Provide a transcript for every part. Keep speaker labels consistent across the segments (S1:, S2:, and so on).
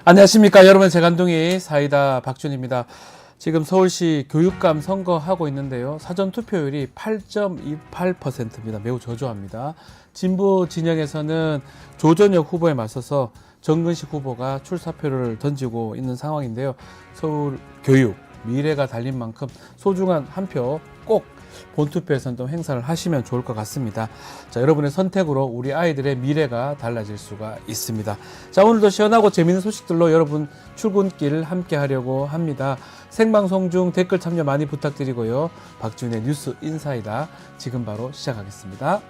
S1: 안녕하십니까 여러분, 재간둥이 사이다 박준입니다. 지금 서울시 교육감 선거하고 있는데요. 사전 투표율이 8.28%입니다. 매우 저조합니다. 진보 진영에서는 조전혁 후보에 맞서서 정근식 후보가 출사표를 던지고 있는 상황인데요. 서울 교육 미래가 달린 만큼 소중한 한 표 꼭 본투표에서는 또 행사를 하시면 좋을 것 같습니다. 자, 여러분의 선택으로 우리 아이들의 미래가 달라질 수가 있습니다. 자, 오늘도 시원하고 재미있는 소식들로 여러분 출근길 함께 하려고 합니다. 생방송 중 댓글 참여 많이 부탁드리고요. 박준의 뉴스 인사이다 지금 바로 시작하겠습니다.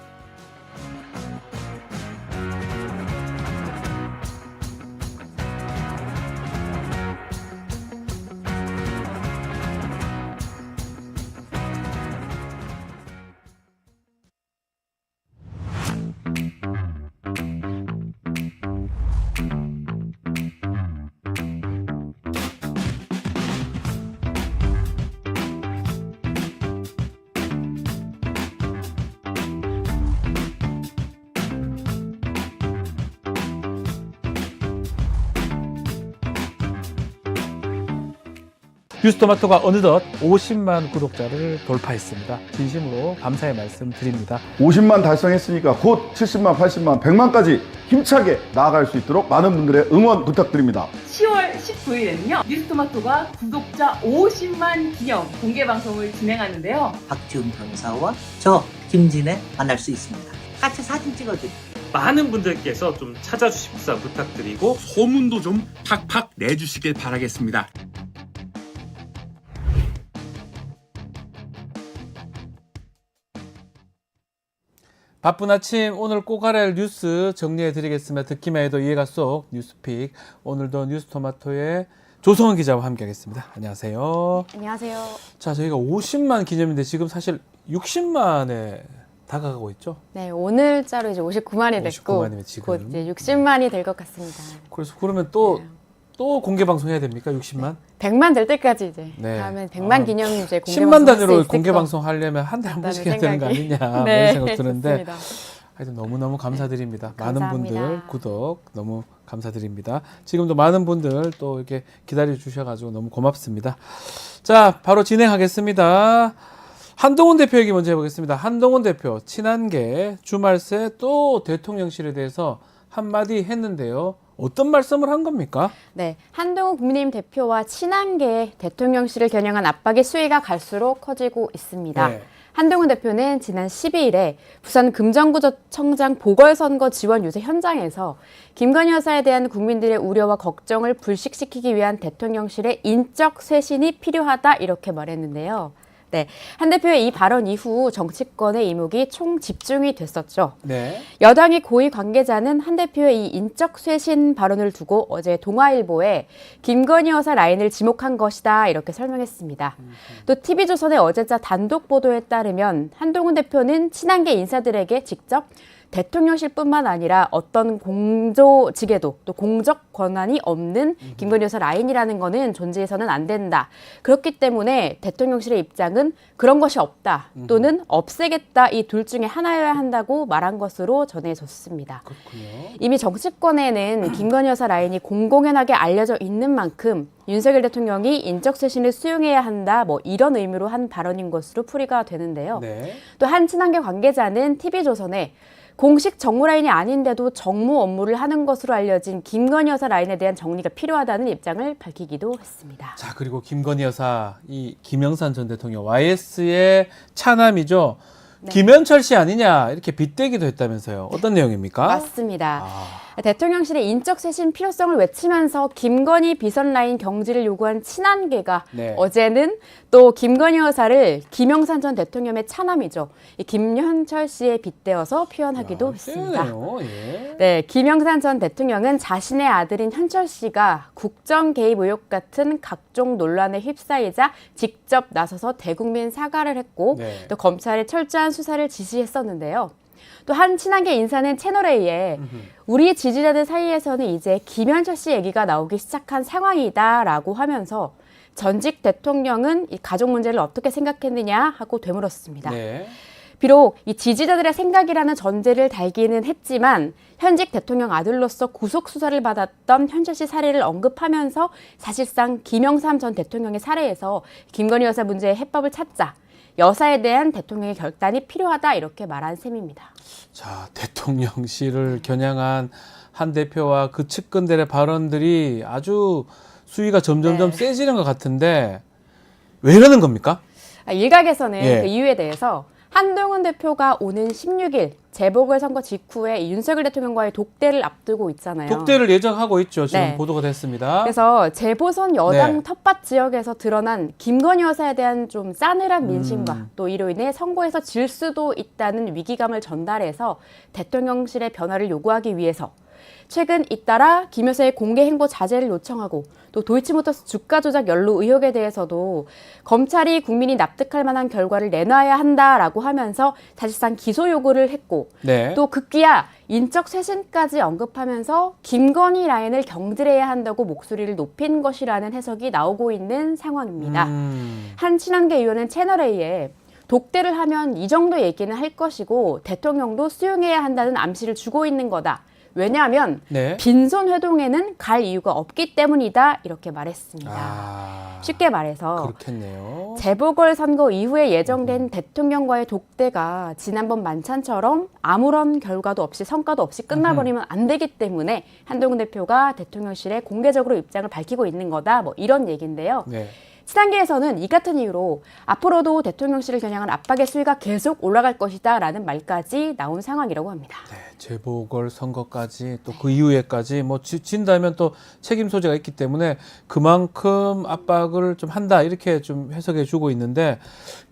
S1: 뉴스토마토가 어느덧 50만 구독자를 돌파했습니다. 진심으로 감사의 말씀 드립니다.
S2: 50만 달성했으니까 곧 70만, 80만, 100만까지 힘차게 나아갈 수 있도록 많은 분들의 응원 부탁드립니다.
S3: 10월 19일에는요 뉴스토마토가 구독자 50만 기념 공개 방송을 진행하는데요.
S4: 박지훈 변호사와 저 김진애 만날 수 있습니다. 같이 사진 찍어드릴게요.
S5: 많은 분들께서 좀 찾아주십사 부탁드리고
S6: 소문도 좀 팍팍 내주시길 바라겠습니다.
S1: 바쁜 아침 오늘 꼭 알아야 할 뉴스 정리해 드리겠습니다. 듣기만 해도 이해가 쏙 뉴스픽. 오늘도 뉴스토마토의 조성은 기자와 함께 하겠습니다. 안녕하세요.
S7: 안녕하세요.
S1: 자, 저희가 50만 기념인데 지금 사실 60만에 다가가고 있죠?
S7: 네, 오늘자로 이제 59만이 됐고
S1: 59만이면 지금.
S7: 곧 이제 60만이 될 것 같습니다.
S1: 그래서 그러면 또 공개 방송 해야 됩니까? 60만?
S7: 100만 될 때까지 이제
S1: 네.
S7: 다음에 100만 기념 이제 공개
S1: 10만
S7: 방송
S1: 단위로 공개 방송 하려면 한 달에 한 번씩 해야 되는 거 아니냐
S7: 네,
S1: 이런 생각 드는데
S7: 좋습니다.
S1: 하여튼 너무너무 감사드립니다. 많은
S7: 감사합니다.
S1: 분들 구독 너무 감사드립니다. 지금도 많은 분들 또 이렇게 기다려 주셔가지고 너무 고맙습니다. 자, 바로 진행하겠습니다. 한동훈 대표 얘기 먼저 해보겠습니다. 한동훈 대표 친한계 주말 새 또 대통령실에 대해서 한마디 했는데요. 어떤 말씀을 한 겁니까?
S7: 네, 한동훈 국민의힘 대표와 친한계 대통령실을 겨냥한 압박의 수위가 갈수록 커지고 있습니다.
S1: 네.
S7: 한동훈 대표는 지난 12일에 부산 금정구청장 보궐선거 지원 유세 현장에서 김건희 여사에 대한 국민들의 우려와 걱정을 불식시키기 위한 대통령실의 인적 쇄신이 필요하다 이렇게 말했는데요. 네, 한 대표의 이 발언 이후 정치권의 이목이 총 집중이 됐었죠.
S1: 네.
S7: 여당의 고위 관계자는 한 대표의 이 인적 쇄신 발언을 두고 어제 동아일보에 김건희 여사 라인을 지목한 것이다 이렇게 설명했습니다. 또 TV조선의 어제자 단독 보도에 따르면 한동훈 대표는 친한계 인사들에게 직접 대통령실뿐만 아니라 어떤 공조직에도 또 공적 권한이 없는 김건희 여사 라인이라는 거는 존재해서는 안 된다. 그렇기 때문에 대통령실의 입장은 그런 것이 없다 또는 없애겠다 이 둘 중에 하나여야 한다고 말한 것으로 전해졌습니다.
S1: 그렇군요.
S7: 이미 정치권에는 김건희 여사 라인이 공공연하게 알려져 있는 만큼 윤석열 대통령이 인적 쇄신을 수용해야 한다 뭐 이런 의미로 한 발언인 것으로 풀이가 되는데요.
S1: 네.
S7: 또 한 친한계 관계자는 TV조선에 공식 정무 라인이 아닌데도 정무 업무를 하는 것으로 알려진 김건희 여사 라인에 대한 정리가 필요하다는 입장을 밝히기도 했습니다.
S1: 자, 그리고 김건희 여사, 이 김영삼 전 대통령 YS의 차남이죠.
S7: 네.
S1: 김현철 씨 아니냐 이렇게 빗대기도 했다면서요. 어떤 내용입니까?
S7: 맞습니다. 대통령실의 인적 쇄신 필요성을 외치면서 김건희 비선 라인 경지를 요구한 친한계가
S1: 네.
S7: 어제는 또 김건희 여사를 김영삼 전 대통령의 차남이죠. 이 김현철 씨에 빗대어서 표현하기도 했습니다.
S1: 세네요. 예.
S7: 네, 김영삼 전 대통령은 자신의 아들인 현철 씨가 국정 개입 의혹 같은 각종 논란에 휩싸이자 직접 나서서 대국민 사과를 했고
S1: 네.
S7: 또 검찰에 철저한 수사를 지시했었는데요. 또 한 친한계 인사는 채널A에 우리 지지자들 사이에서는 이제 김현철 씨 얘기가 나오기 시작한 상황이다라고 하면서 전직 대통령은 이 가족 문제를 어떻게 생각했느냐 하고 되물었습니다.
S1: 네.
S7: 비록 이 지지자들의 생각이라는 전제를 달기는 했지만 현직 대통령 아들로서 구속 수사를 받았던 현철 씨 사례를 언급하면서 사실상 김영삼 전 대통령의 사례에서 김건희 여사 문제의 해법을 찾자. 여사에 대한 대통령의 결단이 필요하다 이렇게 말한 셈입니다.
S1: 자, 대통령실을 겨냥한 한 대표와 그 측근들의 발언들이 아주 수위가 점점점 세지는 것 같은데 왜 이러는 겁니까?
S7: 일각에서는
S1: 예.
S7: 그 이유에 대해서 한동훈 대표가 오는 16일 재보궐선거 직후에 이 윤석열 대통령과의 독대를 앞두고 있잖아요.
S1: 독대를 예정하고 있죠. 지금
S7: 네.
S1: 보도가 됐습니다.
S7: 그래서 재보선 여당
S1: 네.
S7: 텃밭 지역에서 드러난 김건희 여사에 대한 좀 싸늘한 민심과 또 이로 인해 선거에서 질 수도 있다는 위기감을 전달해서 대통령실의 변화를 요구하기 위해서 최근 잇따라 김 여사의 공개 행보 자제를 요청하고 또 도이치모터스 주가 조작 연루 의혹에 대해서도 검찰이 국민이 납득할 만한 결과를 내놔야 한다라고 하면서 사실상 기소 요구를 했고
S1: 네.
S7: 또 급기야 인적 쇄신까지 언급하면서 김건희 라인을 경질해야 한다고 목소리를 높인 것이라는 해석이 나오고 있는 상황입니다. 한 친한계 의원은 채널A에 독대를 하면 이 정도 얘기는 할 것이고 대통령도 수용해야 한다는 암시를 주고 있는 거다. 왜냐하면
S1: 네.
S7: 빈손 회동에는 갈 이유가 없기 때문이다 이렇게 말했습니다. 쉽게 말해서
S1: 그렇겠네요.
S7: 재보궐선거 이후에 예정된 대통령과의 독대가 지난번 만찬처럼 아무런 결과도 없이 성과도 없이 끝나버리면 안 되기 때문에 한동훈 대표가 대통령실에 공개적으로 입장을 밝히고 있는 거다 뭐 이런 얘기인데요.
S1: 네.
S7: 친한계에서는 이 같은 이유로 앞으로도 대통령실을 겨냥한 압박의 수위가 계속 올라갈 것이다 라는 말까지 나온 상황이라고 합니다.
S1: 네, 재보궐 선거까지 또 그 이후에까지 뭐 진다면 또 책임 소재가 있기 때문에 그만큼 압박을 좀 한다 이렇게 좀 해석해 주고 있는데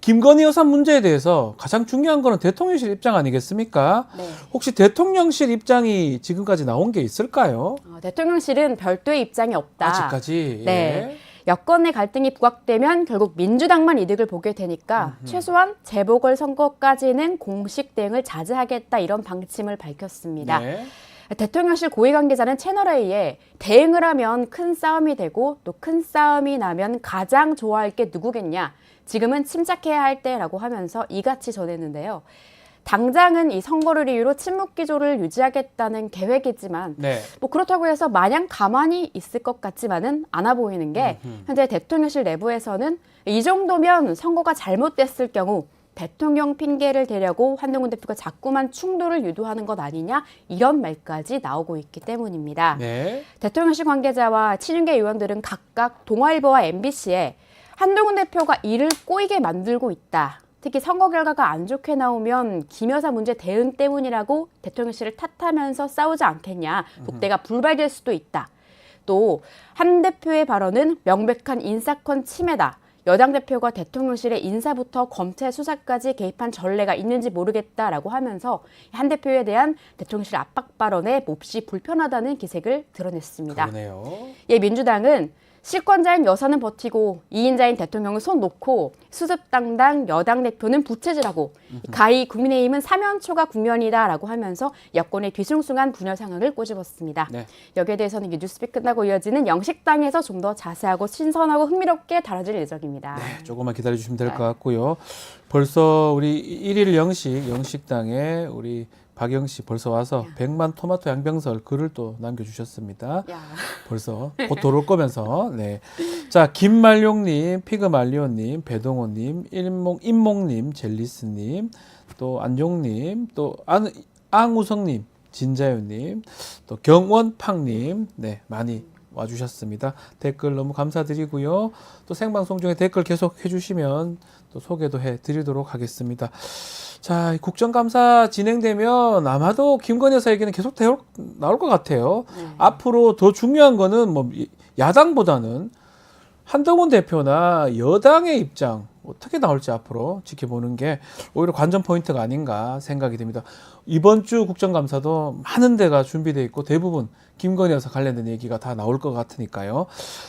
S1: 김건희 여사 문제에 대해서 가장 중요한 거는 대통령실 입장 아니겠습니까?
S7: 네.
S1: 혹시 대통령실 입장이 지금까지 나온 게 있을까요?
S7: 대통령실은 별도의 입장이 없다.
S1: 아직까지.
S7: 네.
S1: 예.
S7: 여권 내 갈등이 부각되면 결국 민주당만 이득을 보게 되니까 최소한 재보궐선거까지는 공식 대응을 자제하겠다 이런 방침을 밝혔습니다.
S1: 네.
S7: 대통령실 고위 관계자는 채널A에 대응을 하면 큰 싸움이 되고 또 큰 싸움이 나면 가장 좋아할 게 누구겠냐. 지금은 침착해야 할 때라고 하면서 이같이 전했는데요. 당장은 이 선거를 이유로 침묵 기조를 유지하겠다는 계획이지만
S1: 네.
S7: 뭐 그렇다고 해서 마냥 가만히 있을 것 같지만은 않아 보이는 게 현재 대통령실 내부에서는 이 정도면 선거가 잘못됐을 경우 대통령 핑계를 대려고 한동훈 대표가 자꾸만 충돌을 유도하는 것 아니냐 이런 말까지 나오고 있기 때문입니다.
S1: 네.
S7: 대통령실 관계자와 친윤계 의원들은 각각 동아일보와 MBC에 한동훈 대표가 이를 꼬이게 만들고 있다. 특히 선거 결과가 안 좋게 나오면 김 여사 문제 대응 때문이라고 대통령실을 탓하면서 싸우지 않겠냐. 독대가 불발될 수도 있다. 또 한 대표의 발언은 명백한 인사권 침해다. 여당 대표가 대통령실의 인사부터 검찰 수사까지 개입한 전례가 있는지 모르겠다라고 하면서 한 대표에 대한 대통령실 압박 발언에 몹시 불편하다는 기색을 드러냈습니다.
S1: 그러네요.
S7: 예, 민주당은 실권자인 여사는 버티고 2인자인 대통령은 손 놓고 수습당당 여당 대표는 부채질하고 가히 국민의힘은 사면초가 국면이다라고 하면서 여권의 뒤숭숭한 분열 상황을 꼬집었습니다.
S1: 네.
S7: 여기에 대해서는 뉴스픽 끝나고 이어지는 영식당에서 좀 더 자세하고 신선하고 흥미롭게 다뤄질 예정입니다.
S1: 네, 조금만 기다려주시면 될 것 같고요. 벌써 우리 1일 영식당에 우리 박영 씨 벌써 와서 100만 토마토 양병설 글을 또 남겨주셨습니다.
S7: 야.
S1: 벌써 곧 돌아올 거면서. 네. 자, 김말룡님, 피그말리오님, 배동호님, 임몽님, 젤리스님, 또 안종님, 또 앙우성님, 진자유님, 또 경원팡님, 네, 많이 와주셨습니다. 댓글 너무 감사드리고요. 또 생방송 중에 댓글 계속 해주시면 또 소개도 해드리도록 하겠습니다. 자, 국정감사 진행되면 아마도 김건희 여사 얘기는 계속 나올 것 같아요. 앞으로 더 중요한 거는 뭐 야당보다는 한동훈 대표나 여당의 입장 어떻게 나올지 앞으로 지켜보는 게 오히려 관전 포인트가 아닌가 생각이 듭니다. 이번 주 국정감사도 많은 데가 준비되어 있고 대부분 김건희 여사 관련된 얘기가 다 나올 것 같으니까요.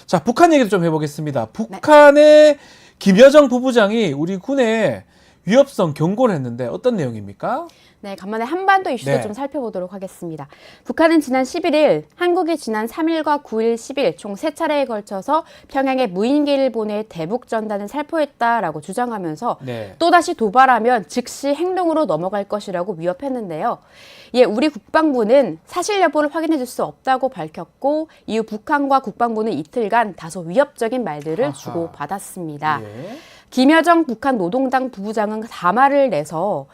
S1: 자, 북한 얘기도 좀 해보겠습니다. 북한의 김여정 부부장이 우리 군에 위협성 경고를 했는데 어떤 내용입니까?
S7: 네, 간만에 한반도 이슈도
S1: 네.
S7: 좀 살펴보도록 하겠습니다. 북한은 지난 11일, 한국이 지난 3일과 9일, 10일 총 3차례에 걸쳐서 평양에 무인기를 보내 대북 전단을 살포했다라고 주장하면서
S1: 네.
S7: 또다시 도발하면 즉시 행동으로 넘어갈 것이라고 위협했는데요. 이에 우리 국방부는 사실 여부를 확인해 줄 수 없다고 밝혔고 이후 북한과 국방부는 이틀간 다소 위협적인 말들을
S1: 아하.
S7: 주고받았습니다.
S1: 예.
S7: 김여정 북한 노동당 부부장은 담화를 내서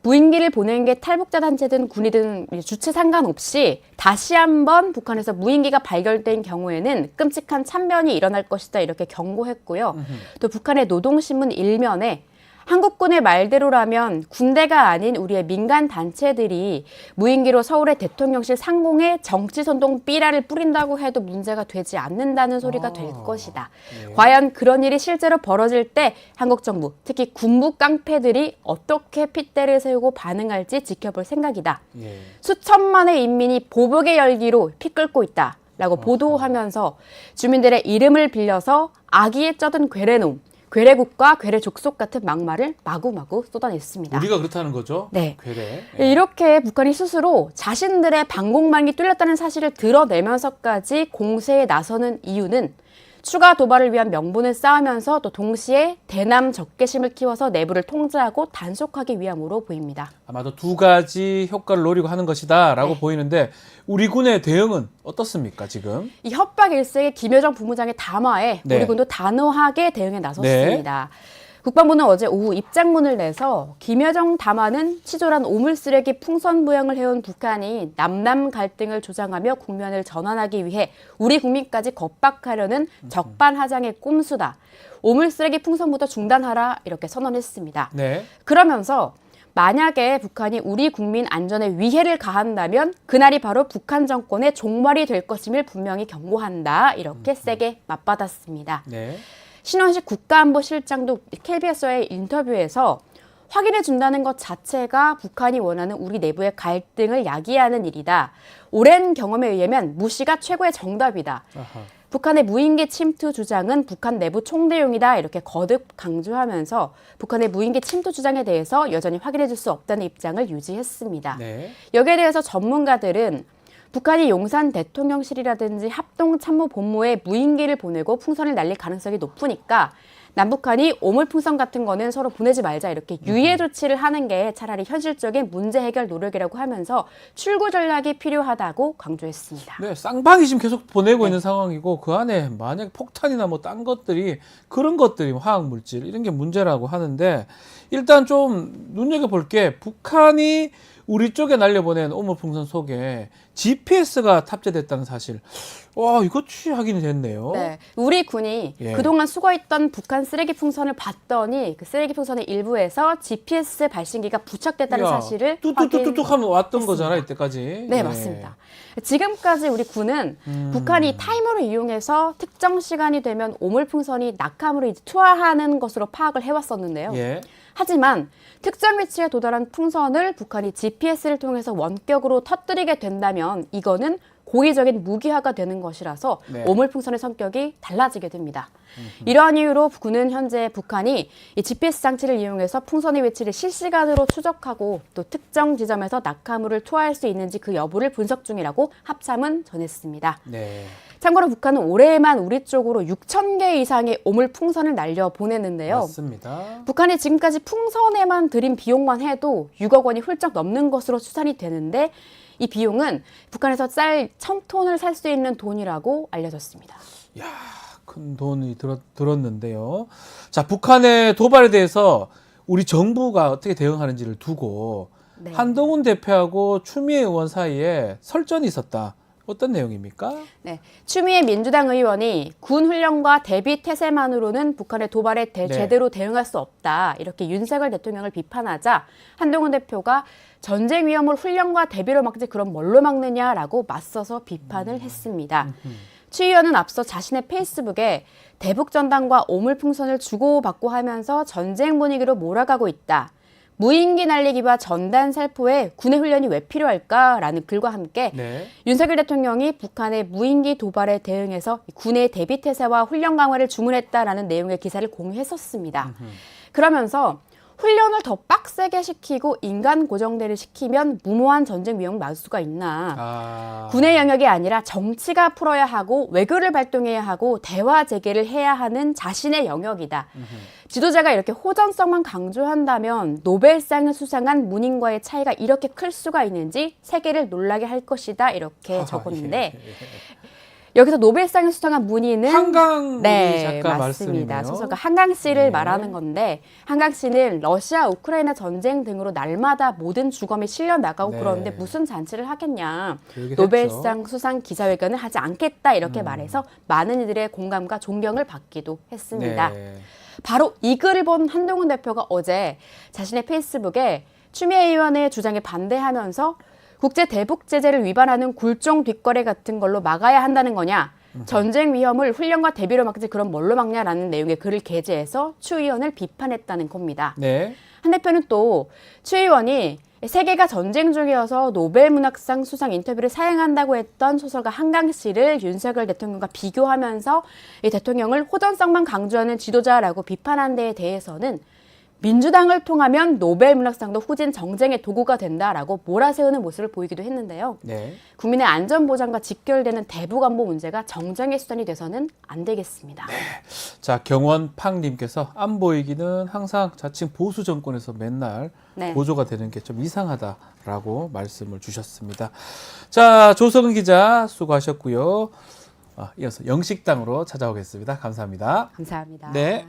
S7: 무인기를 보낸 게 탈북자 단체든 군이든 주체 상관없이 다시 한번 북한에서 무인기가 발견된 경우에는 끔찍한 참변이 일어날 것이다 이렇게 경고했고요. 또 북한의 노동신문 1면에 한국군의 말대로라면 군대가 아닌 우리의 민간 단체들이 무인기로 서울의 대통령실 상공에 정치선동 삐라를 뿌린다고 해도 문제가 되지 않는다는 소리가 될 것이다.
S1: 네.
S7: 과연 그런 일이 실제로 벌어질 때 한국 정부, 특히 군부 깡패들이 어떻게 핏대를 세우고 반응할지 지켜볼 생각이다.
S1: 예.
S7: 수천만의 인민이 보복의 열기로 피 끓고 있다. 라고 보도하면서 주민들의 이름을 빌려서 아기에 쩌든 괴뢰놈, 괴뢰국과 괴뢰족속 같은 막말을 마구마구 쏟아냈습니다.
S1: 우리가 그렇다는 거죠?
S7: 네.
S1: 괴뢰.
S7: 이렇게 북한이 스스로 자신들의 방공망이 뚫렸다는 사실을 드러내면서까지 공세에 나서는 이유는 추가 도발을 위한 명분을 쌓으면서 또 동시에 대남 적개심을 키워서 내부를 통제하고 단속하기 위함으로 보입니다.
S1: 아마도 두 가지 효과를 노리고 하는 것이다라고
S7: 네.
S1: 보이는데 우리 군의 대응은 어떻습니까 지금?
S7: 이 협박 일색의 김여정 부무장의 담화에
S1: 네.
S7: 우리 군도 단호하게 대응에 나섰습니다. 국방부는 어제 오후 입장문을 내서 김여정 담화는 치졸한 오물쓰레기 풍선부양을 해온 북한이 남남 갈등을 조장하며 국면을 전환하기 위해 우리 국민까지 겁박하려는 적반하장의 꼼수다. 오물쓰레기 풍선부터 중단하라 이렇게 선언했습니다.
S1: 네.
S7: 그러면서 만약에 북한이 우리 국민 안전에 위해를 가한다면 그날이 바로 북한 정권의 종말이 될 것임을 분명히 경고한다. 이렇게 세게 맞받았습니다.
S1: 네.
S7: 신원식 국가안보실장도 KBS와의 인터뷰에서 확인해 준다는 것 자체가 북한이 원하는 우리 내부의 갈등을 야기하는 일이다. 오랜 경험에 의하면 무시가 최고의 정답이다.
S1: 아하.
S7: 북한의 무인기 침투 주장은 북한 내부 총대용이다. 이렇게 거듭 강조하면서 북한의 무인기 침투 주장에 대해서 여전히 확인해 줄 수 없다는 입장을 유지했습니다.
S1: 네.
S7: 여기에 대해서 전문가들은 북한이 용산 대통령실이라든지 합동참모본부에 무인기를 보내고 풍선을 날릴 가능성이 높으니까 남북한이 오물풍선 같은 거는 서로 보내지 말자 이렇게 유예 조치를 하는 게 차라리 현실적인 문제 해결 노력이라고 하면서 출구 전략이 필요하다고 강조했습니다.
S1: 네, 쌍방이 지금 계속 보내고 있는 상황이고 그 안에 만약 폭탄이나 뭐 딴 것들이 그런 것들이 화학 물질 이런 게 문제라고 하는데 일단 좀 눈여겨볼 게 북한이 우리 쪽에 날려보낸 오물풍선 속에 GPS가 탑재됐다는 사실. 와, 이거 확인이 됐네요.
S7: 네, 우리 군이
S1: 예.
S7: 그동안 수거했던 북한 쓰레기 풍선을 봤더니 그 쓰레기 풍선의 일부에서 GPS 발신기가 부착됐다는
S1: 야,
S7: 사실을
S1: 뚝뚝뚝뚝 하면 왔던
S7: 확인했습니다.
S1: 거잖아, 이때까지.
S7: 네, 맞습니다. 지금까지 우리 군은 북한이 타이머를 이용해서 특정 시간이 되면 오물풍선이 낙하물을 이제 투하하는 것으로 파악을 해왔었는데요.
S1: 예.
S7: 하지만 특정 위치에 도달한 풍선을 북한이 GPS를 통해서 원격으로 터뜨리게 된다면 이거는 고의적인 무기화가 되는 것이라서
S1: 네.
S7: 오물풍선의 성격이 달라지게 됩니다. 이러한 이유로 군은 현재 북한이 이 GPS 장치를 이용해서 풍선의 위치를 실시간으로 추적하고 또 특정 지점에서 낙하물을 투하할 수 있는지 그 여부를 분석 중이라고 합참은 전했습니다.
S1: 네.
S7: 참고로 북한은 올해에만 우리 쪽으로 6,000개 이상의 오물풍선을 날려 보냈는데요.
S1: 맞습니다.
S7: 북한이 지금까지 풍선에만 들인 비용만 해도 6억 원이 훌쩍 넘는 것으로 추산이 되는데 이 비용은 북한에서 쌀 1,000톤을 살 수 있는 돈이라고 알려졌습니다.
S1: 야, 큰 돈이 들었는데요. 자, 북한의 도발에 대해서 우리 정부가 어떻게 대응하는지를 두고
S7: 네.
S1: 한동훈 대표하고 추미애 의원 사이에 설전이 있었다. 어떤 내용입니까?
S7: 네, 추미애 민주당 의원이 군 훈련과 대비 태세만으로는 북한의 도발에 제대로 대응할 수 없다. 이렇게 윤석열 대통령을 비판하자 한동훈 대표가 전쟁 위험을 훈련과 대비로 막지 그럼 뭘로 막느냐라고 맞서서 비판을 했습니다. 추 의원은 앞서 자신의 페이스북에 대북 전단과 오물풍선을 주고받고 하면서 전쟁 분위기로 몰아가고 있다. 무인기 날리기와 전단 살포에 군의 훈련이 왜 필요할까라는 글과 함께
S1: 네.
S7: 윤석열 대통령이 북한의 무인기 도발에 대응해서 군의 대비 태세와 훈련 강화를 주문했다라는 내용의 기사를 공유했었습니다. 그러면서 훈련을 더 빡세게 시키고 인간 고정대를 시키면 무모한 전쟁 위험을 막을 수가 있나. 군의 영역이 아니라 정치가 풀어야 하고 외교를 발동해야 하고 대화 재개를 해야 하는 자신의 영역이다. 지도자가 이렇게 호전성만 강조한다면 노벨상을 수상한 문인과의 차이가 이렇게 클 수가 있는지 세계를 놀라게 할 것이다. 이렇게 적었는데 여기서 노벨상을 수상한 문인은
S1: 한강
S7: 네,
S1: 작가
S7: 맞습니다.
S1: 말씀이네요.
S7: 소설가 한강 씨를
S1: 네.
S7: 말하는 건데 한강 씨는 러시아, 우크라이나 전쟁 등으로 날마다 모든 주검이 실려 나가고
S1: 네.
S7: 그러는데 무슨 잔치를 하겠냐.
S1: 그러긴
S7: 노벨상 수상 기자회견을 하지 않겠다 이렇게 말해서 많은 이들의 공감과 존경을 받기도 했습니다.
S1: 네.
S7: 바로 이 글을 본 한동훈 대표가 어제 자신의 페이스북에 추미애 의원의 주장에 반대하면서 국제 대북 제재를 위반하는 굴종 뒷거래 같은 걸로 막아야 한다는 거냐. 전쟁 위험을 훈련과 대비로 막지 그럼 뭘로 막냐라는 내용의 글을 게재해서 추 의원을 비판했다는 겁니다.
S1: 네.
S7: 한 대표는 또 추 의원이 세계가 전쟁 중이어서 노벨문학상 수상 인터뷰를 사양한다고 했던 소설가 한강 씨를 윤석열 대통령과 비교하면서 이 대통령을 호전성만 강조하는 지도자라고 비판한 데에 대해서는 민주당을 통하면 노벨문학상도 후진 정쟁의 도구가 된다라고 몰아세우는 모습을 보이기도 했는데요.
S1: 네.
S7: 국민의 안전보장과 직결되는 대북안보 문제가 정쟁의 수단이 돼서는 안 되겠습니다.
S1: 자, 경원팡님께서 안보 위기는 항상 자칭 보수 정권에서 맨날
S7: 네.
S1: 고조가 되는 게 좀 이상하다라고 말씀을 주셨습니다. 자, 조성은 기자 수고하셨고요. 이어서 영식당으로 찾아오겠습니다. 감사합니다.
S7: 감사합니다.
S1: 네.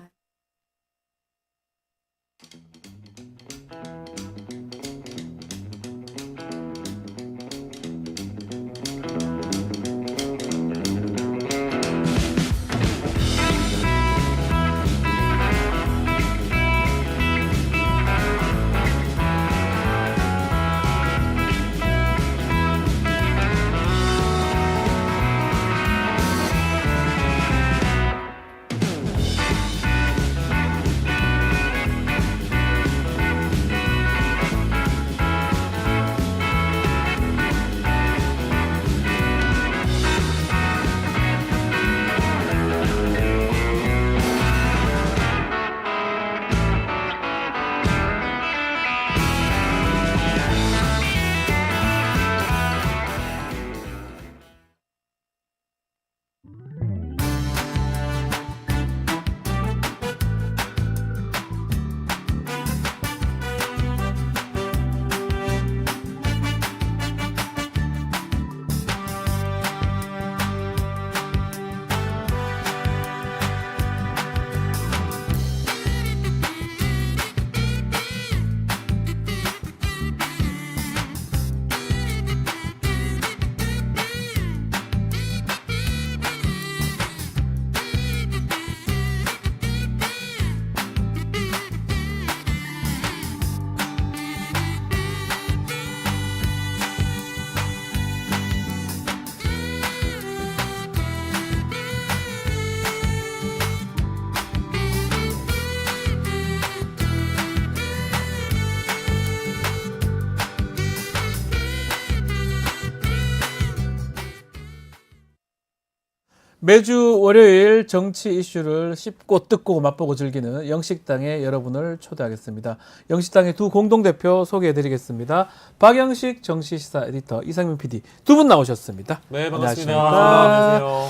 S1: 매주 월요일 정치 이슈를 씹고 뜯고 맛보고 즐기는 영식당에 여러분을 초대하겠습니다. 영식당의 두 공동대표 소개해드리겠습니다. 박영식 정치시사 에디터, 이상민 PD 두 분 나오셨습니다.
S8: 네, 반갑습니다.
S1: 안녕하십니까?
S8: 안녕하세요.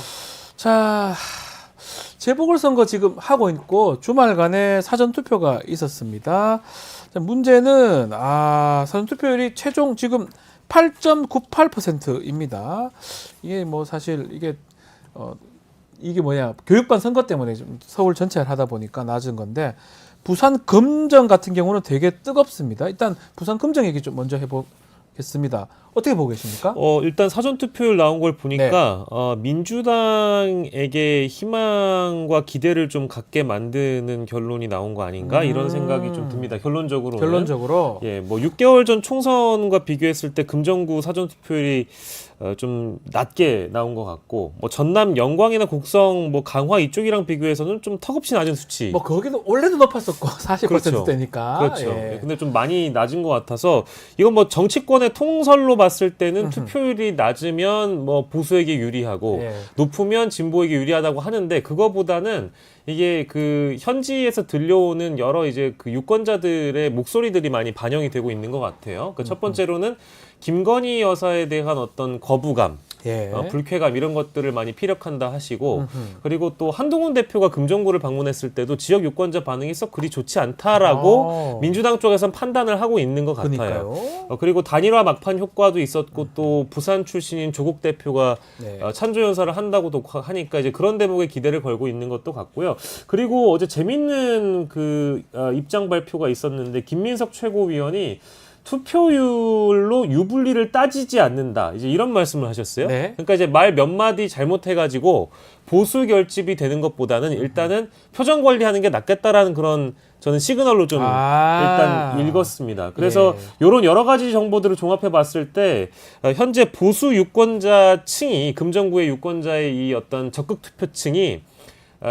S1: 자, 재보궐선거 지금 하고 있고 주말간에 사전투표가 있었습니다. 자, 문제는 사전투표율이 최종 지금 8.98%입니다. 이게 뭐 사실 이게 교육반 선거 때문에 좀 서울 전체를 하다 보니까 낮은 건데, 부산 금정 같은 경우는 되게 뜨겁습니다. 일단 부산 금정 얘기 좀 먼저 해보겠습니다. 어떻게 보고 계십니까?
S8: 일단 사전투표율 나온 걸 보니까 민주당에게 희망과 기대를 좀 갖게 만드는 결론이 나온 거 아닌가 이런 생각이 좀 듭니다. 결론적으로.
S1: 결론적으로.
S8: 예, 뭐 6개월 전 총선과 비교했을 때 금정구 사전투표율이 좀 낮게 나온 것 같고 뭐 전남 영광이나 곡성 뭐 강화 이쪽이랑 비교해서는 좀 턱없이 낮은 수치.
S1: 뭐 거기도 원래도 높았었고 40%대니까.
S8: 그렇죠.
S1: 예.
S8: 근데 좀 많이 낮은 것 같아서 이건 뭐 정치권의 통설로 봤을 때는 투표율이 낮으면 뭐 보수에게 유리하고
S1: 예.
S8: 높으면 진보에게 유리하다고 하는데 그거보다는 이게 그 현지에서 들려오는 여러 이제 그 유권자들의 목소리들이 많이 반영이 되고 있는 것 같아요. 그 첫 번째로는 김건희 여사에 대한 어떤 거부감,
S1: 예.
S8: 불쾌감 이런 것들을 많이 피력한다 하시고 그리고 또 한동훈 대표가 금정구를 방문했을 때도 지역 유권자 반응이 썩 그리 좋지 않다라고 민주당 쪽에선 판단을 하고 있는 것 같아요.
S1: 그러니까요.
S8: 그리고 단일화 막판 효과도 있었고 또 부산 출신인 조국 대표가
S1: 네.
S8: 찬조 연설을 한다고도 하니까 이제 그런 대목에 기대를 걸고 있는 것도 같고요. 그리고 어제 재밌는 그 입장 발표가 있었는데 김민석 최고위원이 투표율로 유불리를 따지지 않는다. 이제 이런 말씀을 하셨어요.
S1: 네.
S8: 그러니까 이제 말 몇 마디 잘못해가지고 보수 결집이 되는 것보다는 일단은 표정 관리하는 게 낫겠다라는 그런 저는 시그널로 좀 일단 읽었습니다. 그래서 이런 여러 가지 정보들을 종합해 봤을 때 현재 보수 유권자층이 금정구의 유권자의 이 어떤 적극 투표층이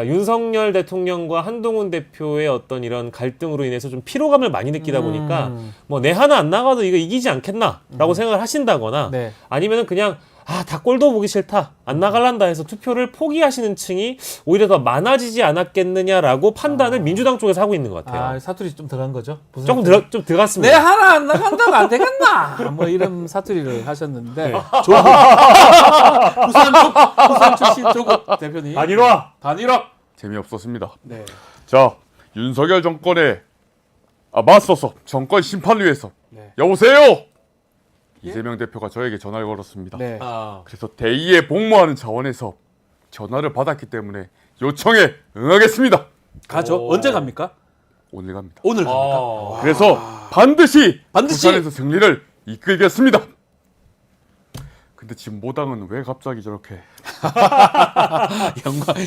S8: 윤석열 대통령과 한동훈 대표의 어떤 이런 갈등으로 인해서 좀 피로감을 많이 느끼다 보니까 뭐 내 하나 안 나가도 이거 이기지 않겠나라고 생각을 하신다거나
S1: 네.
S8: 아니면은 그냥 다 꼴도 보기 싫다 안 나갈란다 해서 투표를 포기하시는 층이 오히려 더 많아지지 않았겠느냐라고 판단을 민주당 쪽에서 하고 있는 것 같아요.
S1: 사투리 좀 들어간 거죠?
S8: 조금 좀 들어갔습니다.
S1: 내 하나 안 나간다고 안 되겠나? 뭐 이런 사투리를 하셨는데 부산 출신 조국 대표님 단일화
S2: 재미없었습니다.
S1: 네.
S2: 자, 윤석열 정권에 맞서서 정권 심판을 위해서
S1: 네.
S2: 여보세요. 이재명 대표가 저에게 전화를 걸었습니다.
S1: 네.
S2: 그래서 대의에 복무하는 차원에서 전화를 받았기 때문에 요청에 응하겠습니다.
S1: 가죠. 언제 갑니까?
S2: 오늘 갑니다.
S1: 오늘 갑니까?
S2: 그래서 반드시
S1: 반드시!
S2: 부산에서 승리를 이끌겠습니다. 근데 진보당은 왜 갑자기 저렇게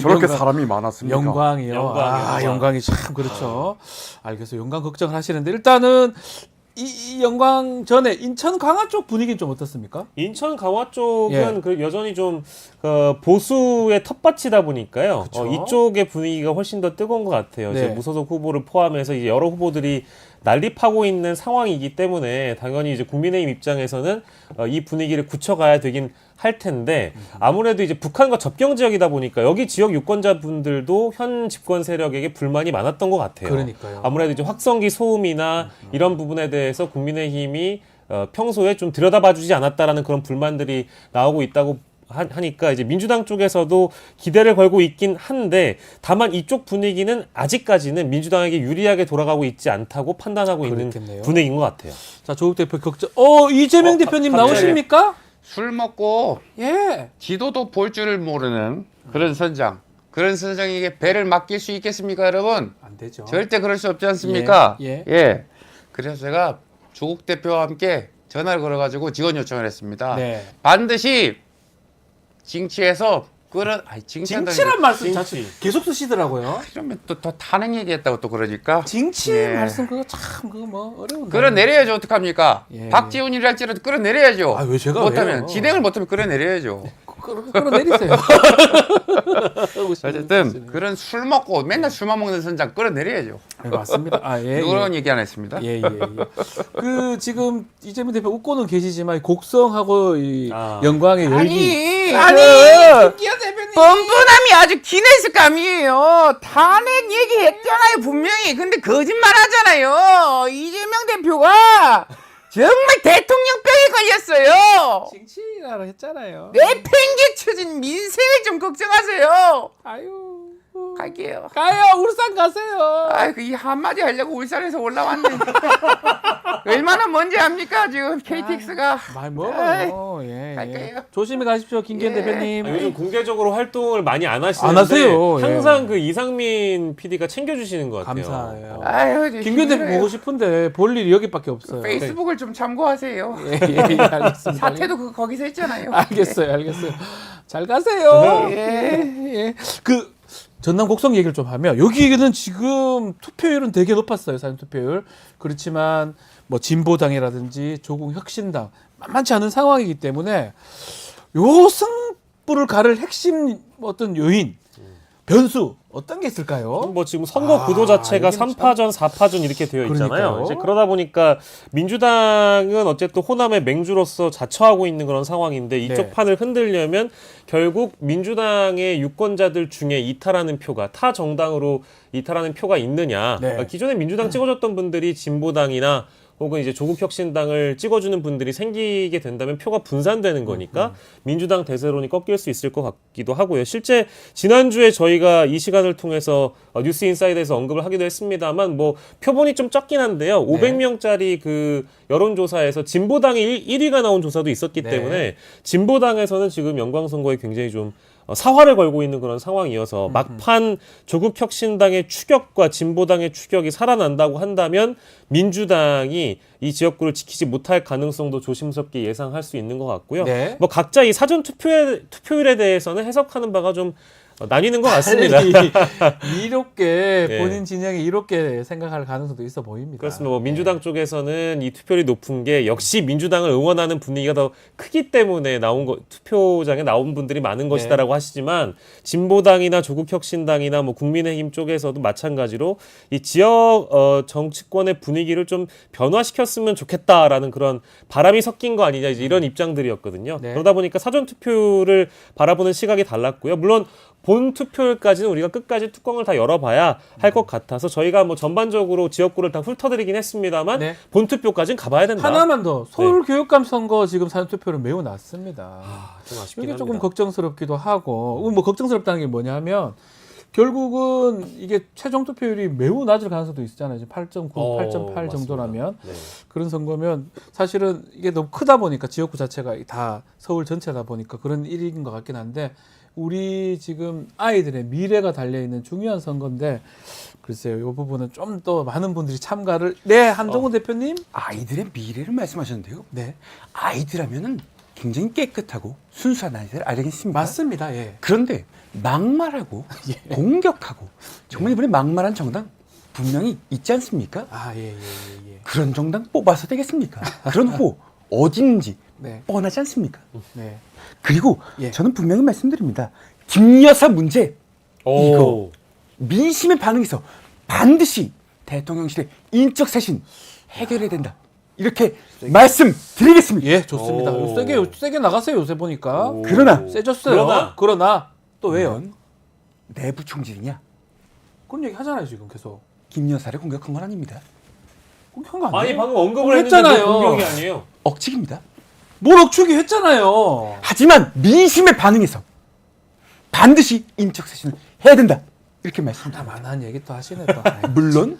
S2: 저렇게 사람이 많았습니까?
S1: 영광이요.
S8: 영광.
S1: 영광이 참 그렇죠. 알겠어요. 영광 걱정을 하시는데 일단은 이 영광 전에 인천 강화 쪽 분위기는 좀 어떻습니까?
S8: 인천 강화 쪽은 그 여전히 좀 보수의 텃밭이다 보니까요. 이쪽의 분위기가 훨씬 더 뜨거운 것 같아요. 이제 무소속 후보를 포함해서 이제 여러 후보들이 난립하고 있는 상황이기 때문에 당연히 이제 국민의힘 입장에서는 이 분위기를 굳혀가야 되긴 할 텐데 아무래도 이제 북한과 접경 지역이다 보니까 여기 지역 유권자분들도 현 집권 세력에게 불만이 많았던 것 같아요.
S1: 그러니까요.
S8: 아무래도 이제 확성기 소음이나 이런 부분에 대해서 국민의힘이 평소에 좀 들여다봐주지 않았다라는 그런 불만들이 나오고 있다고 하니까 이제 민주당 쪽에서도 기대를 걸고 있긴 한데 다만 이쪽 분위기는 아직까지는 민주당에게 유리하게 돌아가고 있지 않다고 판단하고
S1: 그렇겠네요.
S8: 있는 분위기인 것 같아요.
S1: 자, 조국 대표 걱정. 이재명 대표님
S8: 갑자기.
S1: 나오십니까?
S9: 술 먹고
S1: 예.
S9: 지도도 볼 줄을 모르는 그런 선장. 그런 선장에게 배를 맡길 수 있겠습니까, 여러분?
S1: 안 되죠.
S9: 절대 그럴 수 없지 않습니까?
S1: 예.
S9: 그래서 제가 조국 대표와 함께 전화를 걸어가지고 지원 요청을 했습니다.
S1: 네.
S9: 반드시 징치해서
S1: 징치란 말씀 자체 계속 쓰시더라고요.
S9: 그러면 또 탄핵 얘기했다고 또 그러니까.
S1: 징치
S9: 예.
S1: 말씀 그거 참 그거 뭐 어려운.
S9: 끌어내려야죠. 어떡합니까?
S1: 예.
S9: 박지훈이랄지라도 끌어내려야죠.
S1: 왜 제가
S9: 못하면
S1: 왜요?
S9: 진행을 못하면 끌어내려야죠.
S1: 끌어내리세요.
S9: 어쨌든 그런 술 먹고 맨날 술만 먹는 선장 끌어내려야죠.
S1: 네, 맞습니다.
S9: 그런 얘기 안 했습니다.
S1: 예. 그 지금 이재명 대표 웃고는 계시지만 곡성하고 이 영광의 열기.
S9: 김기현 대표님 뻔뻔함이 아주 기네스 감이에요. 탄핵 얘기했잖아요 분명히. 근데 거짓말 하잖아요. 이재명 대표가 정말 대통령병에 걸렸어요.
S1: 징치라고 했잖아요.
S9: 내팽개쳐진 민생을 좀 걱정하세요.
S1: 아유.
S9: 갈게요.
S1: 가요. 울산 가세요.
S9: 아이고 이 한마디 하려고 울산에서 올라왔네. 얼마나 먼지 압니까 지금 KTX가.
S1: 말 먹어요. 예.
S9: 갈게요.
S1: 조심히 가십시오, 김기현 대표님.
S8: 요즘 공개적으로 활동을 많이 안 하시는데
S1: 안 하세요. 예.
S8: 항상 그 이상민 PD가 챙겨주시는 것 같아요.
S1: 감사해요.
S9: 아유,
S1: 김기현 대표 보고 싶은데 볼 일이 여기밖에 없어요.
S9: 페이스북을 좀 참고하세요.
S1: 예, 알겠습니다.
S9: 사태도 거기서 했잖아요.
S1: 알겠어요. 잘 가세요.
S9: 예.
S1: 예. 그 전남 곡성 얘기를 좀 하면 여기는 지금 투표율은 되게 높았어요. 사전 투표율. 그렇지만 뭐 진보당이라든지 조국 혁신당 만만치 않은 상황이기 때문에 요 승부를 가를 핵심 어떤 요인, 변수 어떤 게 있을까요?
S8: 뭐 지금 선거 구도 자체가
S1: 여기는
S8: 3파전, 4파전 이렇게 되어 있잖아요.
S1: 그러니까요.
S8: 이제 그러다 보니까 민주당은 어쨌든 호남의 맹주로서 자처하고 있는 그런 상황인데 이쪽
S1: 네.
S8: 판을 흔들려면 결국 민주당의 유권자들 중에 이탈하는 표가 타 정당으로 이탈하는 표가 있느냐.
S1: 네.
S8: 그러니까 기존에 민주당 찍어줬던 분들이 진보당이나 혹은 이제 조국혁신당을 찍어주는 분들이 생기게 된다면 표가 분산되는 거니까 민주당 대세론이 꺾일 수 있을 것 같기도 하고요. 실제 지난주에 저희가 이 시간을 통해서 뉴스 인사이드에서 언급을 하기도 했습니다만 뭐 표본이 좀 적긴 한데요. 500명짜리 그 여론조사에서 진보당이 1위가 나온 조사도 있었기
S1: 네.
S8: 때문에 진보당에서는 지금 영광선거에 굉장히 좀 사활을 걸고 있는 그런 상황이어서 막판 조국혁신당의 추격과 진보당의 추격이 살아난다고 한다면 민주당이 이 지역구를 지키지 못할 가능성도 조심스럽게 예상할 수 있는 것 같고요.
S1: 네.
S8: 뭐 각자 이 사전 투표율에 대해서는 해석하는 바가 좀 나뉘는 것 같습니다.
S1: 이롭게
S8: 네.
S1: 본인 진영이 이롭게 생각할 가능성도 있어 보입니다.
S8: 그렇습니다. 뭐 민주당 쪽에서는 이 투표율이 높은 게 역시 민주당을 응원하는 분위기가 더 크기 때문에 투표장에 나온 분들이 많은 것이다라고 하시지만 진보당이나 조국혁신당이나 뭐 국민의힘 쪽에서도 마찬가지로 이 지역 정치권의 분위기를 좀 변화시켰으면 좋겠다라는 그런 바람이 섞인 거 아니냐 이제 이런 입장들이었거든요.
S1: 네.
S8: 그러다 보니까 사전 투표를 바라보는 시각이 달랐고요. 물론 본 투표율까지는 우리가 끝까지 뚜껑을 다 열어봐야 할 것 같아서 저희가 뭐 전반적으로 지역구를 다 훑어드리긴 했습니다만
S1: 네.
S8: 본 투표까지는 가봐야 된다.
S1: 하나만 더 서울 교육감 선거 지금 사전 투표는 매우 낮습니다.
S8: 좀 아쉽긴
S1: 이게 조금
S8: 합니다.
S1: 걱정스럽기도 하고 뭐 걱정스럽다는 게 뭐냐면 결국은 이게 최종 투표율이 매우 낮을 가능성도 있잖아요. 지금 8.9, 8.8
S8: 맞습니다.
S1: 정도라면
S8: 네.
S1: 그런 선거면 사실은 이게 너무 크다 보니까 지역구 자체가 다 서울 전체다 보니까 그런 일인 것 같긴 한데 우리 지금 아이들의 미래가 달려있는 중요한 선거인데 글쎄요, 이 부분은 좀 더 많은 분들이 참가를 한동훈 대표님?
S10: 아이들의 미래를 말씀하셨는데요.
S1: 네.
S10: 아이들하면은 굉장히 깨끗하고 순수한 아이들 아니겠습니까?
S1: 맞습니다. 예.
S10: 그런데 막말하고 공격하고 정말 이번에 막말한 정당 분명히 있지 않습니까?
S1: 아, 예.
S10: 그런 정당 뽑아서 되겠습니까? 그런 후보 어디 있는지
S1: 네.
S10: 뻔하지 않습니까?
S1: 네.
S10: 그리고
S1: 예.
S10: 저는 분명히 말씀드립니다. 김여사 문제
S8: 오.
S10: 이거 민심의 반응에서 반드시 대통령실의 인적 쇄신 해결해야 된다. 이렇게 말씀드리겠습니다.
S1: 예, 좋습니다.
S8: 오.
S1: 세게 나가세요, 요새 보니까.
S8: 오.
S10: 그러나
S1: 세졌어요. 그러나 또 왜요?
S10: 이건 내부 총질이냐?
S1: 그런 얘기 하잖아요, 지금 계속.
S10: 김여사를 공격한 건 아닙니다.
S1: 공격한 거 아니에요?
S8: 아니 방금 언급을
S1: 했잖아요.
S8: 했잖아요. 공격이 아니에요.
S10: 억측입니다.
S1: 뭘 억축이 했잖아요.
S10: 하지만 민심의 반응에서 반드시 인적 쇄신을 해야 된다. 이렇게 말씀드립니다.
S1: 하나만한 얘기 또 하시네 또.
S10: 물론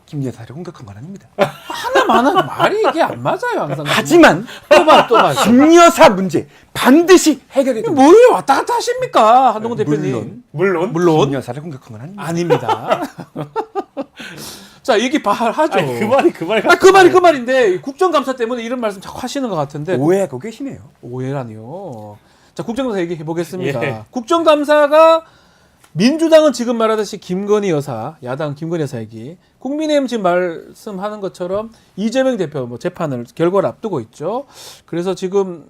S10: 김여사를 공격한 건 아닙니다.
S1: 하나만한 말이 이게 안 맞아요, 항상.
S10: 하지만
S1: 또 봐.
S10: 김여사 문제 반드시 해결해야 된다.
S1: 뭘 왔다 갔다 하십니까, 한동훈 대표님?
S10: 물론
S1: 물론
S10: 김여사를 공격한 건 아닙니다.
S1: 아닙니다. 자, 얘기 하죠.
S8: 아니, 그 말이
S1: 그 말인데 국정감사 때문에 이런 말씀 자꾸 하시는 것 같은데
S10: 오해하고 계시네요.
S1: 오해라니요. 자, 국정감사 얘기해 보겠습니다.
S8: 예.
S1: 국정감사가 민주당은 지금 말하듯이 김건희 여사, 야당 김건희 여사 얘기, 국민의힘 지금 말씀하는 것처럼 이재명 대표 뭐 재판을 결과를 앞두고 있죠. 그래서 지금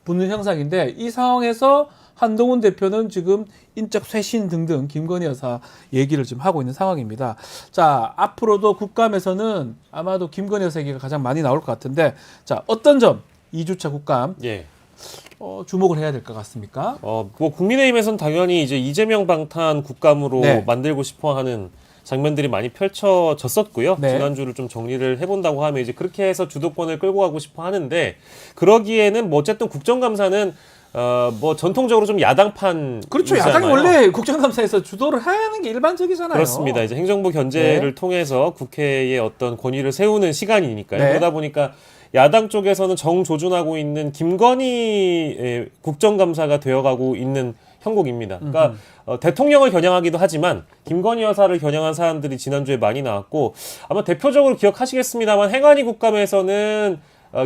S1: 붙는 형상인데 이 상황에서 한동훈 대표는 지금 인적 쇄신 등등 김건희 여사 얘기를 지금 하고 있는 상황입니다. 자, 앞으로도 국감에서는 아마도 김건희 여사 얘기가 가장 많이 나올 것 같은데 자, 어떤 점 2주차 국감
S8: 예.
S1: 주목을 해야 될 것 같습니까?
S8: 뭐 국민의힘에서는 당연히 이제 이재명 방탄 국감으로
S1: 네.
S8: 만들고 싶어하는 장면들이 많이 펼쳐졌었고요.
S1: 네.
S8: 지난주를 좀 정리를 해본다고 하면 이제 그렇게 해서 주도권을 끌고 가고 싶어 하는데 그러기에는 뭐 어쨌든 국정감사는 뭐 전통적으로 좀 야당판
S1: 그렇죠. 야당이 원래 국정감사에서 주도를 하는 게 일반적이잖아요.
S8: 그렇습니다. 이제 행정부 견제를
S1: 네.
S8: 통해서 국회의 어떤 권위를 세우는 시간이니까요.
S1: 네.
S8: 그러다 보니까 야당 쪽에서는 정조준하고 있는 김건희 국정감사가 되어가고 있는 형국입니다. 그러니까 대통령을 겨냥하기도 하지만 김건희 여사를 겨냥한 사람들이 지난주에 많이 나왔고 아마 대표적으로 기억하시겠습니다만 행안위 국감에서는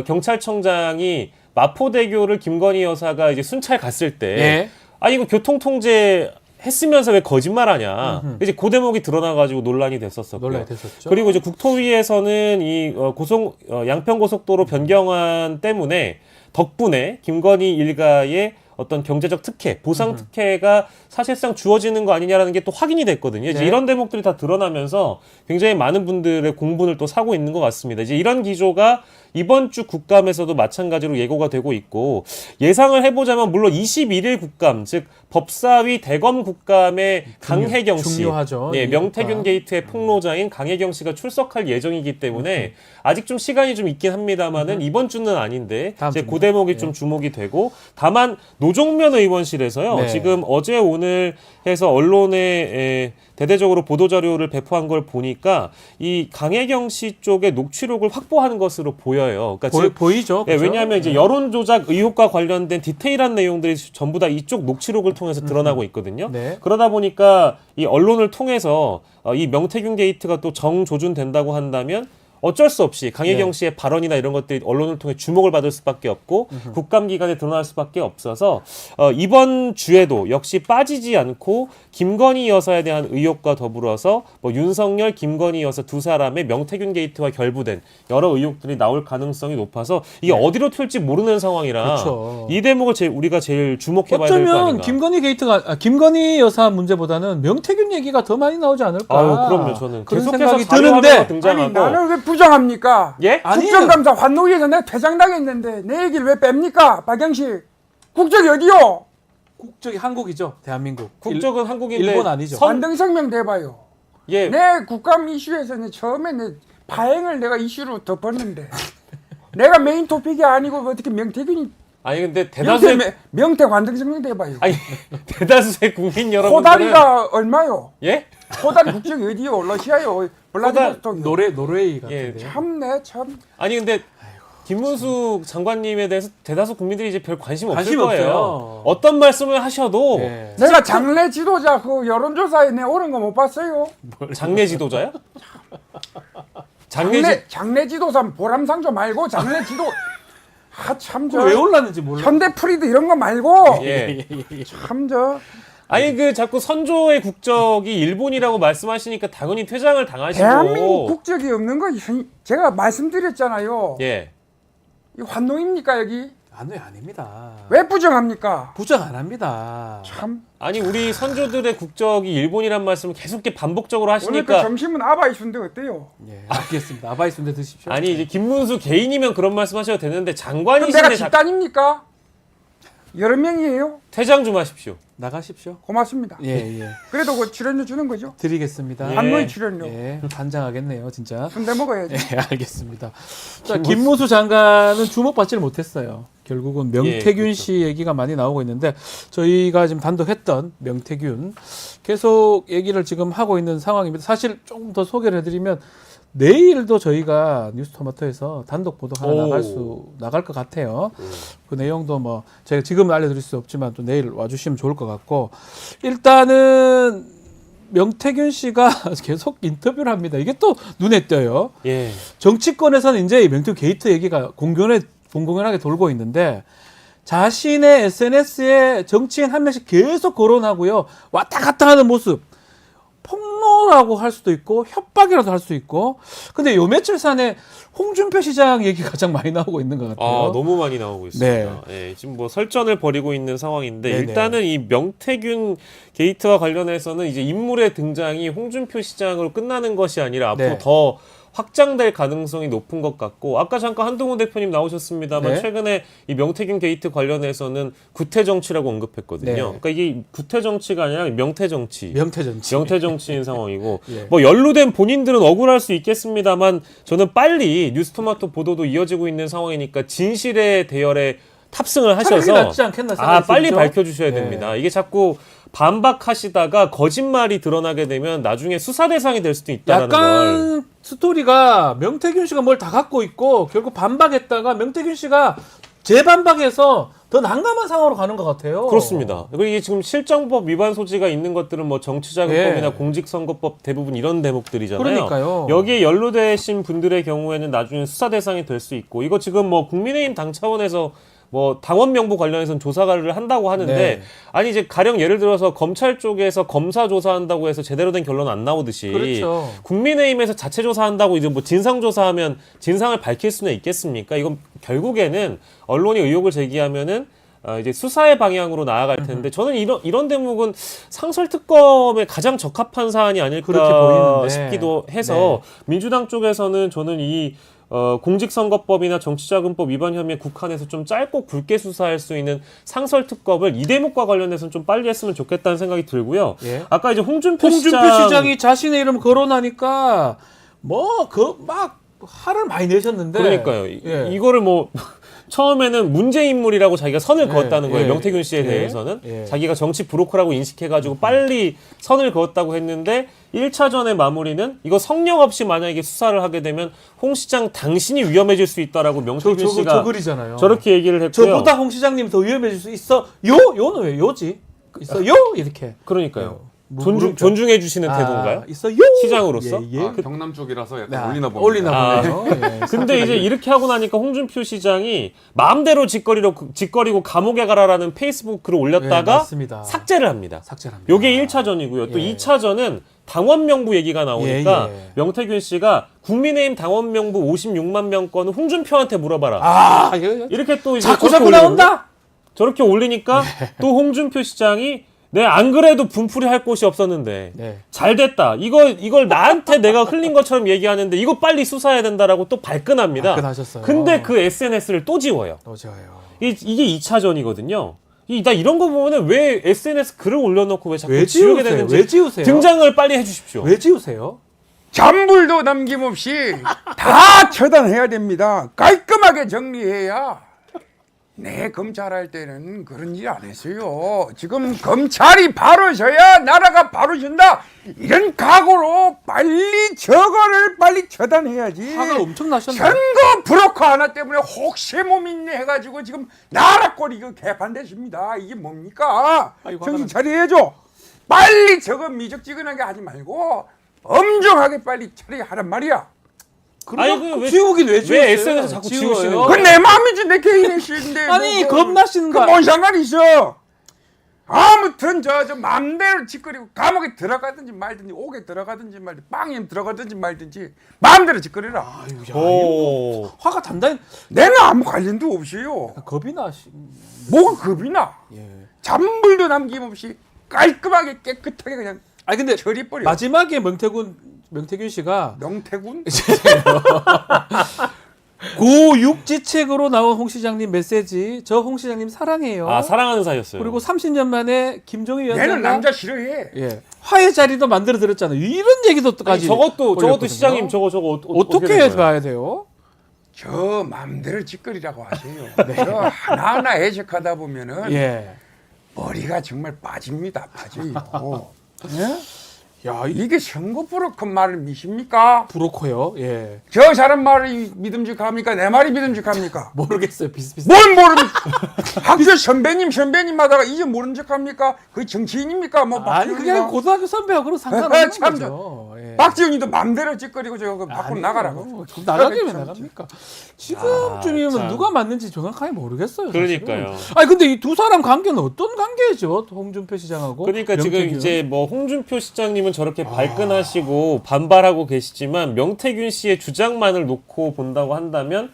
S8: 경찰청장이 마포대교를 김건희 여사가 이제 순찰 갔을 때
S1: 예.
S8: 아 이거 교통통제 했으면서 왜 거짓말하냐 이제 그 대목이 드러나가지고 논란이 됐었었고요.
S1: 논란이 됐었죠.
S8: 그리고 이제 국토위에서는 이 양평고속도로 변경안 때문에 덕분에 김건희 일가의 어떤 경제적 특혜, 보상 특혜가 사실상 주어지는 거 아니냐라는 게 또 확인이 됐거든요. 이제
S1: 네.
S8: 이런 대목들이 다 드러나면서 굉장히 많은 분들의 공분을 또 사고 있는 것 같습니다. 이제 이런 기조가 이번 주 국감에서도 마찬가지로 예고가 되고 있고, 예상을 해보자면 물론 21일 국감, 즉 법사위 대검 국감에 강혜경 씨,
S1: 중요하죠.
S8: 예,
S1: 이
S8: 명태균
S1: 국감.
S8: 게이트의 폭로자인 강혜경 씨가 출석할 예정이기 때문에 아직 좀 시간이 좀 있긴 합니다만은 이번 주는 아닌데
S1: 다음
S8: 이제
S1: 주는.
S8: 그 대목이
S1: 네.
S8: 좀 주목이 되고, 다만 노종면 의원실에서요,
S1: 네.
S8: 지금 어제 오늘 해서 언론에 대대적으로 보도자료를 배포한 걸 보니까 이 강혜경 씨 쪽의 녹취록을 확보하는 것으로 보여요. 그러니까 즉,
S1: 보이죠.
S8: 예,
S1: 그죠?
S8: 왜냐하면 이제 여론 조작 의혹과 관련된 디테일한 내용들이 전부 다 이쪽 녹취록을 통해서 드러나고 있거든요.
S1: 네.
S8: 그러다 보니까 이 언론을 통해서 이 명태균 게이트가 또 정조준된다고 한다면 어쩔 수 없이 강혜경
S1: 네.
S8: 씨의 발언이나 이런 것들이 언론을 통해 주목을 받을 수밖에 없고 국감 기간에 드러날 수밖에 없어서 이번 주에도 역시 빠지지 않고 김건희 여사에 대한 의혹과 더불어서 뭐 윤석열, 김건희 여사 두 사람의 명태균 게이트와 결부된 여러 의혹들이 나올 가능성이 높아서 이게 어디로 튈지 모르는 상황이라
S1: 그렇죠.
S8: 이 대목을 우리가 제일 주목해봐야 될 거
S1: 어쩌면
S8: 아닌가.
S1: 김건희 게이트가 김건희 여사 문제보다는 명태균 얘기가 더 많이 나오지 않을까.
S8: 아유, 그럼요. 저는
S1: 그런
S8: 계속해서
S1: 생각이
S8: 자료화면으로
S1: 드는데
S8: 등장하고.
S9: 아니 나는 왜 부정합니까?
S8: 예?
S1: 아니에요.
S9: 국정감사 환노위에서 내가 퇴장당했는데 내 얘기를 왜 뺍니까? 박영식 국적이 어디요?
S1: 국적이 한국이죠. 대한민국.
S8: 국적은 한국인데
S1: 일본 아니죠.
S9: 관등성명 대봐요.
S8: 예.
S9: 내 국감 이슈에서는 처음에 내 파행을 내가 이슈로 덮었는데 내가 메인 토픽이 아니고 어떻게 명태균이
S8: 아니 근데 대다수의
S9: 명태 관등성명 대봐요.
S8: 아니 대다수의 국민 여러분들은
S9: 호다리가 얼마요?
S8: 예?
S9: 호다리 국적이 어디요? 러시아요? 블라디보스톡.
S1: 노르웨이
S8: 예.
S1: 같은데요.
S9: 참네 참.
S8: 아니 근데 김문수 장관님에 대해서 대다수 국민들이 이제 별 관심 없을
S1: 관심
S8: 거예요.
S1: 없어요.
S8: 어떤 말씀을 하셔도
S1: 예.
S9: 내가 장래 지도자 그 여론조사에 내 오른 거 못 봤어요?
S8: 장례 지도자요? 장례
S9: 장래 지도사 보람상조 말고 장래 지도 아참저
S1: 왜 올랐는지 몰라.
S9: 현대 프리드 이런 거 말고
S8: 예.
S9: 참저
S8: 아니 그 자꾸 선조의 국적이 일본이라고 말씀하시니까 당연히 퇴장을 당하시고.
S9: 대한민국 국적이 없는 거 제가 말씀드렸잖아요.
S8: 예.
S9: 이 환농입니까 여기?
S1: 아닙니다.
S9: 왜 부정합니까?
S1: 부정 안 합니다.
S9: 참
S8: 아니 우리 선조들의 국적이 일본이란 말씀을 계속 이렇게 반복적으로
S9: 오늘 또
S8: 하시니까
S9: 점심은 아바이순데 어때요?
S1: 예, 알겠습니다. 아바이 순대 드십시오.
S8: 아니 이제 김문수 개인이면 그런 말씀하셔도 되는데
S9: 그럼
S8: 장관이신데
S9: 내가 집단입니까? 여러 명이에요?
S8: 퇴장 좀 하십시오.
S1: 나가십시오.
S9: 고맙습니다.
S1: 예, 예.
S9: 그래도 그 출연료 주는 거죠?
S1: 드리겠습니다.
S8: 예.
S9: 한노이 출연료.
S1: 예, 단장하겠네요, 진짜.
S9: 순대 먹어야지.
S1: 예, 알겠습니다. 자, 김문수 장관은 주목받지를 못했어요. 결국은 명태균
S8: 그렇죠.
S1: 씨 얘기가 많이 나오고 있는데 저희가 지금 단독 했던 명태균 계속 얘기를 지금 하고 있는 상황입니다. 사실 조금 더 소개를 해드리면 내일도 저희가 뉴스토마토에서 단독 보도 하나 나갈 것 같아요. 그 내용도 뭐 제가 지금 알려드릴 수 없지만 또 내일 와주시면 좋을 것 같고, 일단은 명태균 씨가 계속 인터뷰를 합니다. 이게 또 눈에 띄어요.
S8: 예.
S1: 정치권에서는 이제 이 명태균 게이트 얘기가 공공연하게 돌고 있는데 자신의 SNS에 정치인 한 명씩 계속 거론하고요. 왔다 갔다 하는 모습. 폭로라고 할 수도 있고 협박이라도 할 수 있고. 근데 요 며칠 사이에 홍준표 시장 얘기가 가장 많이 나오고 있는 것 같아요.
S8: 아, 너무 많이 나오고 있습니다. 예, 지금 뭐 설전을 벌이고 있는 상황인데
S1: 네네.
S8: 일단은 이 명태균 게이트와 관련해서는 이제 인물의 등장이 홍준표 시장으로 끝나는 것이 아니라 앞으로
S1: 네.
S8: 더 확장될 가능성이 높은 것 같고, 아까 잠깐 한동훈 대표님 나오셨습니다만
S1: 네.
S8: 최근에 이 명태균 게이트 관련해서는 구태 정치라고 언급했거든요.
S1: 네.
S8: 그러니까 이게 구태 정치가 아니라 명태 정치.
S1: 명태전치.
S8: 명태 정치인 상황이고
S1: 예.
S8: 뭐 연루된 본인들은 억울할 수 있겠습니다만 저는 빨리 뉴스토마토 보도도 이어지고 있는 상황이니까 진실의 대열에 탑승을
S1: 차라리
S8: 하셔서
S1: 낫지 않겠나 생각이
S8: 빨리
S1: 들죠?
S8: 밝혀주셔야
S1: 네.
S8: 됩니다. 이게 자꾸 반박하시다가 거짓말이 드러나게 되면 나중에 수사 대상이 될 수도 있다는 걸.
S1: 약간 스토리가 명태균 씨가 뭘 다 갖고 있고 결국 반박했다가 명태균 씨가 재반박해서 더 난감한 상황으로 가는 것 같아요.
S8: 그렇습니다. 그리고 이게 지금 실정법 위반 소지가 있는 것들은 뭐 정치자금법이나
S1: 예.
S8: 공직선거법 대부분 이런 대목들이잖아요.
S1: 그러니까요.
S8: 여기에 연루되신 분들의 경우에는 나중에 수사 대상이 될 수 있고, 이거 지금 뭐 국민의힘 당 차원에서 뭐 당원 명부 관련해서는 조사를 한다고 하는데
S1: 네.
S8: 아니 이제 가령 예를 들어서 검찰 쪽에서 검사 조사한다고 해서 제대로 된 결론 안 나오듯이
S1: 그렇죠.
S8: 국민의힘에서 자체 조사한다고 이제 뭐 진상 조사하면 진상을 밝힐 수는 있겠습니까? 이건 결국에는 언론이 의혹을 제기하면은 이제 수사의 방향으로 나아갈 텐데 저는 이런 대목은 상설 특검에 가장 적합한 사안이
S1: 그렇게
S8: 아닐까
S1: 보이는데.
S8: 싶기도 해서 민주당 쪽에서는 저는 이 공직선거법이나 정치자금법 위반 혐의에 국한해서 좀 짧고 굵게 수사할 수 있는 상설 특검을 이 대목과 관련해서는 좀 빨리 했으면 좋겠다는 생각이 들고요.
S1: 예.
S8: 아까 이제 홍준표
S1: 시장이 자신의 이름 거론하니까 뭐 막 화를 많이 내셨는데.
S8: 그러니까요.
S1: 예.
S8: 이거를 뭐 처음에는 문제 인물이라고 자기가 선을 그었다는 거예요.
S1: 예.
S8: 명태균 씨에
S1: 예.
S8: 대해서는.
S1: 예.
S8: 자기가 정치 브로커라고 인식해가지고 빨리 선을 그었다고 했는데 1차전의 마무리는 이거 성령 없이 만약에 수사를 하게 되면 홍 시장 당신이 위험해질 수 있다라고 명태균 씨가
S1: 저 글이잖아요.
S8: 저렇게 얘기를 했고요.
S1: 저보다 홍 시장님 더 위험해질 수 있어. 요는 왜 요지? 있어 요 이렇게.
S8: 그러니까요.
S1: 물음표.
S8: 존중해 주시는 태도인가요?
S1: 있어 요
S8: 시장으로서?
S1: 예, 예.
S10: 경남 쪽이라서 약간
S1: 네,
S10: 올리나 봅니다.
S1: 올리나 보네요. 예.
S8: 근데 이제 이렇게 하고 나니까 홍준표 시장이 마음대로 짓거리고 감옥에 가라라는 페이스북 글을
S1: 예,
S8: 올렸다가
S1: 맞습니다.
S8: 삭제를 합니다.
S1: 삭제를 합니다.
S8: 요게 1차전이고요. 또
S1: 예.
S8: 2차전은 당원 명부 얘기가 나오니까
S1: 예, 예.
S8: 명태균 씨가 국민의힘 당원 명부 56만 명 건은 홍준표한테 물어봐라.
S1: 아, 이거
S8: 이렇게 또 이제
S1: 자꾸
S8: 저렇게
S1: 나온다.
S8: 저렇게 올리니까 또 홍준표 시장이 네, 안 그래도 분풀이 할 곳이 없었는데
S1: 네.
S8: 잘 됐다. 이걸 나한테 내가 흘린 것처럼 얘기하는데 이거 빨리 수사해야 된다라고 또 발끈합니다.
S1: 발끈하셨어요.
S8: 근데 그 SNS를 또 지워요.
S1: 맞아요.
S8: 이게 2차전이거든요. 나 이런 거 보면은 왜 SNS 글을 올려놓고 왜 자꾸
S1: 왜
S8: 지우게
S1: 지우세요?
S8: 되는지
S1: 왜 지우세요?
S8: 등장을 빨리 해주십시오.
S1: 왜 지우세요?
S9: 잔불도 남김없이 다 처단해야 됩니다. 깔끔하게 정리해야. 네, 검찰할 때는 그런 일 안 했어요. 지금 검찰이 바로 서야 나라가 바로 준다. 이런 각오로 빨리 저거를 빨리 처단해야지.
S1: 화가 엄청 나셨네.
S9: 선거 브로커 하나 때문에 혹시 몸있네 해가지고 지금 나라 꼴이 그 개판되십니다. 이게 뭡니까?
S1: 아이고,
S9: 정신 차려야죠. 빨리 저거 미적지근하게 하지 말고 엄정하게 빨리 처리하란 말이야.
S1: 그럼 지우긴 왜 지우세요?
S8: 왜 SNS 자꾸 지우시는 거예요?
S9: 그건 내 마음이지 내 개인의 시인데.
S1: 아니 겁나시는 거.
S9: 그뭔 상관이 있어? 아무튼 저 마음대로 짓거리고 감옥에 들어가든지 말든지 옥에 들어가든지 말든지 빵에 들어가든지 말든지 마음대로 짓거리라.
S8: 오.
S1: 화가 단단히
S9: 내는 아무 관련도 없어요.
S1: 겁이 나시.
S9: 뭐가 겁이 나?
S1: 예.
S9: 잔불도 남김없이 깔끔하게 깨끗하게 그냥
S1: 아니 근데
S9: 처리버려.
S1: 마지막에 명태균 씨가
S9: 명태군?
S1: 고육지책으로 나온 홍 시장님 메시지. 저 홍 시장님 사랑해요.
S8: 아 사랑하는 사이였어요.
S1: 그리고 30년 만에 김종희 위원장과
S9: 내는 남자 싫어해.
S1: 예. 화해 자리도 만들어 드렸잖아요. 이런 얘기도까지.
S8: 저것도 시장님 저거
S1: 어떻게 봐야 돼요?
S9: 저 마음대로 짓거리라고 하세요. 저 하나하나 해석하다 보면은
S1: 예.
S9: 머리가 정말 빠집니다. 빠져요. 예?
S1: 야,
S9: 이게 선거 브로커 말을 믿습니까?
S1: 브로커요. 예.
S9: 저 사람 말이 믿음직합니까? 내 말이 믿음직합니까?
S1: 모르겠어요. 비슷비슷.
S9: 뭘 모르는 학교 선배님 하다가 이제 모른 척합니까? 그 정치인입니까? 뭐
S1: 아니
S9: 박지훈이가?
S1: 그냥 고등학교 선배하고 상관없는
S9: 참
S1: 거죠. 예.
S9: 박지훈이도 맘대로 짓거리고 저거 밖으로
S1: 아니요.
S9: 나가라고.
S1: 그럼 나가기면
S9: 참.
S1: 나갑니까? 지금쯤이면
S8: 참.
S1: 누가 맞는지 정확하게 모르겠어요.
S8: 그러니까요.
S1: 사실은. 아니 근데 이 두 사람 관계는 어떤 관계죠? 홍준표 시장하고.
S8: 그러니까 지금
S1: 명태균.
S8: 이제 뭐 홍준표 시장님은 저렇게 발끈하시고 반발하고 계시지만 명태균 씨의 주장만을 놓고 본다고 한다면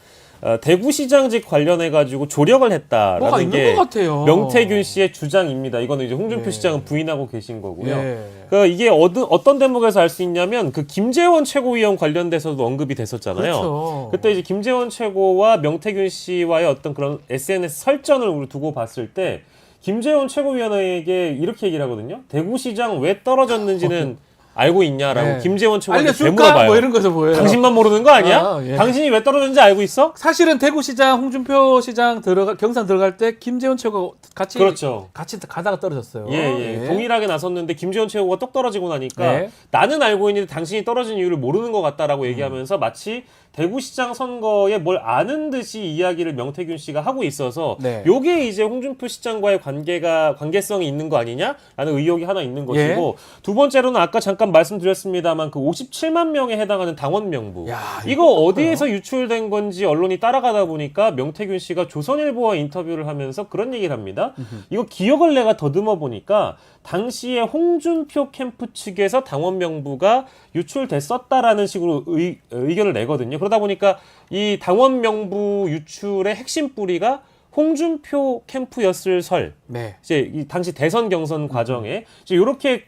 S8: 대구시장직 관련해 가지고 조력을
S1: 뭐가
S8: 했다라는
S1: 있는
S8: 게
S1: 것 같아요.
S8: 명태균 씨의 주장입니다. 이거는 이제 홍준표
S1: 네.
S8: 시장은 부인하고 계신 거고요.
S1: 예.
S8: 그 이게 어떤 대목에서 알 수 있냐면 그 김재원 최고위원 관련돼서도 언급이 됐었잖아요.
S1: 그렇죠.
S8: 그때 이제 김재원 최고와 명태균 씨와의 어떤 그런 SNS 설전을 우리 두고 봤을 때 김재원 최고위원에게 이렇게 얘기를 하거든요. 대구시장 왜 떨어졌는지는 알고 있냐라고
S1: 네.
S8: 김재원 최고한테
S1: 알려줄까?
S8: 물어봐요.
S1: 뭐 이런 거죠 보여요.
S8: 당신만 모르는 거 아니야?
S1: 아, 예.
S8: 당신이 왜 떨어졌는지 알고 있어?
S1: 사실은 대구시장 홍준표 시장 경선 들어갈 때 김재원 최고 같이
S8: 그렇죠.
S1: 가다가 떨어졌어요.
S8: 예. 동일하게 나섰는데 김재원 최고가 똑 떨어지고 나니까
S1: 네.
S8: 나는 알고 있는데 당신이 떨어진 이유를 모르는 것 같다라고 얘기하면서 마치 대구시장 선거에 뭘 아는 듯이 이야기를 명태균 씨가 하고 있어서
S1: 네.
S8: 요게 이제 홍준표 시장과의 관계성이 있는 거 아니냐라는 의혹이 하나 있는 것이고 두 번째로는 아까 잠깐 잠깐 말씀드렸습니다만 그 57만 명에 해당하는 당원 명부.
S1: 야,
S8: 이거 어디에서 유출된 건지 언론이 따라가다 보니까 명태균 씨가 조선일보와 인터뷰를 하면서 그런 얘기를 합니다. 이거 기억을 내가 더듬어 보니까 당시에 홍준표 캠프 측에서 당원 명부가 유출됐었다라는 식으로 의견을 내거든요. 그러다 보니까 이 당원 명부 유출의 핵심 뿌리가 홍준표 캠프였을 설.
S1: 네.
S8: 이제 이 당시 대선 경선 과정에 이제 이렇게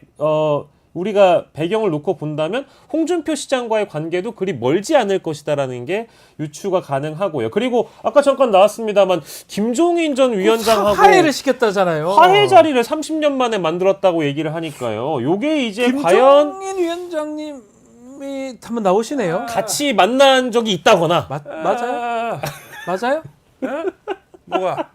S8: 우리가 배경을 놓고 본다면 홍준표 시장과의 관계도 그리 멀지 않을 것이다라는 게 유추가 가능하고요. 그리고 아까 잠깐 나왔습니다만 김종인 전 위원장하고
S1: 화해를 시켰다잖아요.
S8: 화해 자리를 30년 만에 만들었다고 얘기를 하니까요. 요게 이제 과연
S1: 김종인 위원장님이 한번 나오시네요.
S8: 같이 만난 적이 있다거나
S1: 맞아요? 맞아요?
S9: 뭐가?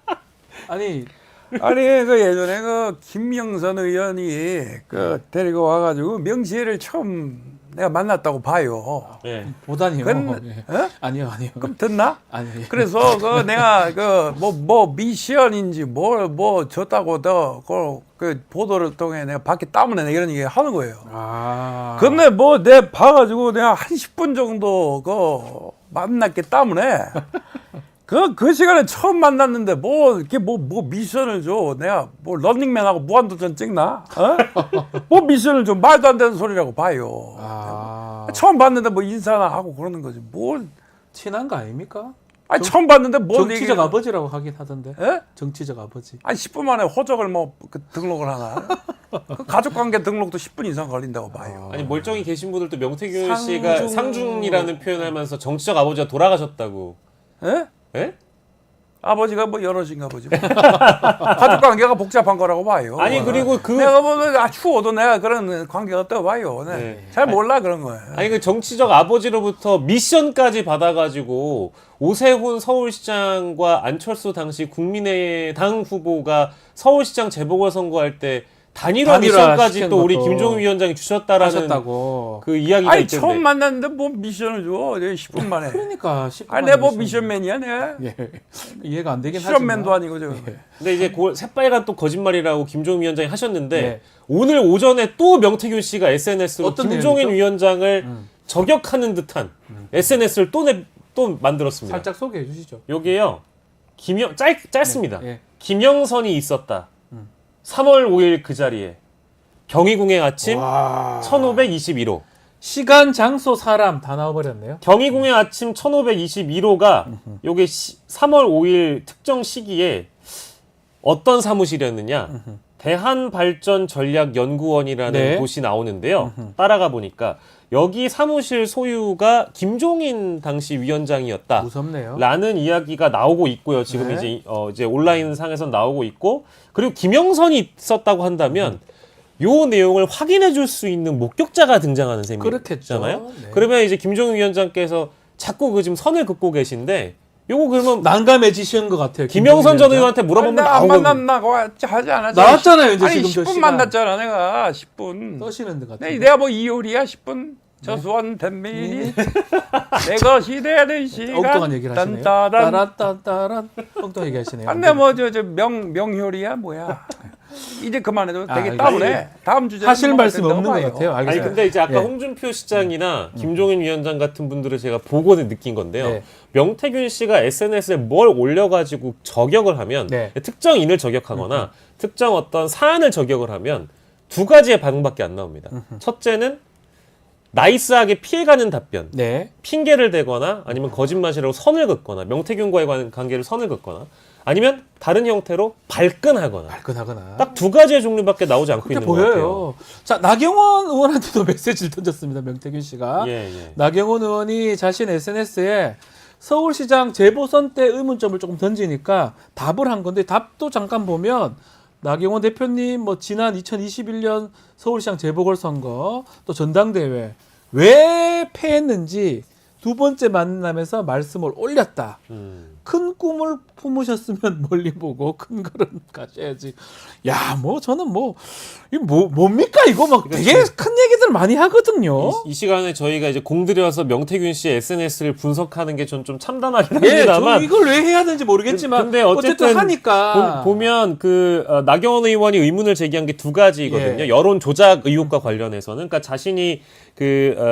S1: 아니
S9: 그 예전에 그 김명선 의원이 그 데리고 와가지고 명시혜를 처음 내가 만났다고 봐요.
S8: 예.
S1: 보다니요.
S9: 근데,
S1: 예.
S9: 어?
S1: 아니요.
S9: 그럼 듣나?
S1: 아니요. 예.
S9: 그래서 그 내가 그 뭐 미션인지 뭐 줬다고 그 보도를 통해 내가 봤기 때문에 내가 이런 얘기 하는 거예요.
S1: 아.
S9: 근데 뭐 내 봐가지고 내가 한 10분 정도 그 만났기 때문에 그 시간에 처음 만났는데 이렇게 뭐 미션을 줘. 내가 뭐 런닝맨하고 무한도전 찍나? 뭐 미션을 줘. 말도 안 되는 소리라고 봐요.
S1: 아.
S9: 처음 봤는데 뭐 인사나 하고 그러는 거지. 뭘.
S1: 친한 거 아닙니까?
S9: 아니 처음 봤는데 뭘
S1: 정치적 아버지라고 하긴 하던데.
S9: 예?
S1: 정치적 아버지.
S9: 아니 10분 만에 호적을 등록을 하나? 그 가족관계 등록도 10분 이상 걸린다고 봐요.
S8: 아니 멀쩡히 계신 분들도 명태균
S1: 상중.
S8: 씨가 상중이라는 표현을 하면서 정치적 아버지가 돌아가셨다고.
S9: 예?
S8: 예?
S9: 아버지가 뭐 여럿인가 보지. 가족관계가 복잡한 거라고 봐요.
S8: 아니 그리고 그
S9: 내가 추워도 내가 그런 관계가 없다고 봐요.
S8: 네.
S9: 잘 몰라 그런 거예요.
S8: 아니 그 정치적 아버지로부터 미션까지 받아가지고 오세훈 서울시장과 안철수 당시 국민의당 후보가 서울시장 재보궐선거할 때 단일화 미션까지
S1: 시킨
S8: 또 우리
S1: 것도
S8: 김종인 위원장이 주셨다라는
S1: 하셨다고.
S8: 그 이야기가
S9: 아니
S8: 있던데.
S9: 처음 만났는데 뭐 미션을 줘. 내가 10분 만에.
S1: 그러니까 10분
S9: 아니
S1: 만에
S9: 내가 뭐
S1: 미션.
S9: 미션맨이야 내가.
S1: 예. 이해가 안 되긴
S9: 실험맨도
S1: 하지만.
S9: 아니고 저.
S8: 근데 이제 그 새빨간 또 거짓말이라고 김종인 위원장이 하셨는데
S1: 네.
S8: 오늘 오전에 또 명태균 씨가 SNS로
S1: 어떤
S8: 김종인
S1: 내용이죠?
S8: 위원장을 저격하는 듯한 SNS를 또 만들었습니다.
S1: 살짝 소개해 주시죠.
S8: 요게요. 짧습니다.
S1: 예.
S8: 김영선이 있었다. 3월 5일 그 자리에 경희궁의 아침
S1: 와.
S8: 1521호.
S1: 시간, 장소, 사람 다 나와버렸네요.
S8: 경희궁의 아침 1521호가 요게 3월 5일 특정 시기에 어떤 사무실이었느냐. 대한발전전략연구원이라는
S1: 네.
S8: 곳이 나오는데요. 따라가 보니까 여기 사무실 소유가 김종인 당시 위원장이었다.
S1: 무섭네요.
S8: 라는 이야기가 나오고 있고요. 지금
S1: 네.
S8: 이제 온라인 상에서 나오고 있고, 그리고 김영선이 있었다고 한다면 요 내용을 확인해 줄 수 있는 목격자가 등장하는
S1: 그렇겠죠.
S8: 셈이잖아요.
S1: 네.
S8: 그러면 이제 김종인 위원장께서 자꾸 그 지금 선을 긋고 계신데 요거 그러면
S1: 난감해지시는 것 같아요.
S8: 김영선 전
S1: 김종인
S8: 의원한테 물어보면
S9: 안
S8: 나오거든요.
S9: 만났나고 하지 않았죠.
S1: 나왔잖아요, 이제
S9: 아니
S1: 지금 저
S9: 10분
S1: 시간.
S9: 만났잖아 내가 10분.
S1: 떠시는 것 같아요.
S9: 내가 뭐 이효리야 10분. 저수원 댄민이 내 것이 되는 시간.
S1: 엉뚱한 얘기를 하시네요.
S9: 딴따란.
S1: 따란따란 엉뚱한 얘기 하시네요.
S9: 안돼 뭐 저 명효리야 뭐야. 이제 그만해도 되기 때문에 다음 주제
S1: 하실 말씀 없는 것 같아요.
S8: 아니
S1: 알겠어요.
S8: 근데 이제 아까
S1: 예.
S8: 홍준표 시장이나 김종인 위원장 같은 분들을 제가 보고 느낀 건데요.
S1: 네.
S8: 명태균 씨가 SNS에 뭘 올려가지고 저격을 하면
S1: 네.
S8: 특정인을 저격하거나 특정 어떤 사안을 저격을 하면 두 가지의 반응밖에 안 나옵니다. 첫째는 나이스하게 피해가는 답변,
S1: 네.
S8: 핑계를 대거나 아니면 거짓말이라고 선을 긋거나 명태균과의 관계를 선을 긋거나 아니면 다른 형태로 발끈하거나
S1: 발끈하거나.
S8: 딱 두 가지의 종류밖에 나오지 않고
S1: 그렇게
S8: 있는 것 같아요.
S1: 보여요. 자, 나경원 의원한테도 메시지를 던졌습니다. 명태균 씨가.
S8: 예.
S1: 나경원 의원이 자신 SNS에 서울시장 재보선 때 의문점을 조금 던지니까 답을 한 건데 답도 잠깐 보면 나경원 대표님 뭐 지난 2021년 서울시장 재보궐선거 또 전당대회 왜 패했는지 두 번째 만남에서 말씀을 올렸다. 큰 꿈을 품으셨으면 멀리 보고 큰 걸음 가셔야지. 야, 뭐 저는 뭡니까 이거 막 되게 큰 얘기들 많이 하거든요.
S8: 이 시간에 저희가 이제 공들여서 명태균 씨의 SNS를 분석하는 게 전 좀 참담하긴
S1: 예,
S8: 합니다만.
S1: 저 이걸 왜 해야 되는지 모르겠지만
S8: 근데 어쨌든
S1: 하니까
S8: 보면 나경원 의원이 의문을 제기한 게 두 가지거든요.
S1: 예.
S8: 여론 조작 의혹과 관련해서는 그러니까 자신이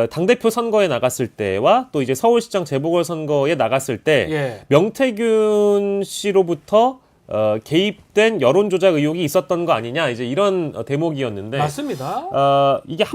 S8: 당대표 선거에 나갔을 때와 또 이제 서울시장 재보궐 선거에 나갔을 때
S1: 예.
S8: 명태균 씨로부터 개입된 여론 조작 의혹이 있었던 거 아니냐 이제 이런 대목이었는데
S1: 맞습니다.
S8: 이게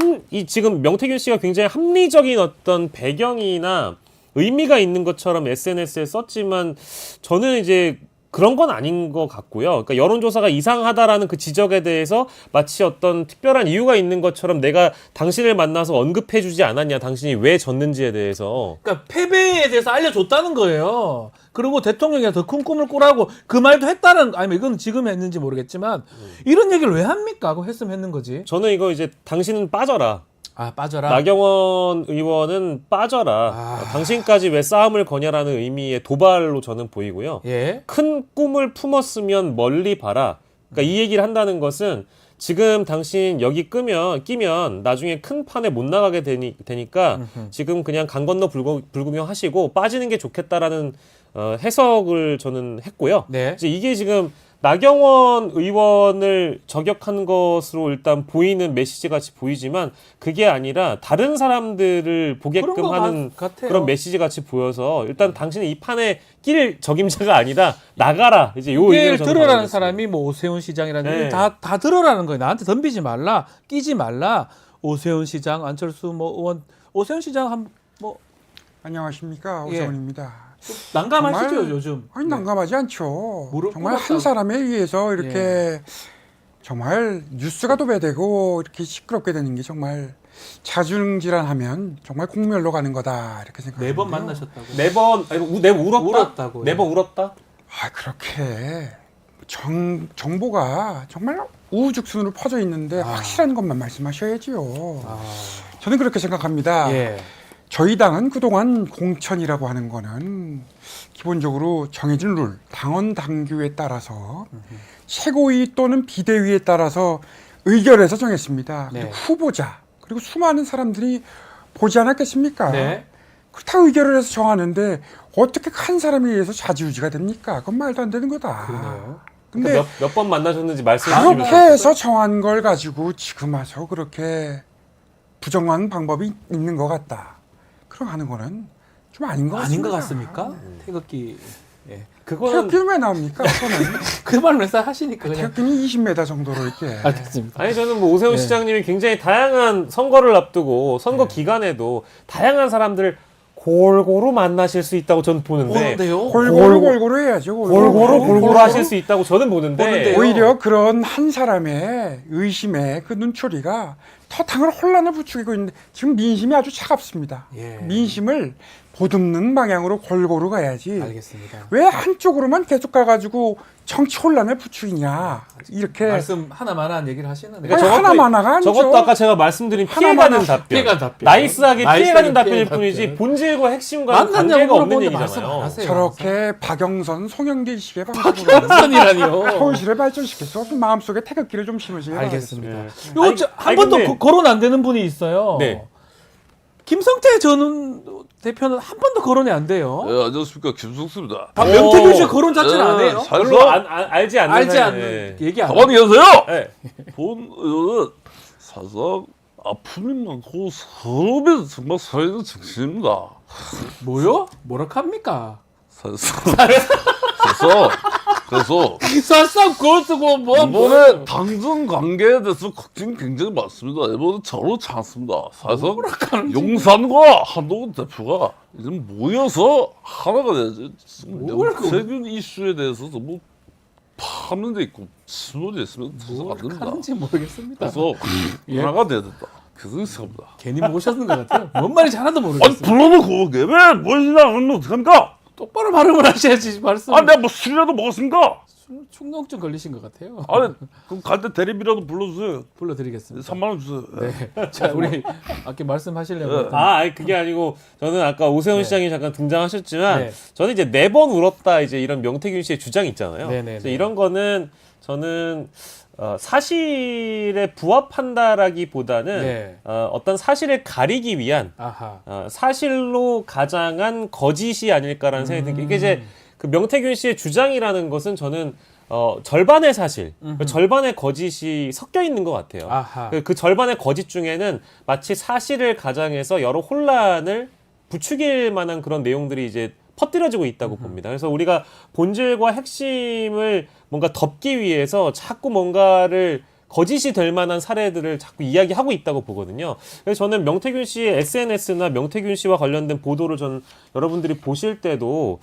S8: 지금 명태균 씨가 굉장히 합리적인 어떤 배경이나 의미가 있는 것처럼 SNS에 썼지만 저는 이제 그런 건 아닌 것 같고요. 그러니까 여론조사가 이상하다라는 그 지적에 대해서 마치 어떤 특별한 이유가 있는 것처럼 내가 당신을 만나서 언급해주지 않았냐, 당신이 왜 졌는지에 대해서.
S1: 그러니까 패배에 대해서 알려줬다는 거예요. 그리고 대통령이 더 큰 꿈을 꾸라고 그 말도 했다는, 아니면 이건 지금 했는지 모르겠지만 이런 얘기를 왜 합니까? 하고 했으면 했는 거지.
S8: 저는 이거 이제 당신은 빠져라.
S1: 아, 빠져라.
S8: 나경원 의원은 빠져라. 당신까지 왜 싸움을 거냐라는 의미의 도발로 저는 보이고요.
S1: 예.
S8: 큰 꿈을 품었으면 멀리 봐라. 그러니까 이 얘기를 한다는 것은 지금 당신 여기 끼면 나중에 큰 판에 못 나가게 되니까 지금 그냥 강 건너 불구경 하시고 빠지는 게 좋겠다라는 해석을 저는 했고요.
S1: 네.
S8: 이제 이게 지금 나경원 의원을 저격한 것으로 일단 보이는 메시지 같이 보이지만 그게 아니라 다른 사람들을 보게끔 하는 그런 메시지 같이 보여서 일단 당신은 이 판에 낄 적임자가 아니라 나가라. 이제 요
S1: 이게
S8: 의미를 저는
S1: 들어라는
S8: 받아들였습니다.
S1: 사람이 뭐 오세훈 시장이라는
S8: 네.
S1: 다 들어라는 거예요. 나한테 덤비지 말라, 끼지 말라. 오세훈 시장, 안철수 의원, 오세훈 시장
S9: 안녕하십니까,
S1: 예.
S9: 오세훈입니다.
S1: 난감하시죠
S9: 정말,
S1: 요즘.
S9: 아니 난감하지 않죠.
S1: 무릎
S9: 정말 한
S1: 꿇었다고.
S9: 사람에 의해서 이렇게 정말 뉴스가 도배되고 이렇게 시끄럽게 되는 게 정말 자중질환하면 정말 공멸로 가는 거다 이렇게 생각합니다.
S1: 매번 만나셨다고.
S8: 매번 울었다.
S1: 울었다고요.
S8: 매번 울었다.
S9: 그렇게 정보가 정말 우후죽순으로 퍼져 있는데 확실한 것만 말씀하셔야지요. 저는 그렇게 생각합니다.
S1: 예.
S9: 저희 당은 그동안 공천이라고 하는 거는 기본적으로 정해진 룰, 당원 당규에 따라서 최고위 또는 비대위에 따라서 의결해서 정했습니다.
S1: 네.
S9: 그리고 후보자, 그리고 수많은 사람들이 보지 않았겠습니까?
S1: 네.
S9: 다 의결을 해서 정하는데 어떻게 한 사람에 의해서 좌지우지가 됩니까? 그건 말도 안 되는 거다.
S1: 그러네요.
S9: 근데
S8: 그러니까 몇 번 만나셨는지 말씀해
S9: 그렇게
S8: 주시면
S9: 해서 정한 걸 가지고 지금 와서 그렇게 부정한 방법이 있는 것 같다. 그럼 하는 거는 좀 아닌 것
S1: 아닌
S9: 같습니다.
S1: 것 같습니까? 태극기. 예.
S8: 그거는
S9: 태극기는 왜 나옵니까? 그거는
S1: 그 말을 왜 하시니까 그냥.
S9: 태극기는 20m 정도로 이렇게.
S1: 알겠습니다.
S8: 아니 저는 뭐 오세훈
S1: 네.
S8: 시장님이 굉장히 다양한 선거를 앞두고 선거 기간에도 다양한 사람들을 골고루 만나실 수 있다고 저는 보는데
S1: 보는데요.
S9: 골고루 해야죠.
S8: 골고루 하실 수 있다고 저는 보는데
S1: 보는데요.
S9: 오히려 그런 한 사람의 의심에 그 눈초리가 더 당을 혼란을 부추기고 있는데 지금 민심이 아주 차갑습니다.
S1: 예.
S9: 민심을 보듬는 방향으로 골고루 가야지.
S1: 알겠습니다.
S9: 왜 한쪽으로만 계속 가가지고 정치 혼란을 부추기냐 이렇게.
S1: 말씀 하나만한 얘기를 하시는데.
S9: 아니, 하나만화가 아니죠.
S8: 저것도 아까 제가 말씀드린 피해가는 답변.
S1: 피해가는 답변.
S8: 나이스하게 피해가는 답변일
S1: 피해가는
S8: 뿐이지
S1: 답변.
S8: 본질과 핵심과
S1: 만났냐고
S8: 관계가 없는
S1: 물어보는데 말씀 안
S8: 얘기잖아요.
S1: 하세요.
S9: 저렇게 박영선, 송영길식의 방식으로
S1: 선이라니요.
S9: 서울시를 발전시켜서 마음속에 태극기를 좀 심으시기
S1: 알겠습니다.
S8: 예.
S1: 요
S8: 아니,
S1: 한
S8: 아니,
S1: 번도
S8: 근데-
S1: 거론 안 되는 분이 있어요.
S8: 네.
S1: 김성태 전 대표는 한 번도 거론이 안 돼요.
S11: 네, 안녕하십니까 김숙수입니다.
S1: 명태균 씨 거론 자체를 안 해요.
S8: 별로 알지 않는
S1: 알지
S8: 사이에.
S1: 않는 얘기 안 해요.
S11: 가만히 계세요.
S8: 네.
S11: 본 의원은 사실상 아픔이 많고 서럽이 정말 살아있는 정신입니다.
S1: 뭐요? 뭐라 합니까?
S11: 그래서
S1: 사상 그걸 쓰고
S11: 이번에 당정 관계에 대해서 걱정이 굉장히 많습니다. 이번에 저로 않습니다. 사실상 용산과 한동훈 대표가 이제 모여서 하나가 돼야지. 명태균 이슈에 대해서 너무 파문돼 있고 신문이 있으면 돼서 안 됩니다.
S1: 하는지 모르겠습니다.
S11: 그래서
S1: 예.
S11: 하나가 돼야 된다. 그래서 생각합니다.
S1: 괜히 모셨는 것 같아요. 뭔 말인지 하나도
S11: 아니
S1: 모르겠어요.
S11: 불러놓고 왜 모이냐 하면 어떡합니까?
S1: 똑바로 발음을 하셔야지 말씀.
S11: 아 내가 뭐 술이라도 먹었습니까?
S1: 충농증 걸리신 것 같아요.
S11: 아니 그럼 갈 때 대리비라도 불러주세요.
S1: 불러드리겠습니다.
S11: 3만 원 주세요.
S1: 네. 자, 우리 아까 말씀하시려면
S8: 아니 그게 아니고 저는 아까 오세훈
S1: 네.
S8: 시장이 잠깐 등장하셨지만
S1: 네.
S8: 저는 이제 4번 울었다 이제 이런 명태균 씨의 주장이 있잖아요.
S1: 네네네.
S8: 그래서 이런 거는 저는 사실에 부합한다라기보다는
S1: 네.
S8: 어떤 사실을 가리기 위한
S1: 아하.
S8: 사실로 가장한 거짓이 아닐까라는 생각이 듭니다. 이게 이제 그 명태균 씨의 주장이라는 것은 저는 절반의 사실, 절반의 거짓이 섞여 있는 것 같아요.
S1: 아하.
S8: 그 절반의 거짓 중에는 마치 사실을 가장해서 여러 혼란을 부추길 만한 그런 내용들이 이제 퍼뜨려지고 있다고 봅니다. 그래서 우리가 본질과 핵심을 뭔가 덮기 위해서 자꾸 뭔가를 거짓이 될 만한 사례들을 자꾸 이야기하고 있다고 보거든요. 그래서 저는 명태균 씨의 SNS나 명태균 씨와 관련된 보도를 저는 여러분들이 보실 때도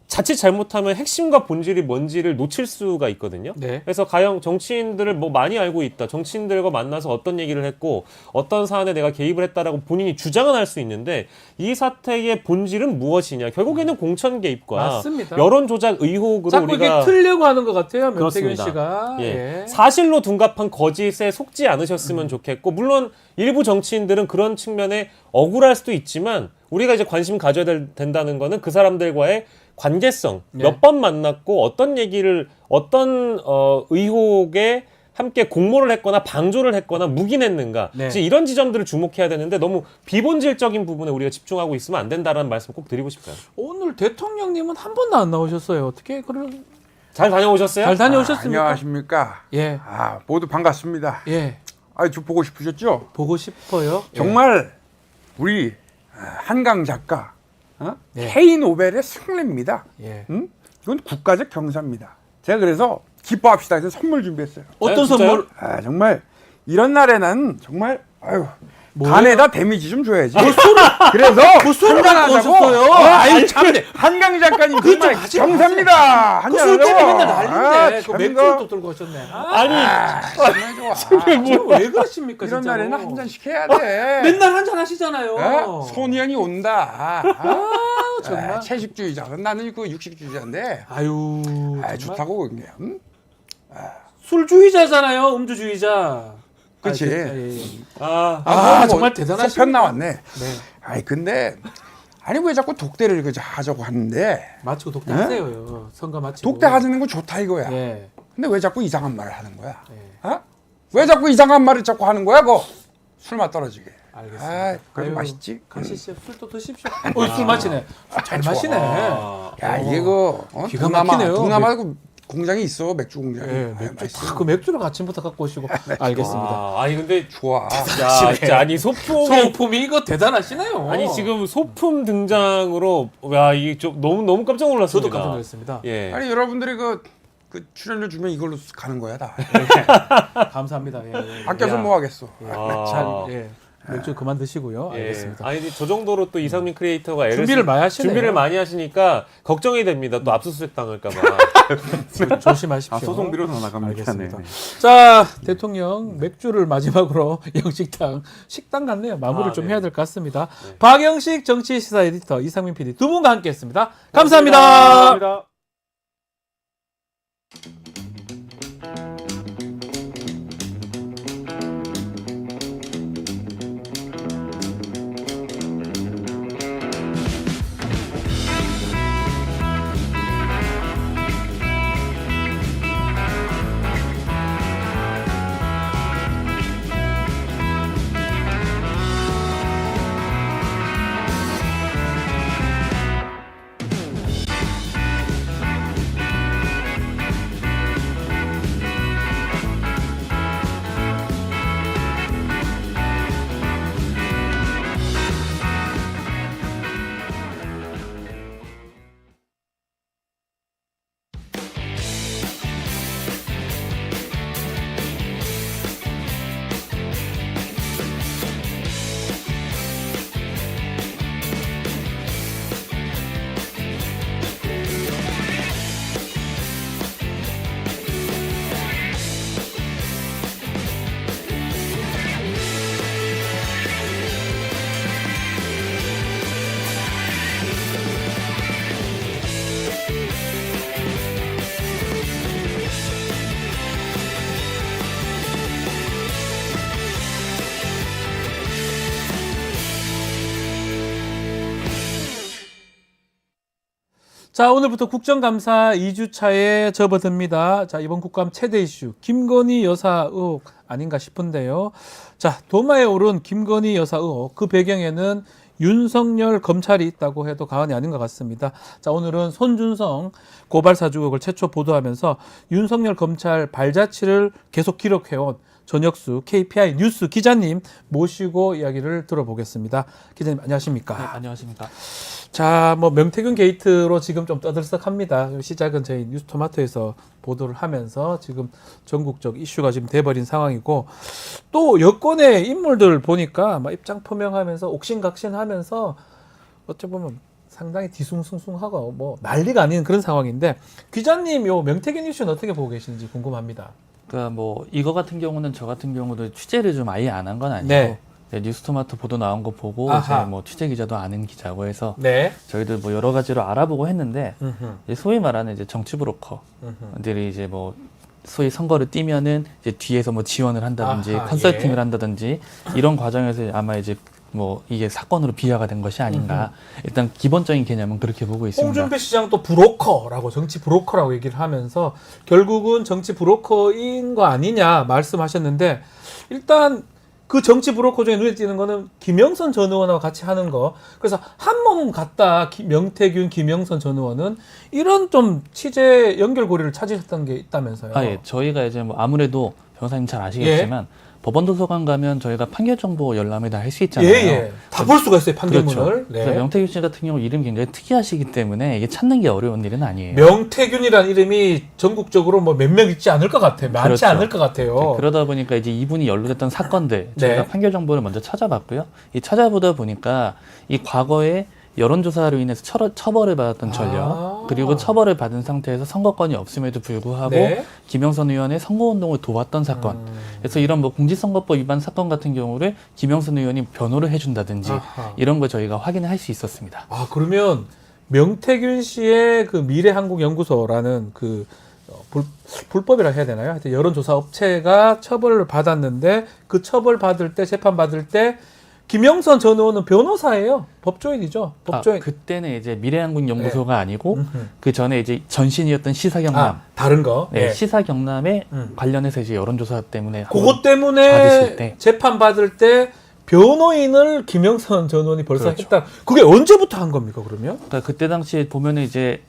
S8: 자칫 잘못하면 핵심과 본질이 뭔지를 놓칠 수가 있거든요.
S1: 네.
S8: 그래서 가령 정치인들을 뭐 많이 알고 있다. 정치인들과 만나서 어떤 얘기를 했고 어떤 사안에 내가 개입을 했다라고 본인이 주장은 할 수 있는데 이 사태의 본질은 무엇이냐. 결국에는 공천 개입과
S1: 맞습니다.
S8: 여론 조작 의혹으로
S1: 자꾸
S8: 우리가
S1: 이게 틀려고 하는 것 같아요. 명태균
S8: 그렇습니다.
S1: 씨가.
S8: 예.
S1: 예.
S8: 사실로 둔갑한 거짓에 속지 않으셨으면 좋겠고 물론 일부 정치인들은 그런 측면에 억울할 수도 있지만 우리가 이제 관심 가져야 된다는 거는 그 사람들과의 관계성,
S1: 네.
S8: 몇 번 만났고 어떤 얘기를 어떤 의혹에 함께 공모를 했거나 방조를 했거나 묵인했는가.
S1: 네.
S8: 이제 이런 지점들을 주목해야 되는데 너무 비본질적인 부분에 우리가 집중하고 있으면 안 된다라는 말씀 꼭 드리고 싶어요.
S1: 오늘 대통령님은 한 번도 안 나오셨어요. 어떻게 그런
S8: 잘 다녀오셨어요?
S1: 잘 다녀오셨습니까?
S9: 안녕하십니까?
S1: 예.
S9: 모두 반갑습니다.
S1: 예.
S9: 저 보고 싶으셨죠?
S1: 보고 싶어요.
S9: 정말 우리 한강 작가
S1: 예.
S9: K 노벨의 승리입니다.
S1: 예.
S9: 응? 이건 국가적 경사입니다. 제가 그래서 기뻐합시다 해서 선물 준비했어요.
S1: 어떤
S8: 진짜요?
S1: 선물?
S9: 정말 이런 날에는 정말
S1: 뭐예요?
S9: 간에다 데미지 좀 줘야지.
S1: 그
S9: 그래서
S1: 술을
S9: 한잔하자고.
S1: 갖고 오셨어요? 아유, 참네.
S9: 한강 작가님
S1: 그거
S9: 정말
S1: 좀 하지
S9: 경사입니다.
S1: 그술 때문에
S9: 한잔하자고.
S1: 맨날 난리인데 그
S9: 참
S1: 맥주를
S9: 이거.
S1: 또 들고 오셨네.
S9: 정말 좋아.
S1: 지금 왜 그러십니까
S9: 이런
S1: 진짜로?
S9: 날에는 한 잔씩 해야 돼.
S1: 맨날 한 잔 하시잖아요.
S9: 소년이 온다.
S1: 정말.
S9: 채식주의자. 나는 그 육식주의자인데.
S1: 아유 정말.
S9: 좋다고 그게. 응?
S1: 술주의자잖아요. 음주주의자.
S9: 그치.
S1: 아, 진짜, 예, 예.
S9: 뭐
S1: 정말 대단하십니다.
S9: 편 나왔네.
S1: 네.
S9: 근데 왜 자꾸 독대를 하자고 하는데.
S1: 마치고 독대하세요. 선거 마치고.
S9: 독대하는 거 좋다 이거야.
S1: 예.
S9: 근데 왜 자꾸 이상한 말을 하는 거야?
S1: 예.
S9: 왜 자꾸 이상한 말을 자꾸 하는 거야? 술맛 떨어지게.
S1: 알겠습니다.
S9: 그래도
S1: 아유,
S9: 맛있지?
S1: 가시죠. 술도 드십시오. 술 마시네. 잘
S9: 좋아.
S1: 마시네.
S9: 야 이게
S1: 기가 막히네요.
S9: 동남아 공장이 있어 맥주 공장이.
S1: 예, 맥주 다 그 맥주를 아침부터 갖고 오시고. 알겠습니다.
S8: 아니 근데
S9: 좋아.
S8: 야, 진짜 아니
S1: 소품이 이거 대단하시네요.
S8: 아니 지금 소품 등장으로 야 이게 좀 너무 깜짝 놀랐습니다.
S1: 저도 깜짝 놀랐습니다.
S8: 예.
S9: 아니 여러분들이 그 출연료 주면 이걸로 가는 거야 다.
S1: 감사합니다. 예.
S9: 아껴서
S8: 야.
S9: 뭐 하겠어.
S1: 잘 예. 맥주 그만 드시고요.
S8: 예.
S1: 알겠습니다.
S8: 아니 저 정도로 또 이상민 크리에이터가
S1: 준비를 많이 하시네요.
S8: 준비를 많이 하시니까 걱정이 됩니다. 또 압수수색 당할까 봐.
S1: 조심하십시오.
S10: 소송비로 더 나갑니다.
S1: 알겠습니다. 자, 대통령 맥주를 마지막으로 영식당 식당 같네요. 마무리를 좀
S8: 네.
S1: 해야 될 것 같습니다. 박영식 정치시사 에디터 이상민 PD 두 분과 함께했습니다. 감사합니다.
S8: 감사합니다.
S1: 자, 오늘부터 국정감사 2주차에 접어듭니다. 자, 이번 국감 최대 이슈 김건희 여사 의혹 아닌가 싶은데요. 자, 도마에 오른 김건희 여사 의혹, 그 배경에는 윤석열 검찰이 있다고 해도 과언이 아닌 것 같습니다. 자, 오늘은 손준성 고발사주 의혹을 최초 보도하면서 윤석열 검찰 발자취를 계속 기록해온 전혁수 KPI 뉴스 기자님 모시고 이야기를 들어보겠습니다. 기자님 안녕하십니까?
S12: 네, 안녕하십니까?
S1: 자, 뭐 명태균 게이트로 지금 좀 떠들썩합니다. 시작은 저희 뉴스토마토에서 보도를 하면서 지금 전국적 이슈가 지금 돼버린 상황이고, 또 여권의 인물들 보니까 막 입장 표명하면서 옥신각신하면서 어찌 보면 상당히 뒤숭숭숭하고 뭐 난리가 아닌 그런 상황인데, 기자님 요 명태균 이슈는 어떻게 보고 계시는지 궁금합니다.
S12: 그러니까 뭐 이거 같은 경우는 저 같은 경우도 취재를 좀 아예 안 한 건 아니고
S1: 네.
S12: 네, 뉴스토마토 보도 나온 거 보고
S1: 아하.
S12: 이제 뭐 취재 기자도 아는 기자고 해서
S1: 네.
S12: 저희들 뭐 여러 가지로 알아보고 했는데
S1: 음흠.
S12: 이제 소위 말하는 이제 정치 브로커들이 이제 뭐 소위 선거를 뛰면은 이제 뒤에서 뭐 지원을 한다든지
S1: 아하,
S12: 컨설팅을
S1: 예.
S12: 한다든지 이런 과정에서 아마 이제 뭐 이게 사건으로 비화가 된 것이 아닌가. 일단 기본적인 개념은 그렇게 보고 있습니다.
S1: 홍준표 시장 또 브로커라고, 정치 브로커라고 얘기를 하면서 결국은 정치 브로커인 거 아니냐 말씀하셨는데, 일단 그 정치 브로커 중에 눈에 띄는 거는 김영선 전 의원하고 같이 하는 거. 그래서 한 몸 같다. 명태균, 김영선 전 의원은 이런 좀 취재 연결고리를 찾으셨던 게 있다면서요.
S12: 아, 예. 저희가 이제 뭐 아무래도 변호사님 잘 아시겠지만 법원 도서관 가면 저희가 판결 정보 열람을 다 할 수 있잖아요.
S1: 예. 다 볼 수가 있어요, 판결문을.
S12: 그렇죠.
S1: 네.
S12: 그래서 명태균 씨 같은 경우 이름이 굉장히 특이하시기 때문에 이게 찾는 게 어려운 일은 아니에요.
S1: 명태균이라는 이름이 전국적으로 뭐 몇 명 있지 않을 것 같아요. 많지
S12: 그렇죠.
S1: 않을 것 같아요.
S12: 그러다 보니까 이제 이분이 연루됐던 사건들 저희가
S1: 네.
S12: 판결 정보를 먼저 찾아봤고요. 이 찾아보다 보니까 이 과거에 여론조사로 인해서 처벌을 받았던 전력, 그리고 처벌을 받은 상태에서 선거권이 없음에도 불구하고
S1: 네.
S12: 김영선 의원의 선거운동을 도왔던 사건. 그래서 이런 뭐 공직선거법 위반 사건 같은 경우를 김영선 의원이 변호를 해준다든지
S1: 아하.
S12: 이런 걸 저희가 확인을 할 수 있었습니다.
S1: 아, 그러면 명태균 씨의 그 미래한국연구소라는 그 불법이라 해야 되나요? 하여튼 여론조사 업체가 처벌을 받았는데, 그 처벌 받을 때, 재판 받을 때 김영선 전 의원은 변호사예요. 법조인이죠. 법조인.
S12: 그때는 이제 미래한국연구소가 아니고 그 전에 이제 전신이었던 시사경남.
S1: 아, 다른 거.
S12: 네,
S1: 네.
S12: 시사경남에 관련해서 이제 여론조사 때문에
S1: 그것 때문에
S12: 받으실 때.
S1: 재판 받을 때 변호인을 김영선 전 의원이 벌써
S12: 그렇죠.
S1: 했다. 그게 언제부터 한 겁니까, 그러면?
S12: 그러니까 그때 당시에 보면은 이제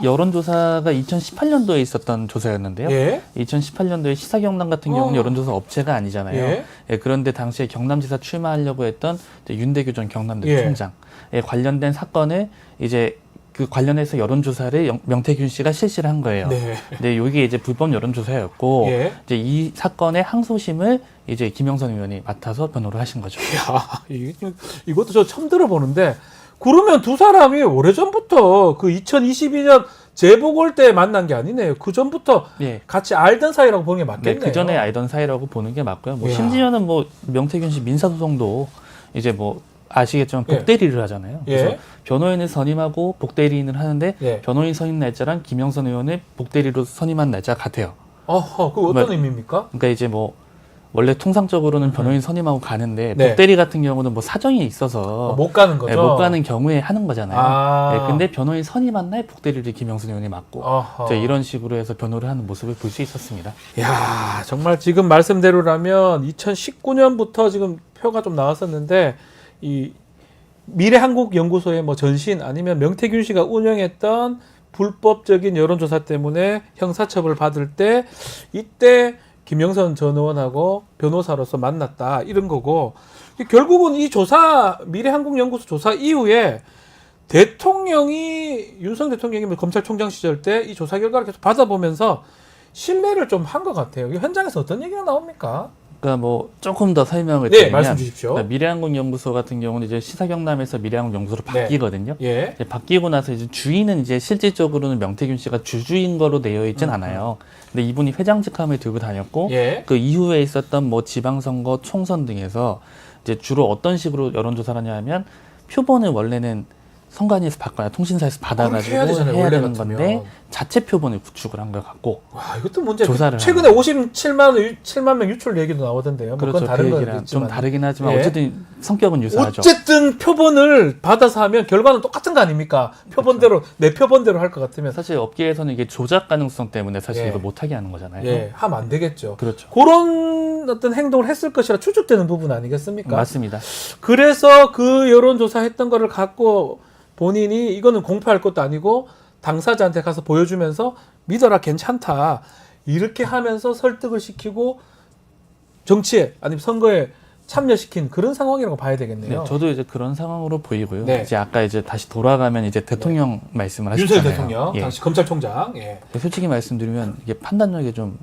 S12: 여론조사가 2018년도에 있었던 조사였는데요.
S1: 예.
S12: 2018년도에 시사경남 같은 경우는 여론조사 업체가 아니잖아요.
S1: 예.
S12: 예, 그런데 당시에 경남지사 출마하려고 했던 이제 윤대규 전 경남도
S1: 예.
S12: 총장에 관련된 사건을 이제 그 관련해서 여론조사를 명태균 씨가 실시를 한 거예요.
S1: 네.
S12: 근데 이게 이제 불법 여론조사였고
S1: 예.
S12: 이제 이 사건의 항소심을 이제 김영선 의원이 맡아서 변호를 하신 거죠.
S1: 야, 이것도 저 처음 들어보는데, 그러면 두 사람이 오래전부터 그 2022년 재보궐 때 만난 게 아니네요. 그 전부터
S12: 예.
S1: 같이 알던 사이라고 보는 게
S12: 네,
S1: 맞겠네요.
S12: 그 전에 알던 사이라고 보는 게 맞고요. 뭐
S1: 이야.
S12: 심지어는 뭐 명태균 씨 민사소송도 이제 뭐 아시겠지만 복대리를 하잖아요.
S1: 예.
S12: 그래서 변호인을 선임하고 복대리인을 하는데
S1: 예.
S12: 변호인 선임 날짜랑 김영선 의원을 복대리로 선임한 날짜가 같아요.
S1: 어허, 그 어떤
S12: 뭐,
S1: 의미입니까?
S12: 그러니까 이제 뭐 원래 통상적으로는 변호인 선임하고 가는데
S1: 네.
S12: 복대리 같은 경우는 뭐 사정이 있어서
S1: 못 가는 거죠.
S12: 네, 못 가는 경우에 하는 거잖아요.
S1: 아.
S12: 네, 근데 변호인 선임한 날 복대리를 김영선 의원이 맡고
S1: 어허.
S12: 이제 이런 식으로 해서 변호를 하는 모습을 볼 수 있었습니다.
S1: 야, 정말 지금 말씀대로라면 2019년부터 지금 표가 좀 나왔었는데, 이 미래한국연구소의 뭐 전신 아니면 명태균 씨가 운영했던 불법적인 여론조사 때문에 형사처벌 받을 때, 이때 김영선 전 의원하고 변호사로서 만났다, 이런 거고, 결국은 이 조사, 미래한국연구소 조사 이후에 대통령이, 윤석열 대통령이 검찰총장 시절 때 이 조사 결과를 계속 받아보면서 신뢰를 좀 한 것 같아요. 현장에서 어떤 얘기가 나옵니까?
S12: 그러니까 뭐 조금 더 설명을
S1: 네,
S12: 드리면
S1: 말씀 주십시오.
S12: 그러니까 미래한국연구소 같은 경우는 이제 시사경남에서 미래한국연구소로
S1: 네.
S12: 바뀌거든요.
S1: 예.
S12: 이제 바뀌고 나서 이제 주인은 이제 실질적으로는 명태균 씨가 주주인 거로 되어 있진 않아요. 근데 이분이 회장직함을 들고 다녔고
S1: 예.
S12: 그 이후에 있었던 뭐 지방선거, 총선 등에서 이제 주로 어떤 식으로 여론조사를 하냐면 표본을 원래는 선관위에서 받거나 통신사에서 받아가지고
S1: 해야 되잖아요,
S12: 해야
S1: 원래
S12: 되는
S1: 같으면.
S12: 건데 자체 표본을 구축을 한 것 같고
S1: 와, 이것도 문제.
S12: 조사를
S1: 최근에 7만 명 유출 얘기도 나오던데요. 뭐
S12: 그렇죠.
S1: 그건 다른
S12: 그 얘기랑
S1: 거겠지만.
S12: 좀 다르긴 하지만
S1: 예.
S12: 어쨌든 성격은 유사하죠.
S1: 어쨌든 표본을 받아서 하면 결과는 똑같은 거 아닙니까? 표본대로 내 표본대로 할 것 같으면
S12: 사실 업계에서는 이게 조작 가능성 때문에 사실
S1: 예.
S12: 이걸 못하게 하는 거잖아요.
S1: 예, 하면 안 되겠죠.
S12: 그렇죠.
S1: 그런 어떤 행동을 했을 것이라 추측되는 부분 아니겠습니까?
S12: 맞습니다.
S1: 그래서 그 여론조사 했던 거를 갖고 본인이 이거는 공표할 것도 아니고 당사자한테 가서 보여주면서 믿어라 괜찮다 이렇게 하면서 설득을 시키고 정치에 아니면 선거에 참여시킨 그런 상황이라고 봐야 되겠네요.
S12: 네, 저도 이제 그런 상황으로 보이고요.
S1: 네.
S12: 이제 아까 이제 다시 돌아가면 이제 대통령 말씀을 하셨잖아요.
S1: 윤석열 대통령,
S12: 예.
S1: 당시 검찰총장. 예.
S12: 솔직히 말씀드리면 이게 판단력에 좀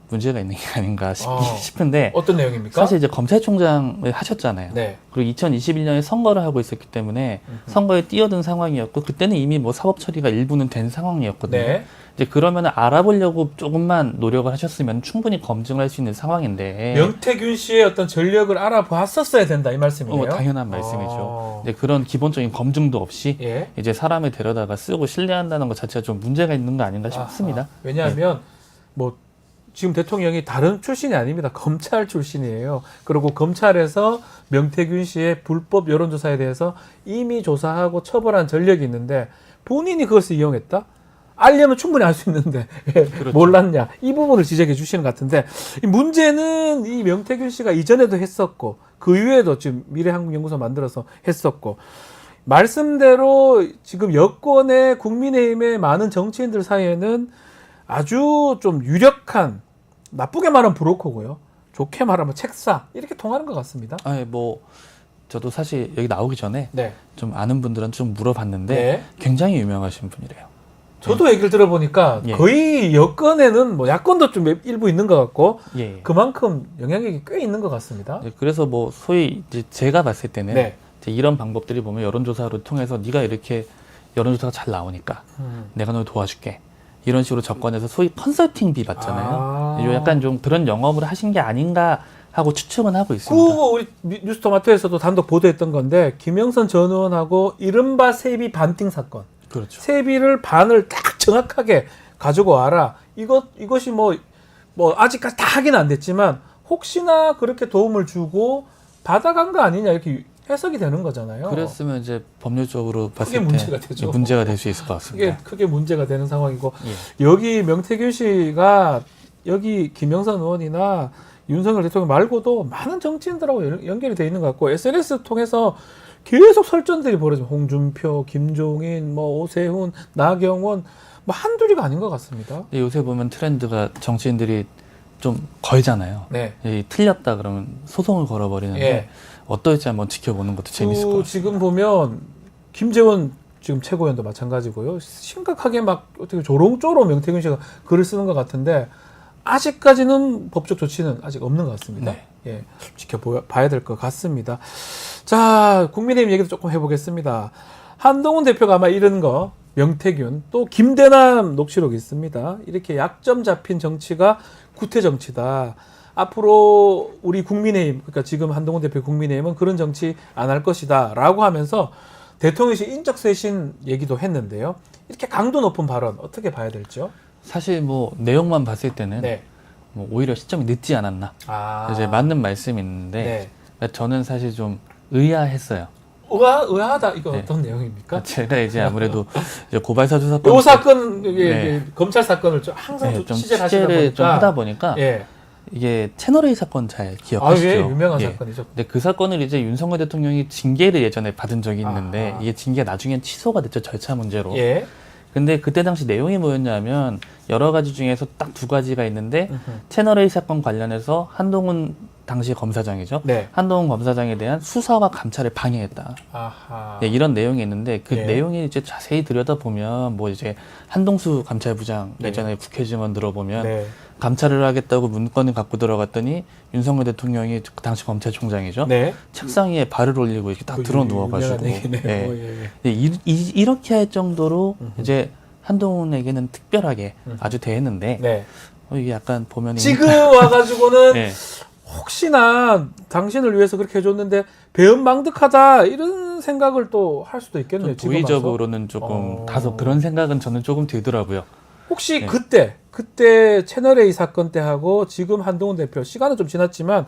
S12: 문제가 있는 게 아닌가
S1: 어.
S12: 싶은데
S1: 어떤 내용입니까?
S12: 사실 이제 검찰총장을 하셨잖아요.
S1: 네.
S12: 그리고 2021년에 선거를 하고 있었기 때문에 선거에 뛰어든 상황이었고 그때는 이미 뭐 사법 처리가 일부는 된 상황이었거든요.
S1: 네.
S12: 이제 그러면 알아보려고 조금만 노력을 하셨으면 충분히 검증할 수 있는 상황인데
S1: 명태균 씨의 어떤 전력을 알아봤었어야 된다 이 말씀이네요.
S12: 당연한 말씀이죠. 이제 그런 기본적인 검증도 없이
S1: 예.
S12: 이제 사람을 데려다가 쓰고 신뢰한다는 것 자체가 좀 문제가 있는 거 아닌가 싶습니다.
S1: 아하. 왜냐하면 뭐 지금 대통령이 다른 출신이 아닙니다. 검찰 출신이에요. 그리고 검찰에서 명태균 씨의 불법 여론조사에 대해서 이미 조사하고 처벌한 전력이 있는데 본인이 그것을 이용했다? 알려면 충분히 알 수 있는데 왜
S12: 그렇죠.
S1: 몰랐냐 이 부분을 지적해 주시는 것 같은데 이 문제는 이 명태균 씨가 이전에도 했었고 그 이후에도 지금 미래한국연구소 만들어서 했었고 말씀대로 지금 여권의 국민의힘의 많은 정치인들 사이에는 아주 좀 유력한 나쁘게 말하면 브로커고요. 좋게 말하면 책사 이렇게 통하는 것 같습니다.
S12: 아니 뭐 저도 사실 여기 나오기 전에
S1: 네.
S12: 좀 아는 분들은 좀 물어봤는데
S1: 네.
S12: 굉장히 유명하신 분이래요.
S1: 저도 얘기를 들어보니까
S12: 예.
S1: 거의 여권에는 뭐 야권도 좀 일부 있는 것 같고
S12: 예.
S1: 그만큼 영향력이 꽤 있는 것 같습니다.
S12: 네, 그래서 뭐 소위 이제 제가 봤을 때는
S1: 네.
S12: 이제 이런 방법들이 보면 여론조사를 통해서 네가 이렇게 여론조사가 잘 나오니까 내가 널 도와줄게. 이런 식으로 접근해서 소위 컨설팅비 받잖아요. 요 약간 좀 그런 영업을 하신 게 아닌가 하고 추측은 하고 있습니다.
S1: 그거 우리 뉴스토마토에서도 단독 보도했던 건데 김영선 전 의원하고 이른바 세비 반띵 사건.
S12: 그렇죠.
S1: 세비를 반을 딱 정확하게 가지고 와라. 이것이 뭐 아직까지 다 확인 안 됐지만 혹시나 그렇게 도움을 주고 받아간 거 아니냐 이렇게 해석이 되는 거잖아요.
S12: 그랬으면 이제 법률적으로 봤을
S1: 그게
S12: 때
S1: 문제가 되죠.
S12: 문제가 될 수 있을 것 같습니다.
S1: 크게 문제가 되는 상황이고
S12: 예.
S1: 여기 명태균 씨가 여기 김영선 의원이나 윤석열 대통령 말고도 많은 정치인들하고 연결이 돼 있는 것 같고 SNS 통해서 계속 설전들이 벌어지고 홍준표, 김종인, 뭐 오세훈, 나경원 뭐 한둘이가 아닌 것 같습니다.
S12: 요새 보면 트렌드가 정치인들이 좀 걸잖아요.
S1: 네.
S12: 틀렸다 그러면 소송을 걸어버리는데
S1: 예.
S12: 어떨지 한번 지켜보는 것도 재밌을 것 같아요.
S1: 지금 보면 김재원 지금 최고위원도 마찬가지고요. 심각하게 막 어떻게 조롱조롱 명태균 씨가 글을 쓰는 것 같은데 아직까지는 법적 조치는 아직 없는 것 같습니다.
S12: 네.
S1: 예, 지켜봐야 될 것 같습니다. 자, 국민의힘 얘기도 조금 해보겠습니다. 한동훈 대표가 아마 이런 거 명태균 또 김대남 녹취록이 있습니다. 이렇게 약점 잡힌 정치가 구태 정치다. 앞으로 우리 국민의힘, 그러니까 지금 한동훈 대표 국민의힘은 그런 정치 안 할 것이다 라고 하면서 대통령실 인적 쇄신 얘기도 했는데요. 이렇게 강도 높은 발언 어떻게 봐야 될지요?
S12: 사실 뭐 내용만 봤을 때는
S1: 네.
S12: 뭐 오히려 시점이 늦지 않았나. 이제 맞는 말씀이 있는데 저는 사실 좀 의아했어요.
S1: 의아하다 이거
S12: 네.
S1: 어떤 내용입니까?
S12: 제가 이제 아무래도 이제 고발사주 사건,
S1: 요 사건
S12: 네.
S1: 검찰 사건을 좀 항상
S12: 네, 좀
S1: 취재를
S12: 취재를 좀 하다 보니까
S1: 예.
S12: 이게 채널A 사건 잘 기억하시죠?
S1: 예, 유명한
S12: 예.
S1: 사건이죠.
S12: 근데 그 사건을 이제 윤석열 대통령이 징계를 예전에 받은 적이 있는데 이게 징계가 나중엔 취소가 됐죠, 절차 문제로.
S1: 예.
S12: 근데 그때 당시 내용이 뭐였냐면 여러 가지 중에서 딱 두 가지가 있는데 채널A 사건 관련해서 한동훈 당시 검사장이죠.
S1: 네.
S12: 한동훈 검사장에 대한 수사와 감찰을 방해했다.
S1: 아하.
S12: 네, 이런 내용이 있는데 그
S1: 예.
S12: 내용이 이제 자세히 들여다보면 뭐 이제 한동수 감찰부장 예전에 국회 증언 들어보면
S1: 네.
S12: 감찰을 하겠다고 문건을 갖고 들어갔더니 윤석열 대통령이 그 당시 검찰총장이죠.
S1: 네.
S12: 책상 위에 발을 올리고 이렇게 딱 들어 누워가지고
S1: 네.
S12: 이렇게 할 정도로 이제 한동훈에게는 특별하게 아주 대했는데
S1: 네.
S12: 이게 약간 보면
S1: 지금 와가지고는
S12: 네.
S1: 혹시나 당신을 위해서 그렇게 해줬는데 배은망덕하다 이런 그런 생각을 또 할 수도 있겠네요.
S12: 좀 도의적으로는 조금 다소 그런 생각은 저는 조금 들더라고요.
S1: 혹시
S12: 네.
S1: 그때 채널A 사건 때 하고 지금 한동훈 대표 시간은 좀 지났지만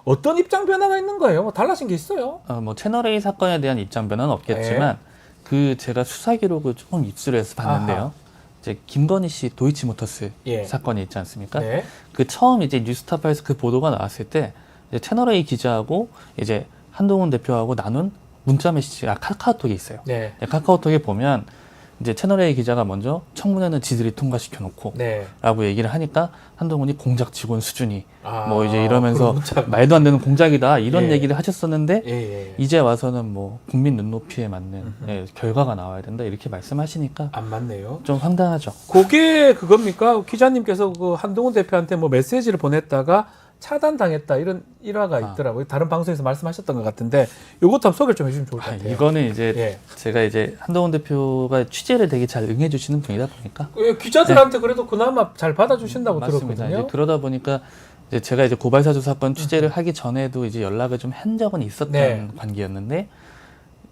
S1: 어떤 입장 변화가 있는 거예요? 뭐 달라진 게 있어요?
S12: 뭐 채널A 사건에 대한 입장 변화는 없겠지만 그 제가 수사 기록을 조금 입수해서 봤는데요.
S1: 아하.
S12: 이제 김건희 씨 도이치모터스
S1: 예.
S12: 사건이 있지 않습니까?
S1: 네.
S12: 그 처음 이제 뉴스타파에서 그 보도가 나왔을 때 이제 채널A 기자하고 이제 한동훈 대표하고 나눈 문자 메시지가 카카오톡에 있어요.
S1: 네.
S12: 카카오톡에 보면 이제 채널A 기자가 먼저 청문회는 지들이 통과시켜 놓고
S1: 네.
S12: 라고 얘기를 하니까 한동훈이 공작 직원 수준이
S1: 아,
S12: 뭐 이제 이러면서
S1: 그런 문자가.
S12: 말도 안 되는 공작이다 이런
S1: 예.
S12: 얘기를 하셨었는데
S1: 예.
S12: 이제 와서는 뭐 국민 눈높이에 맞는 결과가 나와야 된다 이렇게 말씀하시니까
S1: 안 맞네요.
S12: 좀 황당하죠.
S1: 그게 그겁니까? 기자님께서 그 한동훈 대표한테 뭐 메시지를 보냈다가 차단당했다 이런 일화가 있더라고요. 다른 방송에서 말씀하셨던 것 같은데 이것도 한번 소개를 좀 해주시면 좋을 것 같아요.
S12: 이거는 이제
S1: 예.
S12: 제가 이제 한동훈 대표가 취재를 되게 잘 응해주시는 분이다 보니까
S1: 기자들한테 그래도 그나마 잘 받아주신다고
S12: 맞습니다.
S1: 들었거든요.
S12: 이제 그러다 보니까 이제 제가 이제 고발사주 사건 취재를 하기 전에도 이제 연락을 좀 한 적은 있었던
S1: 네.
S12: 관계였는데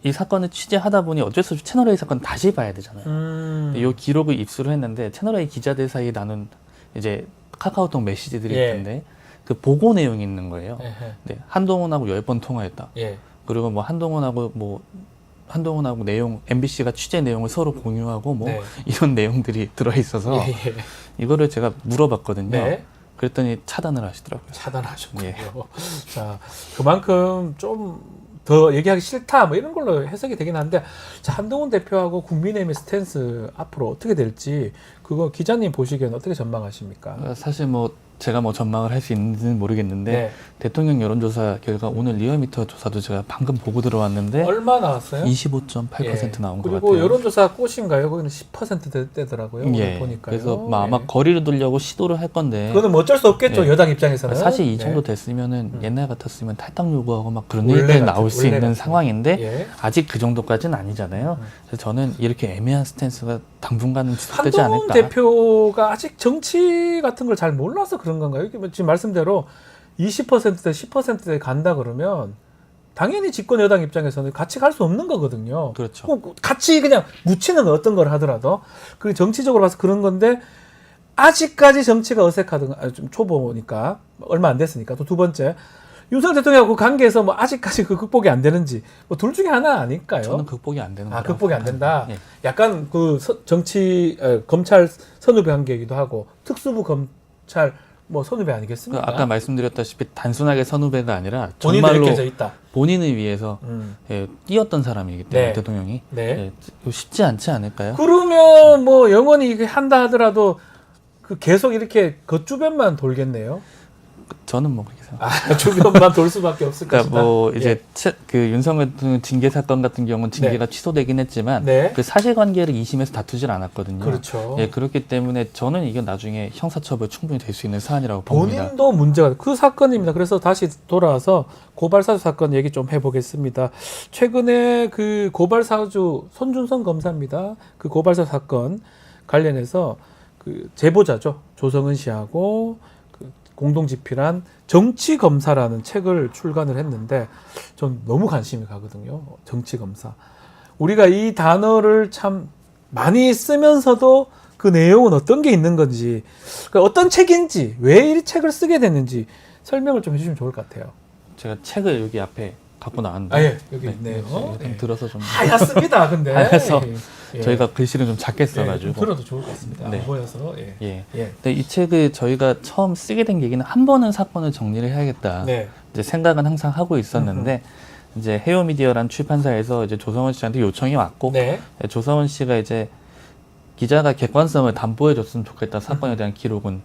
S12: 이 사건을 취재하다 보니 어쩔 수 없이 채널A 사건 다시 봐야 되잖아요. 이 기록을 입수를 했는데 채널A 기자들 사이에 나눈 이제 카카오톡 메시지들이
S1: 예.
S12: 있는데 그 보고 내용이 있는 거예요.
S1: 에헤.
S12: 네, 한동훈하고 10번 통화했다.
S1: 예.
S12: 그리고 뭐 한동훈하고 내용 MBC가 취재 내용을 서로 공유하고 뭐
S1: 네.
S12: 이런 내용들이 들어 있어서
S1: 예.
S12: 이거를 제가 물어봤거든요.
S1: 네.
S12: 그랬더니 차단을 하시더라고요.
S1: 차단하셨군요.
S12: 예.
S1: 자, 그만큼 좀 더 얘기하기 싫다 뭐 이런 걸로 해석이 되긴 한데 자, 한동훈 대표하고 국민의힘의 스탠스 앞으로 어떻게 될지 그거 기자님 보시기에는 어떻게 전망하십니까?
S12: 사실 뭐 제가 뭐 전망을 할 수 있는지는 모르겠는데
S1: 네.
S12: 대통령 여론조사 결과 오늘 리얼미터 조사도 제가 방금 보고 들어왔는데
S1: 얼마 나왔어요?
S12: 25.8%
S1: 예.
S12: 나온 것
S1: 그리고
S12: 같아요.
S1: 여론조사 꽃인가요? 거기는 10%대더라고요. 오늘
S12: 예.
S1: 보니까요.
S12: 그래서 뭐 아마 거리를 두려고 시도를 할 건데
S1: 그거는 뭐 어쩔 수 없겠죠.
S12: 예.
S1: 여당 입장에서는.
S12: 사실 이
S1: 네.
S12: 정도 됐으면은 옛날 같았으면 탈당 요구하고 막 그런
S1: 원래
S12: 얘기까지
S1: 같은,
S12: 나올 수
S1: 원래
S12: 있는
S1: 같은.
S12: 상황인데
S1: 예.
S12: 아직 그 정도까지는 아니잖아요. 그래서 저는 이렇게 애매한 스탠스가 당분간은 지속되지
S1: 한동훈
S12: 않을까.
S1: 대표가 아직 정치 같은 걸 잘 몰라서 그런 건가요? 이게 뭐 지금 말씀대로 20%대 10%대 간다 그러면 당연히 집권 여당 입장에서는 같이 갈 수 없는 거거든요.
S12: 그렇죠.
S1: 꼭 같이 그냥 묻히는 어떤 걸 하더라도 그 정치적으로 봐서 그런 건데 아직까지 정치가 어색하든 좀 초보니까 얼마 안 됐으니까 또 두 번째 윤석열 대통령하고 그 관계에서 뭐 아직까지 그 극복이 안 되는지 뭐 둘 중에 하나 아닐까요?
S12: 저는 극복이 안 되는 거예요.
S1: 극복이 안 된다.
S12: 예.
S1: 약간 그 검찰 선후배 관계이기도 하고 특수부 검찰 뭐 선후배 아니겠습니까?
S12: 아까 말씀드렸다시피 단순하게 선후배가 아니라
S1: 본인도
S12: 정말로
S1: 느껴져 있다.
S12: 본인을 위해서 예, 뛰었던 사람이기 때문에
S1: 네.
S12: 대통령이
S1: 네.
S12: 예, 이거 쉽지 않지 않을까요?
S1: 그러면 뭐 영원히 이게 한다 하더라도 그 계속 이렇게 겉주변만 돌겠네요.
S12: 저는 뭐 그렇게 생각합니다.
S1: 주변만 돌 수밖에 없을
S12: 그러니까
S1: 것이다.
S12: 뭐 이제
S1: 예.
S12: 그 윤석열 대통령 징계 사건 같은 경우는 징계가 취소되긴 했지만
S1: 네.
S12: 그 사실관계를 2심에서 다투질 않았거든요.
S1: 그렇죠.
S12: 예, 그렇기 때문에 저는 이게 나중에 형사처벌 충분히 될 수 있는 사안이라고 봅니다.
S1: 본인도 문제가 그 사건입니다. 그래서 다시 돌아와서 고발사주 사건 얘기 좀 해보겠습니다. 최근에 그 고발사주 손준성 검사입니다. 그 고발사주 사건 관련해서 그 제보자죠. 조성은 씨하고 그 공동 집필한 정치 검사라는 책을 출간을 했는데 전 너무 관심이 가거든요. 정치 검사. 우리가 이 단어를 참 많이 쓰면서도 그 내용은 어떤 게 있는 건지, 그러니까 어떤 책인지, 왜 이 책을 쓰게 됐는지 설명을 좀 해주시면 좋을 것 같아요.
S12: 제가 책을 여기 앞에 갖고 나왔는데
S1: 아, 예, 여기 있네요.
S12: 좀
S1: 예.
S12: 들어서 좀
S1: 하얗습니다. 근데
S12: 하여서
S1: 예.
S12: 저희가 글씨를 좀 작게
S1: 예,
S12: 써가지고
S1: 좀 들어도 좋을 것 같습니다.
S12: 네.
S1: 안 보여서 예.
S12: 예.
S1: 예.
S12: 근데 이 책을 저희가 처음 쓰게 된 계기는 한 번은 사건을 정리를 해야겠다.
S1: 네.
S12: 이제 생각은 항상 하고 있었는데 이제 헤어미디어란 출판사에서 이제 조성원 씨한테 요청이 왔고
S1: 네.
S12: 조성원 씨가 이제 기자가 객관성을 담보해줬으면 좋겠다. 사건에 대한 기록은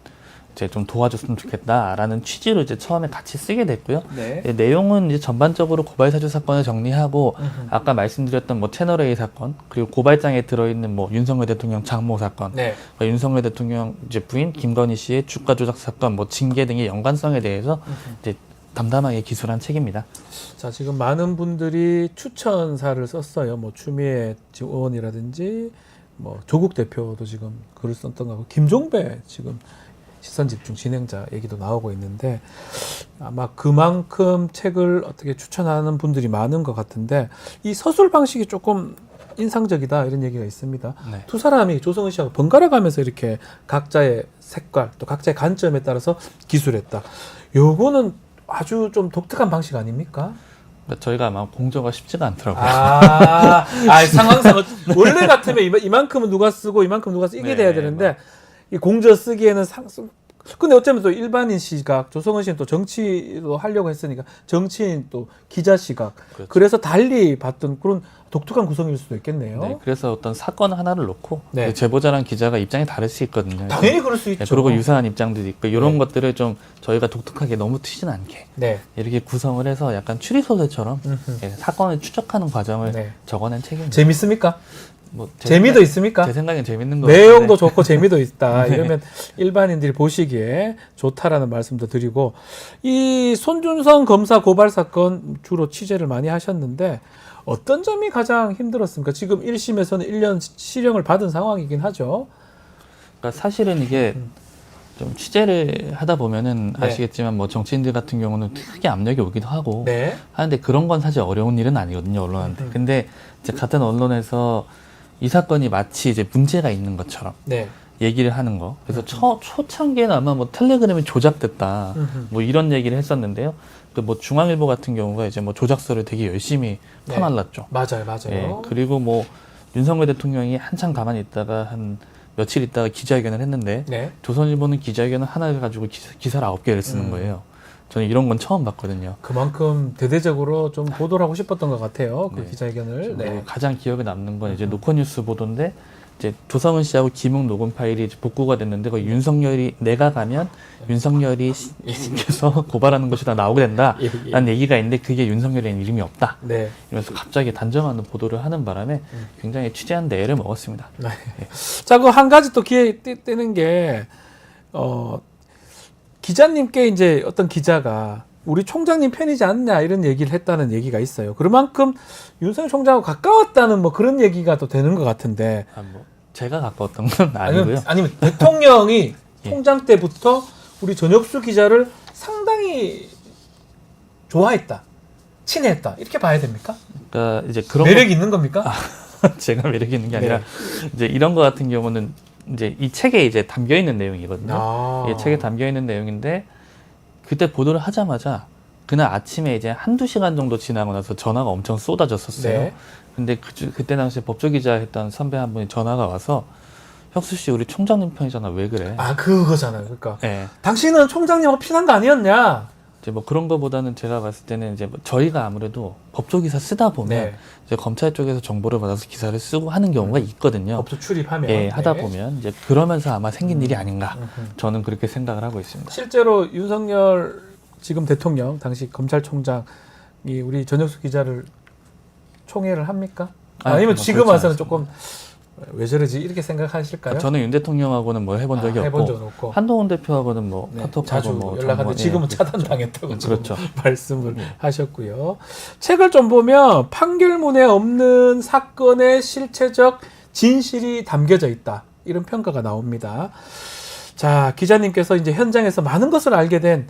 S12: 이제 좀 도와줬으면 좋겠다라는 취지로 이제 처음에 같이 쓰게 됐고요.
S1: 네.
S12: 내용은 이제 전반적으로 고발사주 사건을 정리하고 아까 말씀드렸던 뭐 채널A 사건 그리고 고발장에 들어있는 뭐 윤석열 대통령 장모 사건,
S1: 네.
S12: 윤석열 대통령 이제 부인 김건희 씨의 주가 조작 사건, 뭐 징계 등의 연관성에 대해서 이제 담담하게 기술한 책입니다.
S1: 자, 지금 많은 분들이 추천사를 썼어요. 뭐 추미애 의원이라든지 뭐 조국 대표도 지금 글을 썼던 거 같고 김종배 지금 시선집중 진행자 얘기도 나오고 있는데 아마 그만큼 책을 어떻게 추천하는 분들이 많은 것 같은데 이 서술 방식이 조금 인상적이다 이런 얘기가 있습니다.
S12: 네.
S1: 두 사람이 조성은 씨하고 번갈아 가면서 이렇게 각자의 색깔 또 각자의 관점에 따라서 기술했다. 요거는 아주 좀 독특한 방식 아닙니까?
S12: 그러니까 저희가 아마 공조가 쉽지가 않더라고요.
S1: 상황상 원래 같으면 이만큼은 누가 쓰고 이만큼 누가 쓰고 이게
S12: 네,
S1: 돼야 되는데 이 공조 쓰기에는 근데 어쩌면 또 일반인 시각, 조성은 씨는 또 정치도 하려고 했으니까 정치인 또 기자 시각,
S12: 그렇죠.
S1: 그래서 달리 봤던 그런 독특한 구성일 수도 있겠네요.
S12: 네, 그래서 어떤 사건 하나를 놓고
S1: 네.
S12: 제보자랑 기자가 입장이 다를 수 있거든요.
S1: 당연히 그럴 수 있죠.
S12: 네, 그리고 유사한 입장들이 있고 이런
S1: 네.
S12: 것들을 좀 저희가 독특하게 너무 튀진 않게
S1: 네.
S12: 이렇게 구성을 해서 약간 추리소설처럼 사건을 추적하는 과정을
S1: 네.
S12: 적어낸 책입니다.
S1: 재밌습니까?
S12: 뭐
S1: 재미도 있습니까?
S12: 제 생각엔 재밌는 거
S1: 내용도
S12: 같은데.
S1: 좋고 재미도 있다.
S12: 네.
S1: 이러면 일반인들이 보시기에 좋다라는 말씀도 드리고 이 손준성 검사 고발 사건 주로 취재를 많이 하셨는데 어떤 점이 가장 힘들었습니까? 지금 1심에서는 1년 실형을 받은 상황이긴 하죠.
S12: 그러니까 사실은 이게 좀 취재를 하다 보면은
S1: 네.
S12: 아시겠지만 뭐 정치인들 같은 경우는 크게 압력이 오기도 하고
S1: 네.
S12: 하는데 그런 건 사실 어려운 일은 아니거든요, 언론한테. 근데 이제 같은 언론에서 이 사건이 마치 이제 문제가 있는 것처럼
S1: 네.
S12: 얘기를 하는 거. 그래서 초창기에는 아마 뭐 텔레그램이 조작됐다. 뭐 이런 얘기를 했었는데요. 그 뭐 중앙일보 같은 경우가 이제 뭐 조작서를 되게 열심히
S1: 네.
S12: 퍼날랐죠.
S1: 맞아요.
S12: 예, 그리고 뭐 윤석열 대통령이 한참 가만히 있다가 한 며칠 있다가 기자회견을 했는데
S1: 네.
S12: 조선일보는 기자회견을 하나를 가지고 기사를 9개를 쓰는 거예요. 저는 이런 건 처음 봤거든요.
S1: 그만큼 대대적으로 좀 보도를 하고 싶었던 것 같아요. 그
S12: 네.
S1: 기자회견을. 네.
S12: 가장 기억에 남는 건 이제 노컷뉴스 보도인데 이제 조성은 씨하고 김웅 녹음 파일이 이제 복구가 됐는데 거기 윤석열이 내가 가면 윤석열이 씨께서 고발하는 것이 다 나오게 된다라는 얘기가 있는데 그게 윤석열이라는 이름이 없다.
S1: 네.
S12: 이러면서 갑자기 단정하는 보도를 하는 바람에 굉장히 취재하는데 애를 먹었습니다.
S1: 네. 자, 그 한 가지 또 기회 뜨는 게 기자님께 이제 어떤 기자가 우리 총장님 편이지 않냐 이런 얘기를 했다는 얘기가 있어요. 그만큼 윤석열 총장하고 가까웠다는 뭐 그런 얘기가 또 되는 것 같은데.
S12: 뭐 제가 가까웠던 건 아니고요.
S1: 아니면 대통령이
S12: 예.
S1: 총장 때부터 우리 전혁수 기자를 상당히 좋아했다, 친했다 이렇게 봐야 됩니까?
S12: 그러니까 이제 그런
S1: 매력이 있는 겁니까?
S12: 제가 매력이 있는 게 아니라
S1: 네.
S12: 이제 이런 거 같은 경우는 이제 이 책에 이제 담겨 있는 내용이거든요.
S1: 아.
S12: 이 책에 담겨 있는 내용인데 그때 보도를 하자마자 그날 아침에 이제 한두 시간 정도 지나고 나서 전화가 엄청 쏟아졌었어요.
S1: 네.
S12: 근데 그때 당시에 법조기자 했던 선배 한 분이 전화가 와서 혁수 씨 우리 총장님 편이잖아 왜 그래?
S1: 아 그거잖아요. 그러니까
S12: 네.
S1: 당신은 총장님하고 친한 거 아니었냐?
S12: 이제 뭐 그런 거보다는 제가 봤을 때는 이제 뭐 저희가 아무래도 법조기사 쓰다 보면
S1: 네.
S12: 이제 검찰 쪽에서 정보를 받아서 기사를 쓰고 하는 경우가 있거든요.
S1: 법조 출입하면
S12: 예, 하다
S1: 네.
S12: 보면 이제 그러면서 아마 생긴 일이 아닌가 저는 그렇게 생각을 하고 있습니다.
S1: 실제로 윤석열 지금 대통령 당시 검찰총장이 우리 전혁수 기자를 총애를 합니까? 아니면
S12: 뭐
S1: 지금
S12: 그렇지
S1: 와서는
S12: 않습니다.
S1: 조금 왜 저러지 이렇게 생각하실까요?
S12: 저는 윤 대통령하고는 뭐 해본 적이
S1: 해본 적
S12: 없고
S1: 없고
S12: 한동훈 대표하고는 뭐
S1: 네,
S12: 카톡하고
S1: 자주
S12: 뭐
S1: 연락하는데 지금은
S12: 예,
S1: 차단당했다고 지금
S12: 그렇죠.
S1: 말씀을 하셨고요. 책을 좀 보면 판결문에 없는 사건의 실체적 진실이 담겨져 있다. 이런 평가가 나옵니다. 자, 기자님께서 이제 현장에서 많은 것을 알게 된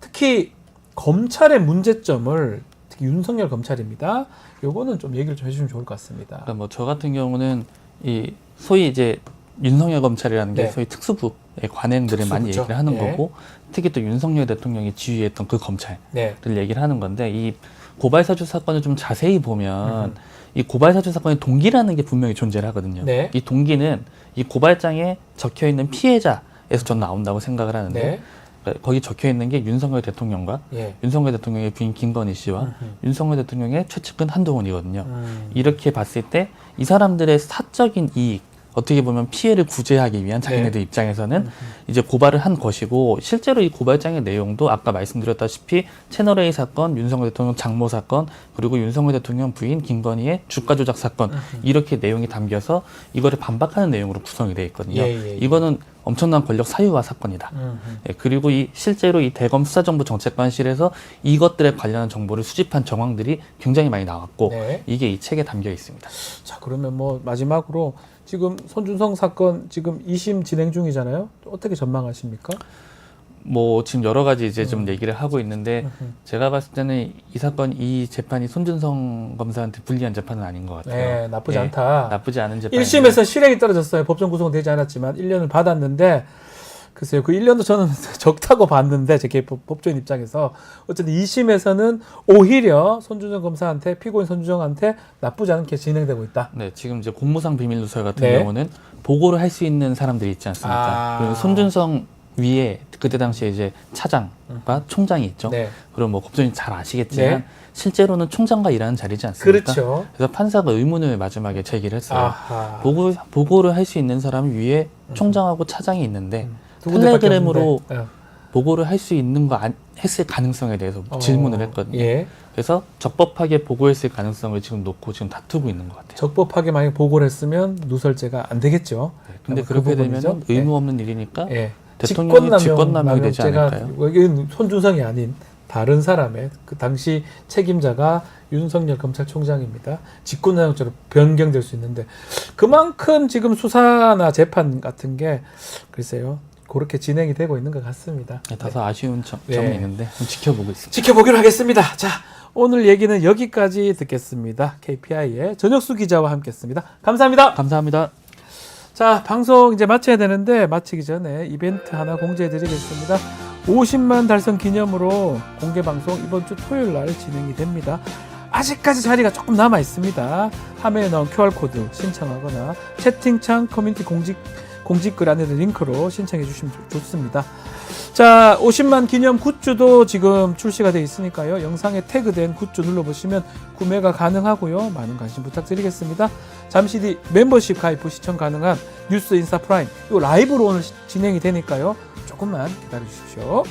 S1: 특히 검찰의 문제점을 특히 윤석열 검찰입니다. 요거는 좀 얘기를 좀 해주시면 좋을 것 같습니다.
S12: 그러니까 뭐 저 같은 경우는 이 소위 이제 윤석열 검찰이라는 게
S1: 네.
S12: 소위 특수부의 관행들을 많이
S1: 특수부죠.
S12: 얘기를 하는
S1: 네.
S12: 거고 특히 또 윤석열 대통령이 지휘했던 그 검찰을
S1: 네.
S12: 얘기를 하는 건데 이 고발사주 사건을 좀 자세히 보면 이 고발사주 사건의 동기라는 게 분명히 존재를 하거든요.
S1: 네.
S12: 이 동기는 이 고발장에 적혀 있는 피해자에서 전 나온다고 생각을 하는데
S1: 네.
S12: 그러니까 거기 적혀 있는 게 윤석열 대통령과
S1: 예.
S12: 윤석열 대통령의 부인 김건희 씨와 윤석열 대통령의 최측근 한동훈이거든요. 이렇게 봤을 때 이 사람들의 사적인 이익, 어떻게 보면 피해를 구제하기 위한 자기네들 입장에서는 이제 고발을 한 것이고 실제로 이 고발장의 내용도 아까 말씀드렸다시피 채널A 사건, 윤석열 대통령 장모 사건, 그리고 윤석열 대통령 부인 김건희의 주가 조작 사건 이렇게 내용이 담겨서 이거를 반박하는 내용으로 구성이 되어 있거든요.
S1: 예.
S12: 이거는 엄청난 권력 사유화 사건이다. 예, 그리고 실제로 이 대검 수사정보 정책관실에서 이것들에 관련한 정보를 수집한 정황들이 굉장히 많이 나왔고
S1: 네.
S12: 이게 이 책에 담겨 있습니다.
S1: 자, 그러면 뭐 마지막으로 지금 손준성 사건 지금 2심 진행 중이잖아요. 어떻게 전망하십니까?
S12: 뭐 지금 여러 가지 이제 좀 얘기를 하고 있는데 제가 봤을 때는 이 사건 이 재판이 손준성 검사한테 불리한 재판은 아닌 것 같아요.
S1: 네, 나쁘지
S12: 예,
S1: 않다.
S12: 나쁘지 않은 재판.
S1: 1심에서 실형이 떨어졌어요. 법정 구속되지 않았지만 1년을 받았는데 글쎄요. 그 1년도 저는 적다고 봤는데 제 법조인 입장에서 어쨌든 2심에서는 오히려 손준성 검사한테 피고인 손준성한테 나쁘지 않게 진행되고 있다.
S12: 네, 지금 이제 공무상 비밀 누설 같은
S1: 네.
S12: 경우는 보고를 할 수 있는 사람들이 있지 않습니까? 그리고 손준성 위에 그때 당시에 이제 차장과 총장이 있죠.
S1: 네.
S12: 그럼 뭐 법조인 잘 아시겠지만
S1: 네.
S12: 실제로는 총장과 일하는 자리지 않습니까?
S1: 그렇죠.
S12: 그래서 판사가 의문을 마지막에 제기를 했어요.
S1: 아하.
S12: 보고를 할 수 있는 사람 위에 총장하고 차장이 있는데
S1: 두 군데밖에
S12: 텔레그램으로
S1: 없는데.
S12: 보고를 할 수 있는 거 했을 가능성에 대해서 질문을 했거든요.
S1: 예.
S12: 그래서 적법하게 보고했을 가능성을 지금 놓고 지금 다투고 있는 것 같아요.
S1: 적법하게 만약 보고를 했으면 누설죄가 안 되겠죠.
S12: 근데
S1: 그
S12: 그렇게
S1: 부분이죠.
S12: 되면 의무 없는 일이니까
S1: 예.
S12: 대통령이 직권남용이 되지 않을까요?
S1: 이건 손준성이 아닌 다른 사람의 그 당시 책임자가 윤석열 검찰총장입니다. 직권남용죄로 변경될 수 있는데 그만큼 지금 수사나 재판 같은 게 글쎄요. 그렇게 진행이 되고 있는 것 같습니다.
S12: 네, 다소 아쉬운 점이
S1: 네.
S12: 있는데 좀 지켜보고 있습니다.
S1: 지켜보기로 하겠습니다. 자, 오늘 얘기는 여기까지 듣겠습니다. KPI의 전혁수 기자와 함께했습니다. 감사합니다.
S12: 감사합니다.
S1: 자, 방송 이제 마쳐야 되는데 마치기 전에 이벤트 하나 공지해드리겠습니다. 50만 달성 기념으로 공개 방송 이번 주 토요일 날 진행이 됩니다. 아직까지 자리가 조금 남아 있습니다. 화면에 나온 QR코드 신청하거나 채팅창 커뮤니티 공지글 안에 있는 링크로 신청해 주시면 좋습니다. 자, 50만 기념 굿즈도 지금 출시가 되어 있으니까요. 영상에 태그된 굿즈 눌러보시면 구매가 가능하고요. 많은 관심 부탁드리겠습니다. 잠시 뒤 멤버십 가입 후 시청 가능한 뉴스 인사 프라임 이거 라이브로 오늘 진행이 되니까요. 조금만 기다려 주십시오.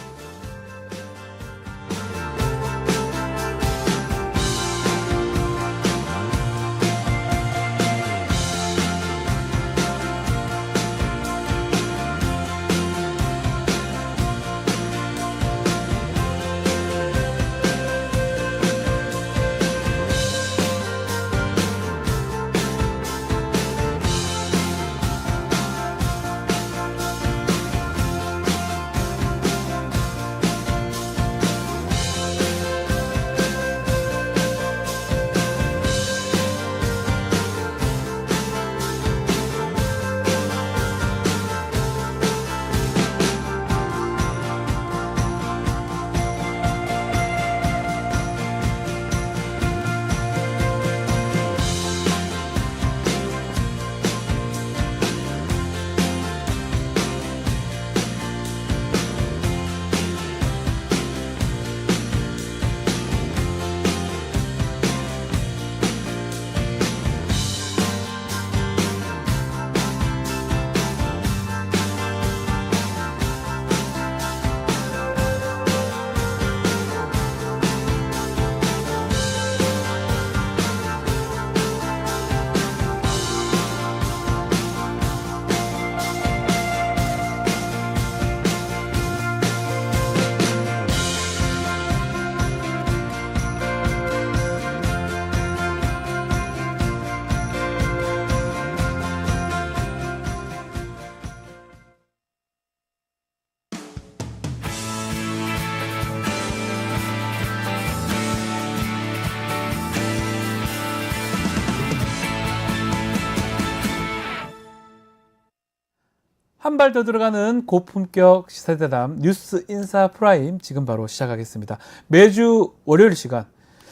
S1: 한 발 더 들어가는 고품격 시사대담 뉴스 인사 프라임 지금 바로 시작하겠습니다. 매주 월요일 시간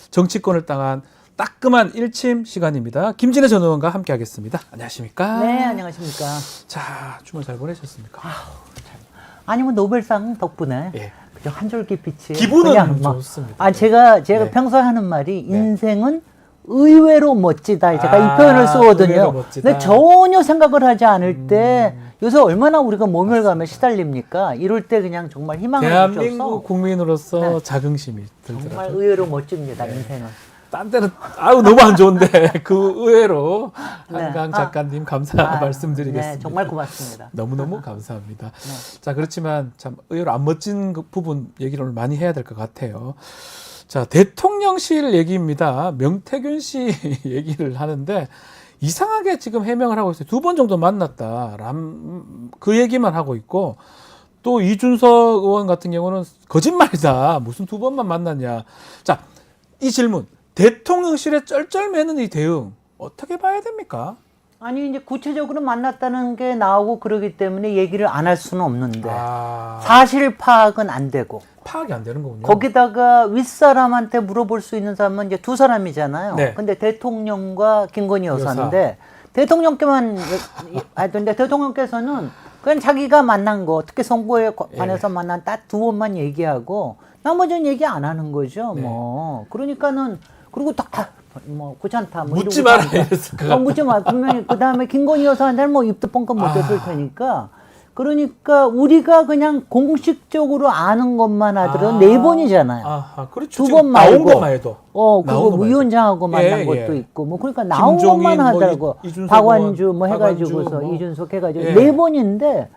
S1: 정치권을 향한 따끔한 일침 시간입니다. 김진애 전 의원과 함께하겠습니다. 안녕하십니까?
S4: 네, 안녕하십니까.
S1: 자, 주말 잘 보내셨습니까?
S4: 아니 뭐 노벨상 덕분에
S1: 예.
S4: 그냥 한 줄기 빛이
S1: 기분은
S4: 그냥 막
S1: 좋습니다.
S4: 제가
S1: 네.
S4: 평소에 하는 말이 인생은 의외로 멋지다. 제가 이 표현을
S1: 의외로
S4: 쓰거든요.
S1: 멋지다.
S4: 근데 전혀 생각을 하지 않을 때 요새 얼마나 우리가 모멸감에 시달립니까? 이럴 때 그냥 정말 희망을
S1: 대한민국
S4: 주셔서
S1: 국민으로서
S4: 네.
S1: 자긍심이
S4: 정말
S1: 들더라고요.
S4: 의외로 멋집니다. 인생은.
S1: 딴 데는 아유 너무 안 좋은데 그 의외로
S4: 네.
S1: 한강 작가님 감사 말씀드리겠습니다.
S4: 네, 정말 고맙습니다.
S1: 너무너무 감사합니다. 자, 그렇지만 참 의외로 안 멋진 그 부분 얘기를 오늘 많이 해야 될 것 같아요. 자, 대통령실 얘기입니다. 명태균 씨 얘기를 하는데 이상하게 지금 해명을 하고 있어요. 2번 정도 만났다. 그 얘기만 하고 있고 또 이준석 의원 같은 경우는 거짓말이다. 무슨 2번만 만났냐. 자, 이 질문. 대통령실에 쩔쩔매는 이 대응 어떻게 봐야 됩니까?
S4: 아니 이제 구체적으로 만났다는 게 나오고 그러기 때문에 얘기를 안 할 수는 없는데 사실 파악은 안 되고
S1: 파악이 안 되는 거군요.
S4: 거기다가 윗사람한테 물어볼 수 있는 사람은 이제 2사람이잖아요.
S1: 네.
S4: 근데 대통령과 김건희 여사인데 대통령께만 하던데 대통령께서는 그냥 자기가 만난 거 특히 선거에 관해서 만난 딱 2번만 얘기하고 나머지는 얘기 안 하는 거죠.
S1: 네.
S4: 뭐 그러니까는 그리고 딱 뭐 괜찮다. 뭐
S1: 묻지
S4: 이러고
S1: 마라 이랬을 것 같아요.
S4: 묻지 마. 분명히 그 다음에 김건희 여사한테는 뭐 입도 뻥끗 못했을 테니까. 그러니까 우리가 그냥 공식적으로 아는 것만 하더라도 4번이잖아요.
S1: 그렇죠.
S4: 2번
S1: 나온
S4: 말고.
S1: 것만 해도.
S4: 그거 위원장하고 만난 것도 있고 뭐 그러니까 나온 것만 하더라고. 박완주 뭐 해가지고서 이준석 해가지고 4번인데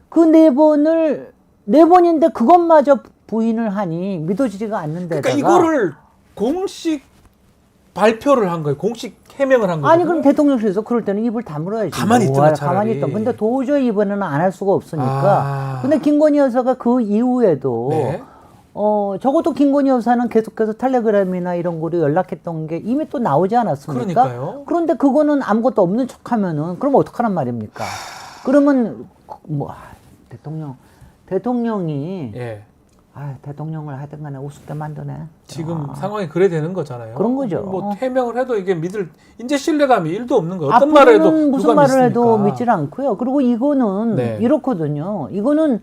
S4: 그 4번인데 그것마저 부인을 하니 믿어지지가 않는데다가.
S1: 그러니까 이거를 공식 발표를 한 거예요. 공식 해명을 한 거예요.
S4: 아니 그럼 대통령실에서 그럴 때는 입을 다물어야지.
S1: 가만히 있더라 차라리.
S4: 가만히 있다. 근데 도저히 이번에는 안 할 수가 없으니까. 근데 김건희 여사가 그 이후에도 적어도 김건희 여사는 계속해서 텔레그램이나 이런 거로 연락했던 게 이미 또 나오지 않았습니까?
S1: 그러니까요.
S4: 그런데 그거는 아무것도 없는 척하면은 그럼 어떡하란 말입니까? 그러면 뭐 대통령이 대통령을 하든 간에 우습게 만드네.
S1: 지금 상황이 그래 되는 거잖아요.
S4: 그런 거죠.
S1: 뭐 해명을 해도 이게 이제 신뢰감이 1도 없는 거예요. 어떤 말을 해도
S4: 무슨 말을 해도 믿질 않고요. 그리고 이거는 이렇거든요. 이거는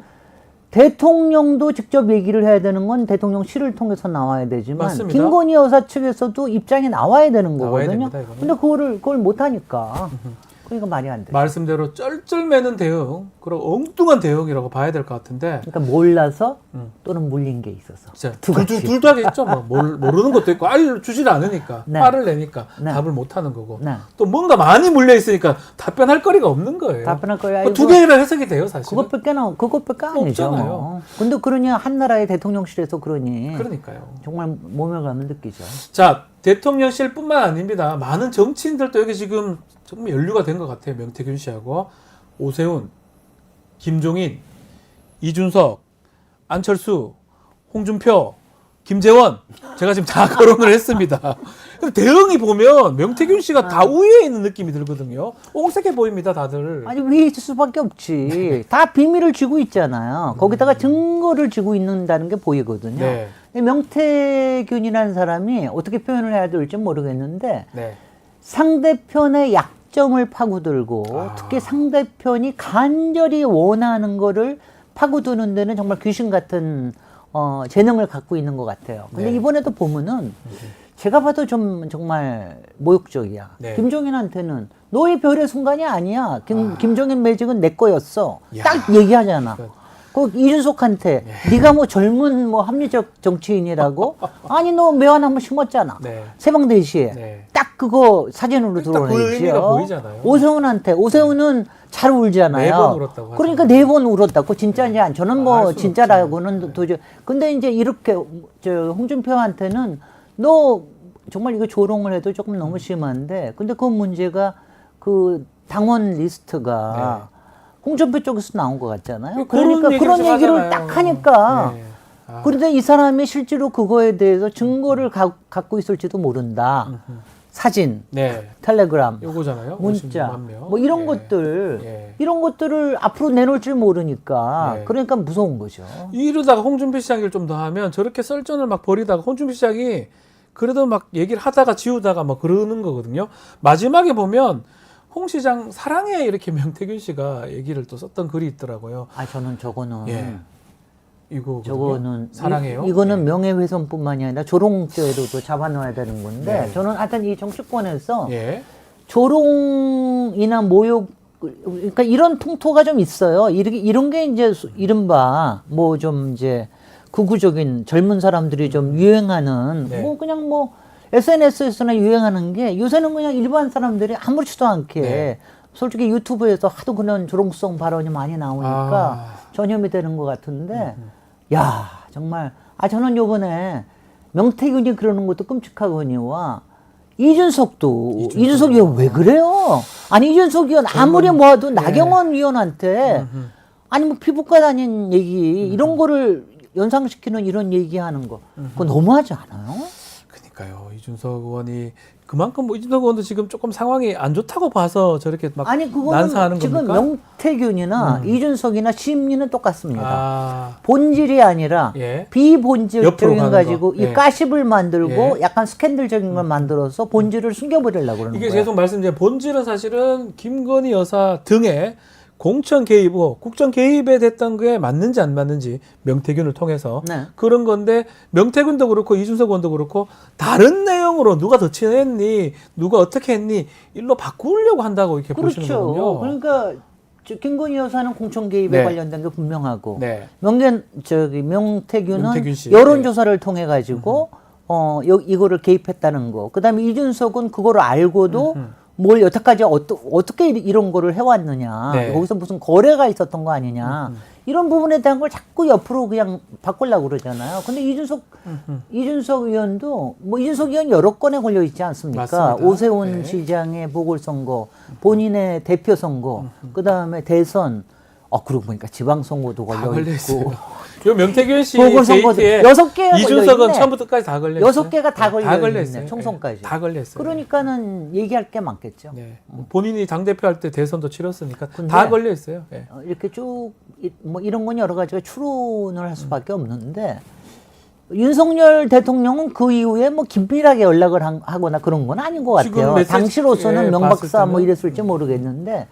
S4: 대통령도 직접 얘기를 해야 되는 건 대통령실을 통해서 나와야 되지만
S1: 맞습니다.
S4: 김건희 여사 측에서도 입장이 나와야 되는 거거든요.
S1: 됩니다,
S4: 근데 그걸 못 하니까. 그러니까 말이 안 돼.
S1: 말씀대로 쩔쩔매는 대응, 그리고 엉뚱한 대응이라고 봐야 될 것 같은데.
S4: 그러니까 몰라서 또는 물린 게 있어서.
S1: 둘 다 하겠죠. 뭐 모르는 것도 있고 알려주질 않으니까 화를 내니까 답을 못 하는 거고. 또 뭔가 많이 물려 있으니까 답변할 거리가 없는 거예요.
S4: 답변할 거리가
S1: 두 개나 해석이 돼요, 사실.
S4: 그것밖에 아니죠.
S1: 없잖아요.
S4: 뭐. 근데 그러냐 한 나라의 대통령실에서 그러니.
S1: 그러니까요.
S4: 정말 모멸감을 느끼죠.
S1: 자, 대통령실뿐만 아닙니다. 많은 정치인들도 여기 지금 정말 연루가 된 것 같아요. 명태균 씨하고 오세훈, 김종인, 이준석, 안철수, 홍준표, 김재원 제가 지금 다 거론을 했습니다. 근데 대응이 보면 명태균 씨가 다 우위에 있는 느낌이 들거든요. 옹색해 보입니다, 다들.
S4: 아니 위에 있을 수밖에 없지. 다 비밀을 쥐고 있잖아요. 거기다가 증거를 쥐고 있는다는 게 보이거든요. 명태균이라는 사람이 어떻게 표현을 해야 될지 모르겠는데 상대편의 약점을 파고들고 특히 상대편이 간절히 원하는 거를 파고드는 데는 정말 귀신 같은 재능을 갖고 있는 것 같아요. 근데 이번에도 보면은 제가 봐도 좀 정말 모욕적이야. 김종인한테는 너의 별의 순간이 아니야. 김종인 매직은 내 거였어. 딱 얘기하잖아. 그 이준석한테 네가 뭐 젊은 뭐 합리적 정치인이라고? 아니 너 매화 한번 심었잖아. 새방대시에 딱 그거 사진으로 들어오네요. 오세훈한테 오세훈은 잘 울잖아요.
S1: 4번 울었다고
S4: 그러니까 4번 울었다고 진짜인지 안 저는 뭐 진짜라고는 도저히. 근데 이제 이렇게 홍준표한테는 너 정말 이거 조롱을 해도 조금 너무 심한데 근데 그 문제가 그 당원 리스트가 홍준표 쪽에서 나온 것 같잖아요. 그러니까 그런 얘기를 딱 하니까 그런데 이 사람이 실제로 그거에 대해서 증거를 갖고 있을지도 모른다. 사진, 텔레그램,
S1: 요거잖아요.
S4: 문자, 뭐 이런 것들을 앞으로 내놓을 줄 모르니까 그러니까 무서운 거죠.
S1: 이러다가 홍준표 시장 얘기를 좀 더 하면 저렇게 썰전을 막 벌이다가 홍준표 시장이 그래도 막 얘기를 하다가 지우다가 막 그러는 거거든요. 마지막에 보면 홍 시장 사랑해 이렇게 명태균 씨가 얘기를 또 썼던 글이 있더라고요.
S4: 저는 저거는
S1: 저거는 사랑해요.
S4: 이거는 명예훼손뿐만이 아니라 조롱죄로도 잡아넣어야 되는 건데 저는 하여튼 이 정치권에서 조롱이나 모욕 그러니까 이런 통토가 좀 있어요. 이런 게 이제 이른바 뭐 좀 이제 극우적인 젊은 사람들이 좀 유행하는 뭐 그냥 뭐 SNS에서나 유행하는 게 요새는 그냥 일반 사람들이 아무렇지도 않게
S1: 네.
S4: 솔직히 유튜브에서 하도 그런 조롱성 발언이 많이 나오니까 전염이 되는 것 같은데 야 정말 저는 요번에 명태균이 그러는 것도 끔찍하거니와 이준석도 이준석이 왜 그래요? 아니 이준석 의원 아무리 모아도 나경원 의원한테 아니 뭐 피부과 다닌 얘기 이런 거를 연상시키는 이런 얘기하는 거 그거 너무하지 않아요?
S1: 그러니까요. 이준석 의원이 그만큼 뭐 이준석 의원도 지금 조금 상황이 안 좋다고 봐서 저렇게 막
S4: 아니 그거는
S1: 난사하는
S4: 지금
S1: 겁니까?
S4: 명태균이나 이준석이나 심리는 똑같습니다.
S1: 아,
S4: 본질이 아니라
S1: 예.
S4: 비본질적인
S1: 옆으로 가는
S4: 가지고
S1: 거.
S4: 이
S1: 예.
S4: 가십을 만들고
S1: 예.
S4: 약간 스캔들적인 걸 만들어서 본질을 숨겨버리려고 그러는
S1: 이게
S4: 거예요.
S1: 계속 말씀드린 본질은 사실은 김건희 여사 등에 공천 개입, 국정 개입에 됐던 게 맞는지 안 맞는지 명태균을 통해서
S4: 네.
S1: 그런 건데 명태균도 그렇고 이준석 의원도 그렇고 다른 내용으로 누가 더 친했니, 누가 어떻게 했니 일로 바꾸려고 한다고 이렇게 보시는
S4: 그렇죠.
S1: 거군요.
S4: 그러니까 김건희 여사는 공천 개입에
S1: 네.
S4: 관련된 게 분명하고
S1: 네.
S4: 명태균은
S1: 명태균 씨.
S4: 여론조사를 통해 가지고 이거를 개입했다는 거. 그다음에 이준석은 그거를 알고도 뭘 여태까지 어떻게 이런 거를 해왔느냐.
S1: 네.
S4: 거기서 무슨 거래가 있었던 거 아니냐. 이런 부분에 대한 걸 자꾸 옆으로 그냥 바꾸려고 그러잖아요. 근데 이준석 의원도 이준석 의원 여러 건에 걸려 있지 않습니까?
S1: 맞습니다.
S4: 오세훈
S1: 네.
S4: 시장의 보궐선거, 본인의 대표 선거, 그다음에 대선, 그러고 보니까 지방선거도
S1: 다
S4: 걸려
S1: 걸려
S4: 있고.
S1: 있어요. 요 명태균 씨
S4: 보궐선거도
S1: 데이트에
S4: 6개가
S1: 이준석은
S4: 걸려있네.
S1: 처음부터까지 다 걸려 있어요.
S4: 6개가 다 걸려 있네.
S1: 있어요.
S4: 총선까지.
S1: 다 걸려 있어요.
S4: 그러니까는 얘기할 게 많겠죠.
S1: 네. 본인이 당 대표 할 때 대선도 치렀으니까
S4: 근데
S1: 다 걸려 있어요. 네.
S4: 이렇게 쭉 이런 건 여러 가지가 추론을 할 수밖에 없는데 윤석열 대통령은 그 이후에 긴밀하게 연락을 하거나 그런 건 아닌 것
S1: 지금
S4: 같아요.
S1: 메시지,
S4: 당시로서는
S1: 예,
S4: 명박사
S1: 봤을 때는.
S4: 이랬을지 모르겠는데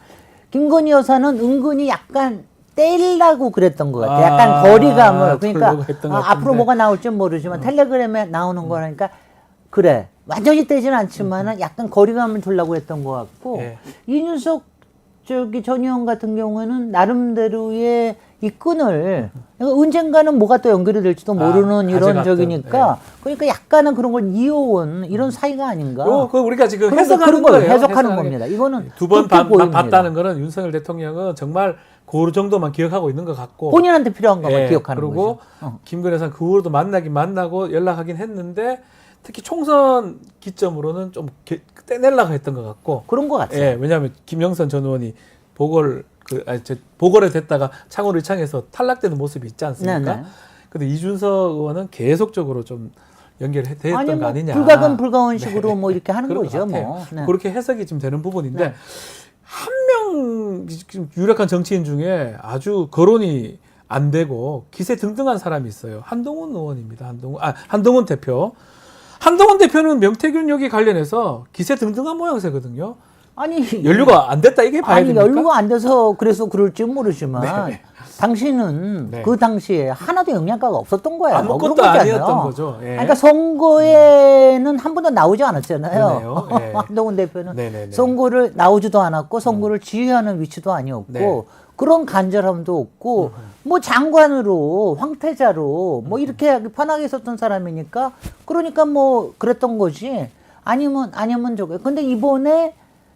S4: 김건희 여사는 은근히 약간 떼려고 그랬던 것 같아요. 약간 거리감을. 그러니까
S1: 털려고 했던 것
S4: 앞으로
S1: 같은데.
S4: 뭐가 나올지 모르지만 텔레그램에 나오는 거라니까 그래. 완전히 떼지는 않지만은 약간 거리감을 두려고 했던 것 같고
S1: 예.
S4: 이준석 전 의원 같은 경우에는 나름대로의 이 끈을 언젠가는 뭐가 또 연결이 될지도 모르는 이런
S1: 가져갔던,
S4: 적이니까 그러니까 약간은 그런 걸 이어온 이런 사이가 아닌가.
S1: 그 우리가 지금
S4: 그러니까
S1: 해석하는
S4: 그런 걸
S1: 거예요.
S4: 해석하는
S1: 해석하는
S4: 겁니다. 이거는
S1: 두 번
S4: 그렇게 보입니다.
S1: 봤다는 거는 윤석열 대통령은 정말 그 정도만 기억하고 있는 것 같고
S4: 본인한테 필요한 것만
S1: 예,
S4: 기억하는
S1: 그리고
S4: 거죠.
S1: 김건희 여사는 그 후로도 만나고 연락하긴 했는데 특히 총선 기점으로는 좀 떼내려고 했던 것 같고
S4: 그런 것 같아요.
S1: 예, 왜냐하면 김영선 전 의원이 보궐에 됐다가 창원을 창에서 탈락되는 모습이 있지 않습니까?
S4: 네네.
S1: 근데 이준석 의원은 계속적으로 좀 연결됐던
S4: 아니
S1: 거 아니냐.
S4: 불가근불가원식으로 이렇게 하는
S1: 그런
S4: 거죠.
S1: 것 같아요.
S4: 네.
S1: 그렇게 해석이 좀 되는 부분인데
S4: 네.
S1: 한 명 지금 유력한 정치인 중에 아주 거론이 안 되고 기세 등등한 사람이 있어요. 한동훈 의원입니다. 한동훈 대표. 한동훈 대표는 명태균 여기 관련해서 기세 등등한 모양새거든요.
S4: 아니
S1: 연루가 안 됐다 이게 봐야 됩니까?
S4: 연루가 안 돼서 그래서 그럴지 모르지만
S1: 네.
S4: 당신은
S1: 네.
S4: 그 당시에 하나도 영향가가 없었던 거예요.
S1: 아무것도
S4: 그런 거잖아요.
S1: 아니었던 거죠. 예.
S4: 그러니까 선거에는 한 번도 나오지 않았잖아요.
S1: 그러네요. 예.
S4: 한동훈 대표는
S1: 네네네.
S4: 선거를 나오지도 않았고 선거를 지휘하는 위치도 아니었고
S1: 네.
S4: 그런 간절함도 없고 뭐 장관으로 황태자로 뭐 이렇게 편하게 있었던 사람이니까 그러니까 뭐 그랬던 거지 아니면 저거. 근데 이번에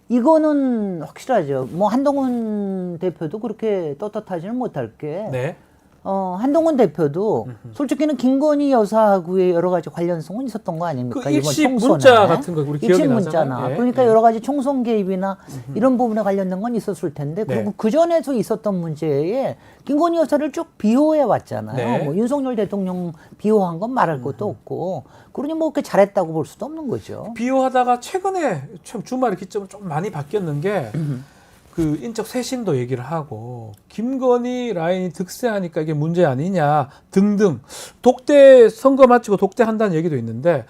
S4: 이거는 확실하죠. 뭐 한동훈 대표도 그렇게 떳떳하지는 못할 게
S1: 네.
S4: 한동훈 대표도 솔직히는 김건희 여사하고의 여러 가지 관련성은 있었던 거 아닙니까?
S1: 그
S4: 이번
S1: 입시
S4: 총선에.
S1: 문자 같은 거 우리 기억이
S4: 입시
S1: 나잖아요.
S4: 문자나
S1: 예,
S4: 그러니까
S1: 예.
S4: 여러 가지 총선 개입이나 이런 부분에 관련된 건 있었을 텐데
S1: 네.
S4: 그리고 그 전에도 있었던 문제에 김건희 여사를 쭉 비호해 왔잖아요.
S1: 네.
S4: 뭐 윤석열 대통령 비호한 건 말할 것도 없고 그러니 뭐 그렇게 잘했다고 볼 수도 없는 거죠.
S1: 비호하다가 최근에 주말에 기점으로 좀 많이 바뀌었는 게 그 인적 쇄신도 얘기를 하고 김건희 라인이 득세하니까 이게 문제 아니냐 등등 독대 선거 마치고 독대한다는 얘기도 있는데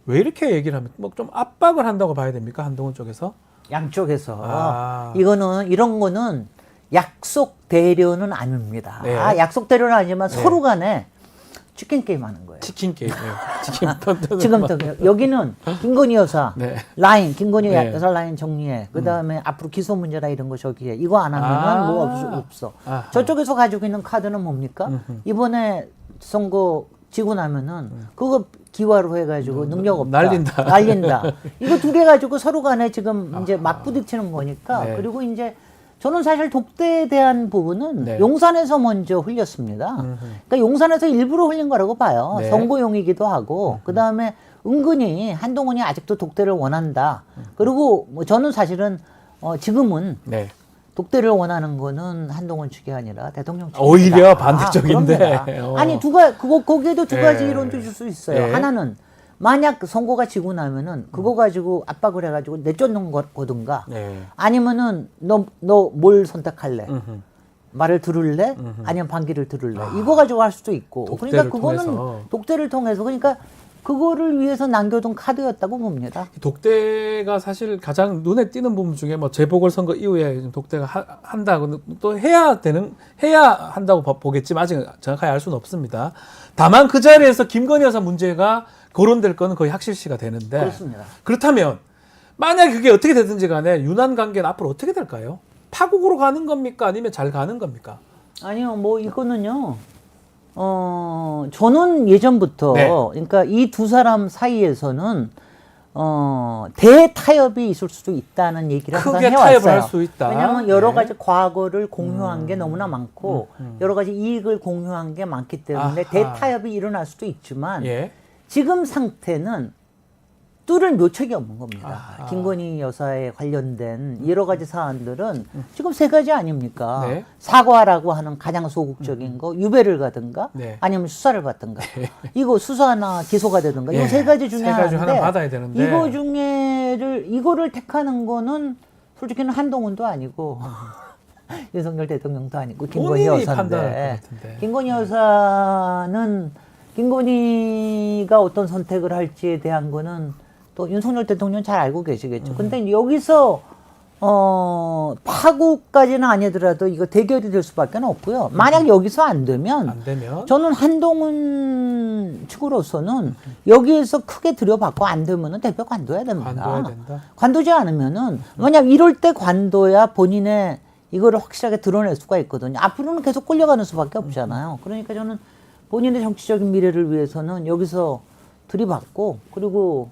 S1: 왜 이렇게 얘기를 하면 뭐 좀 압박을 한다고 봐야 됩니까? 한동훈 쪽에서?
S4: 양쪽에서 이런 거는 약속 대련은 아닙니다.
S1: 네.
S4: 약속 대련은 아니지만
S1: 네.
S4: 서로 간에 치킨 게임 하는 거예요.
S1: 치킨 게임. 치킨 펀드.
S4: 지금부터 여기는 김건희 여사
S1: 네.
S4: 라인, 김건희
S1: 네.
S4: 여사 라인 정리해. 그 다음에 앞으로 기소 문제나 이런 거 저기해. 이거 안 하면은 뭐 없어.
S1: 아하.
S4: 저쪽에서 가지고 있는 카드는 뭡니까? 이번에 선거 지고 나면은 그거 기화로 해가지고 능력 없다.
S1: 날린다.
S4: 날린다. 이거 두 개 가지고 서로 간에 지금 이제 막 부딪히는 거니까.
S1: 네.
S4: 그리고 이제 저는 사실 독대에 대한 부분은
S1: 네.
S4: 용산에서 먼저 흘렸습니다. 그러니까 용산에서 일부러 흘린 거라고 봐요.
S1: 네.
S4: 선거용이기도 하고. 그 다음에 은근히 한동훈이 아직도 독대를 원한다. 그리고 뭐 저는 사실은 지금은
S1: 네.
S4: 독대를 원하는 거는 한동훈 측이 아니라 대통령 측입니다.
S1: 오히려 반대쪽인데.
S4: 그럽니다. 아니 거기에도 두 가지
S1: 예.
S4: 이론도 줄 수 있어요.
S1: 예.
S4: 하나는 만약 선거가 지고 나면은 그거 가지고 압박을 해가지고 내쫓는 거든가
S1: 네.
S4: 아니면은 너 뭘 선택할래? 말을 들을래? 아니면 반기를 들을래? 이거 가지고 할 수도 있고. 그러니까
S1: 독대를
S4: 그거는
S1: 통해서.
S4: 독대를 통해서 그러니까 그거를 위해서 남겨둔 카드였다고 봅니다.
S1: 독대가 사실 가장 눈에 띄는 부분 중에 뭐 재보궐선거 이후에 독대가 한다고 또 해야 한다고 보겠지만 아직 정확하게 알 수는 없습니다. 다만 그 자리에서 김건희 여사 문제가 거론될 거는 거의 확실시가 되는데
S4: 그렇습니다.
S1: 그렇다면 만약 그게 어떻게 되든지 간에 유난 관계는 앞으로 어떻게 될까요? 파국으로 가는 겁니까? 아니면 잘 가는 겁니까?
S4: 아니요, 뭐 이거는요. 저는 예전부터
S1: 네.
S4: 그러니까 이 두 사람 사이에서는 대타협이 있을 수도 있다는 얘기를 항상
S1: 크게
S4: 해왔어요.
S1: 타협을 할 수 있다.
S4: 왜냐하면 여러
S1: 네.
S4: 가지 과거를 공유한 게 너무나 많고 여러 가지 이익을 공유한 게 많기 때문에
S1: 아하.
S4: 대타협이 일어날 수도 있지만
S1: 예.
S4: 지금 상태는 뚫을 묘책이 없는 겁니다.
S1: 아하.
S4: 김건희 여사에 관련된 여러 가지 사안들은 지금 세 가지 아닙니까?
S1: 네.
S4: 사과라고 하는 가장 소극적인 거, 유배를 가든가,
S1: 네.
S4: 아니면 수사를 받든가. 이거 수사나 기소가 되든가.
S1: 예.
S4: 이 세 가지 중에
S1: 세 가지
S4: 하나인데
S1: 하나 받아야 되는데.
S4: 이거를 택하는 거는 솔직히는 한동훈도 아니고 윤석열 대통령도 아니고 김건희
S1: 본인이 판단할
S4: 여사인데
S1: 것 같은데.
S4: 김건희 여사는 김건희가 어떤 선택을 할지에 대한 거는 또 윤석열 대통령 잘 알고 계시겠죠. 근데 여기서 파국까지는 아니더라도 이거 대결이 될 수밖에 없고요. 만약 여기서 안 되면 저는 한동훈 측으로서는 여기에서 크게 들여받고 안 되면은 대표 관둬야 됩니다.
S1: 관둬야 된다.
S4: 관두지 않으면은 왜냐면 이럴 때 관둬야 본인의 이거를 확실하게 드러낼 수가 있거든요. 앞으로는 계속 끌려가는 수밖에 없잖아요. 그러니까 저는 본인의 정치적인 미래를 위해서는 여기서 들이받고 그리고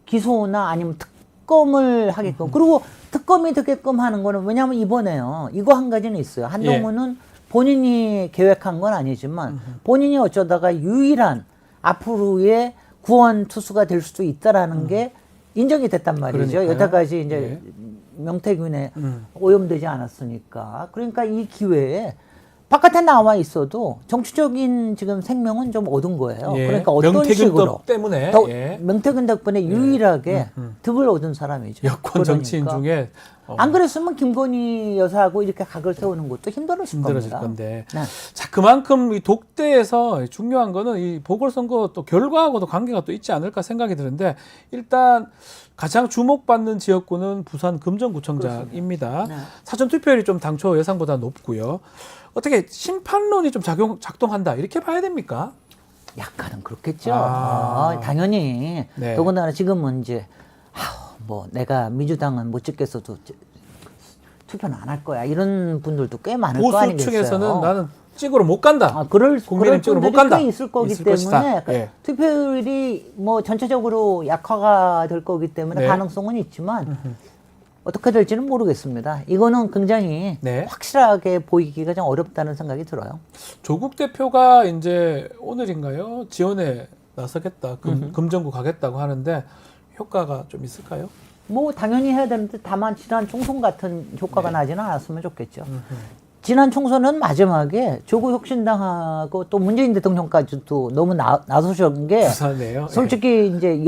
S4: 기소나 아니면 특검을 하게끔 그리고 특검이 되게끔 하는 거는 왜냐하면 이번에요. 이거 한 가지는 있어요. 한동훈은 본인이 계획한 건 아니지만 본인이 어쩌다가 유일한 앞으로의 구원 투수가 될 수도 있다라는 게 인정이 됐단 말이죠.
S1: 그러니까요.
S4: 여태까지 이제 명태균에 오염되지 않았으니까. 그러니까 이 기회에 바깥에 나와 있어도 정치적인 지금 생명은 좀 얻은 거예요.
S1: 예.
S4: 그러니까 어떤
S1: 명태균
S4: 식으로
S1: 때문에
S4: 명태균 덕분에 유일하게 득을 얻은 사람이죠.
S1: 여권 정치인 중에
S4: 안 그랬으면 김건희 여사하고 이렇게 각을 세우는 것도 힘들어질
S1: 건데.
S4: 네.
S1: 자, 그만큼 이 독대에서 중요한 거는 이 보궐선거 또 결과하고도 관계가 또 있지 않을까 생각이 드는데 일단 가장 주목받는 지역구는 부산 금정구청장입니다.
S4: 네.
S1: 사전투표율이 좀 당초 예상보다 높고요. 어떻게 심판론이 좀 작동한다 이렇게 봐야 됩니까?
S4: 약간은 그렇겠죠. 당연히
S1: 네.
S4: 더군다나 지금은 이제 뭐 내가 민주당은 못 찍겠어도 투표는 안 할 거야 이런 분들도 꽤 많을 거 아니겠어요.
S1: 보수 측에서는 나는 찍으러 못 간다.
S4: 그럴
S1: 국민의힘 못
S4: 분들이
S1: 간다.
S4: 꽤 있을 거기
S1: 있을
S4: 때문에
S1: 것이다. 예.
S4: 투표율이 뭐 전체적으로 약화가 될 거기 때문에
S1: 네.
S4: 가능성은 있지만 어떻게 될지는 모르겠습니다. 이거는 굉장히
S1: 네.
S4: 확실하게 보이기가 좀 어렵다는 생각이 들어요.
S1: 조국 대표가 이제 오늘인가요? 지원에 나서겠다. 금정구 가겠다고 하는데 효과가 좀 있을까요?
S4: 뭐 당연히 해야 되는데 다만 지난 총선 같은 효과가 나지는 않았으면 좋겠죠. 지난 총선은 마지막에 조국 혁신당하고 또 문재인 대통령까지도 너무 나서신 게
S1: 부산이에요.
S4: 솔직히 이제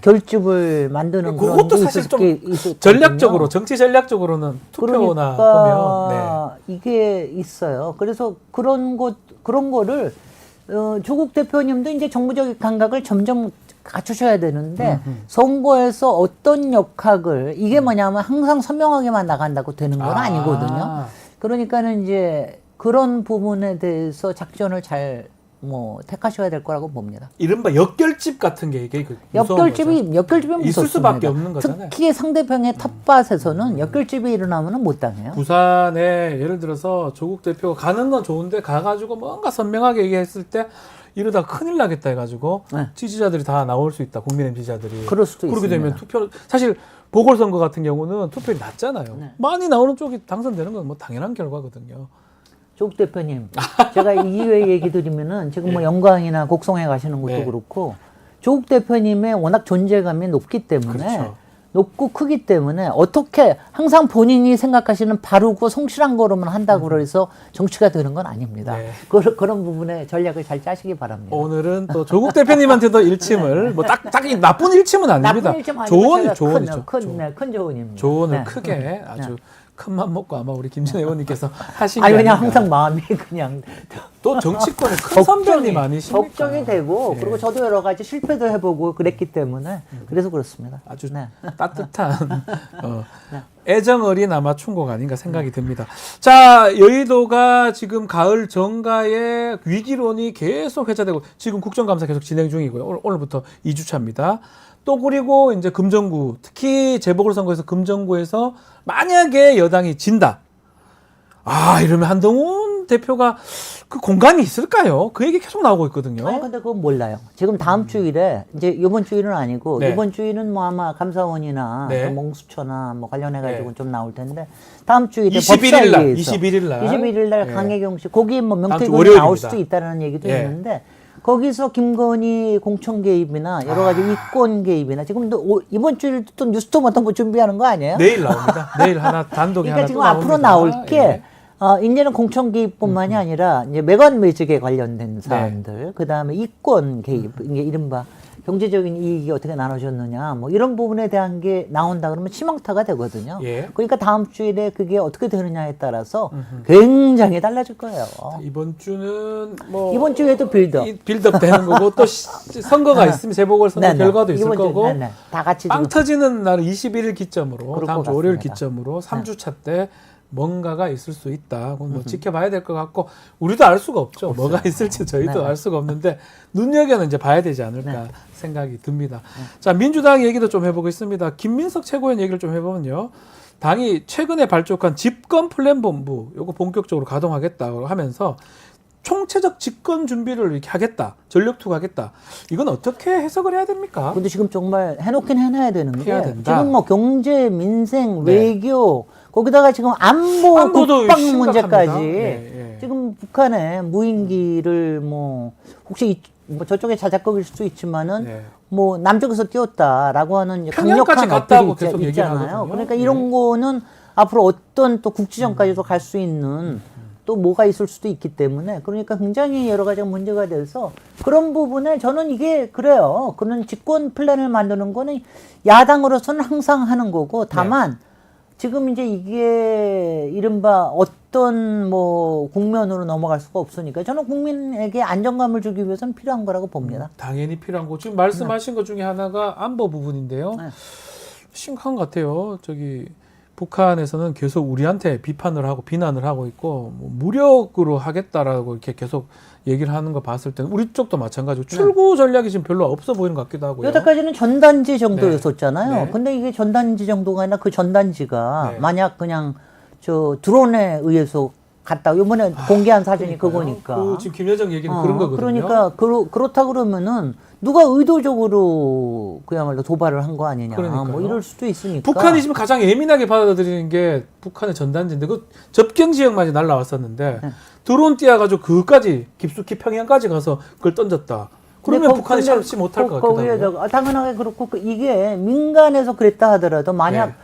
S4: 결집을 만드는 그런
S1: 그것도
S4: 게
S1: 사실 좀
S4: 있었거든요.
S1: 전략적으로 정치 전략적으로는 투표나
S4: 그러니까
S1: 보면
S4: 이게 있어요. 그래서 그런 거를 조국 대표님도 이제 정무적 감각을 점점 갖추셔야 되는데 선거에서 어떤 역학을 이게 뭐냐면 항상 선명하게만 나간다고 되는 건 아니거든요. 그러니까는 이제 그런 부분에 대해서 작전을 잘 뭐 택하셔야 될 거라고 봅니다.
S1: 이른바 역결집 같은 게 이게
S4: 역결집이 무섭습니다.
S1: 있을 수밖에 없는 거잖아요.
S4: 특히 상대방의 텃밭에서는 역결집이 일어나면 못 당해요.
S1: 부산에 예를 들어서 조국 대표가 가는 건 좋은데 가가지고 뭔가 선명하게 얘기했을 때 이러다 큰일 나겠다 해가지고 지지자들이 다 나올 수 있다. 국민의힘 지지자들이.
S4: 그럴 수도
S1: 그렇게
S4: 있습니다.
S1: 되면 투표 사실 보궐선거 같은 경우는 투표율이 낮잖아요. 많이 나오는 쪽이 당선되는 건 뭐 당연한 결과거든요.
S4: 조국 대표님, 제가 이외 얘기 드리면은 지금 뭐 영광이나 곡성에 가시는 것도 그렇고 조국 대표님의 워낙 존재감이 높기 때문에 높고 크기 때문에 어떻게 항상 본인이 생각하시는 바르고 성실한 거로만 한다고 그래서 정치가 되는 건 아닙니다. 그런 부분에 전략을 잘 짜시기 바랍니다.
S1: 오늘은 또 조국 대표님한테도 일침을 뭐 딱 나쁜 일침은 아닙니다.
S4: 나쁜 일침 아니고
S1: 조언이죠.
S4: 큰 조언입니다.
S1: 조언을 크게 아주 큰 맘 먹고 아마 우리 김진애 의원님께서 하신 게
S4: 아니 그냥
S1: 아닌가.
S4: 항상 마음이 그냥
S1: 또 정치권에 큰 선배님 아니십니까?
S4: 걱정이 되고 그리고 저도 여러 가지 실패도 해보고 그랬기 때문에 그래서 그렇습니다.
S1: 아주 따뜻한 애정 어린 아마 충고가 아닌가 생각이 듭니다. 자, 여의도가 지금 가을 정가에 위기론이 계속 회자되고 지금 국정감사 계속 진행 중이고요. 오늘부터 2주차입니다. 또 그리고 이제 금정구, 특히 재보궐선거에서 금정구에서 만약에 여당이 진다. 이러면 한동훈 대표가 그 공간이 있을까요? 그 얘기 계속 나오고 있거든요.
S4: 아니 근데 그건 몰라요. 지금 다음 주일에 이제 이번 주일은 아니고 이번 주일은 뭐 아마 감사원이나 또 몽수처나 뭐 관련해 가지고 좀 나올 텐데 다음 주일에
S1: 21일 날
S4: 21일 날 강혜경 씨 거기 뭐 명태균이 나올 수도 있다는 얘기도 있는데 거기서 김건희 공천 개입이나 여러 가지 이권 개입이나 지금도 이번 주일 또 뉴스토마토 뭐 준비하는 거 아니에요?
S1: 내일 나옵니다. 내일 하나 단독이
S4: 그러니까
S1: 하나
S4: 지금
S1: 또
S4: 앞으로 나올 게 이제는 공천 개입뿐만이 아니라 이제 매관 매직에 관련된 사안들, 그 다음에 이권 개입, 이게 이른바 경제적인 이익이 어떻게 나눠졌느냐, 뭐 이런 부분에 대한 게 나온다 그러면 치명타가 되거든요. 그러니까 다음 주일에 그게 어떻게 되느냐에 따라서 굉장히 달라질 거예요.
S1: 이번 주는 뭐
S4: 이번 주에도 빌드업
S1: 되는 거고 또 선거가 있으면 재보궐선거 결과도 있을 거고
S4: 다 같이
S1: 빵 터지는 날 21일 기점으로 다음 주 월요일
S4: 같습니다.
S1: 기점으로 3주차 때 뭔가가 있을 수 있다. 그건 뭐 지켜봐야 될 것 같고 우리도 알 수가 없죠. 뭐가 있을지 저희도 알 수가 없는데 눈여겨는 이제 봐야 되지 않을까 생각이 듭니다. 자, 민주당 얘기도 좀 해보겠습니다. 김민석 최고위원 얘기를 좀 해보면요. 당이 최근에 발족한 집권 플랜 본부 요거 본격적으로 가동하겠다고 하면서 총체적 집권 준비를 이렇게 하겠다. 전력 투구하겠다. 이건 어떻게 해석을 해야 됩니까?
S4: 근데 지금 정말 해놓긴 해놔야 되는 게
S1: 된다.
S4: 지금 뭐 경제, 민생, 외교 거기다가 지금 안보, 국방 문제까지 지금 북한의 무인기를 뭐 혹시 뭐 저쪽에 자작극일 수도 있지만은 뭐 남쪽에서 띄웠다라고 하는 강력한 어필이 있잖아요. 그러니까 이런 거는 앞으로 어떤 또 국지전까지도 갈 수 있는 또 뭐가 있을 수도 있기 때문에 그러니까 굉장히 여러 가지 문제가 돼서 그런 부분에 저는 이게 그래요. 그런 집권 플랜을 만드는 거는 야당으로서는 항상 하는 거고 다만 지금 이제 이게 이른바 어떤 뭐 국면으로 넘어갈 수가 없으니까 저는 국민에게 안정감을 주기 위해서는 필요한 거라고 봅니다.
S1: 당연히 필요한 거. 지금 말씀하신 것 중에 하나가 안보 부분인데요. 심각한 것 같아요. 저기 북한에서는 계속 우리한테 비판을 하고 비난을 하고 있고 뭐 무력으로 하겠다라고 이렇게 계속 얘기를 하는 거 봤을 때는 우리 쪽도 마찬가지고 출구 전략이 지금 별로 없어 보이는 것 같기도 하고요.
S4: 여태까지는 전단지 정도였었잖아요. 근데 이게 전단지 정도가 아니라 그 전단지가 만약 그냥 저 드론에 의해서 갔다 이번에 공개한 사진이 그거니까.
S1: 그 지금 김여정 얘기는 그런 거거든요.
S4: 그러니까 그렇다 그러면은 누가 의도적으로 그야말로 도발을 한 거 아니냐. 뭐 이럴 수도 있으니까.
S1: 북한이 지금 가장 예민하게 받아들이는 게 북한의 전단지인데 그 접경 지역만 날라왔었는데 드론 띄워가지고 그까지 깊숙이 평양까지 가서 그걸 던졌다. 그러면 북한이 참지 못할 것 같기도 하고.
S4: 당연하게 그렇고 이게 민간에서 그랬다 하더라도 만약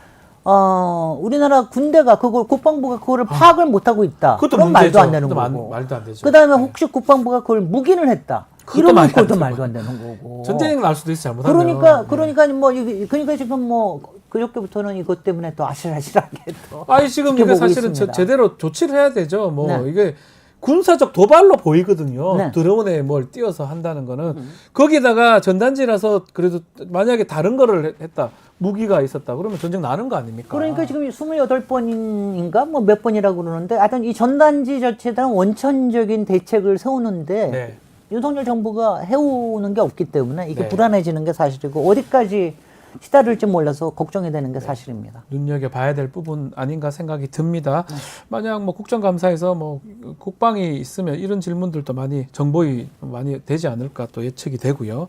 S4: 우리나라 군대가 국방부가 그거를 파악을 못하고 있다. 그건 말도 안 되는 거고.
S1: 말도 안 되죠.
S4: 그다음에 혹시 국방부가 그걸 묵인을 했다. 이러면 그것도 말도 안 되는 거고.
S1: 전쟁이 날 수도 있어 잘못하면.
S4: 그러니까 뭐 그러니까 지금 뭐 그저께부터는 이것 때문에 또 아슬아슬하게 또.
S1: 지금 이게 사실은 제대로 조치를 해야 되죠. 뭐 이게 군사적 도발로 보이거든요. 드론에 뭘 띄워서 한다는 거는 거기다가 전단지라서 그래도 만약에 다른 거를 했다. 무기가 있었다. 그러면 전쟁 나는 거 아닙니까?
S4: 그러니까 지금 28번인가 뭐 몇 번이라고 그러는데 하여튼 이 전단지 자체에 대한 원천적인 대책을 세우는데 윤석열 정부가 해오는 게 없기 때문에 이게
S1: 네.
S4: 불안해지는 게 사실이고 어디까지 시달릴지 몰라서 걱정이 되는 게 사실입니다.
S1: 눈여겨봐야 될 부분 아닌가 생각이 듭니다. 만약 뭐 국정감사에서 뭐 국방이 있으면 이런 질문들도 많이 정보이 많이 되지 않을까 또 예측이 되고요.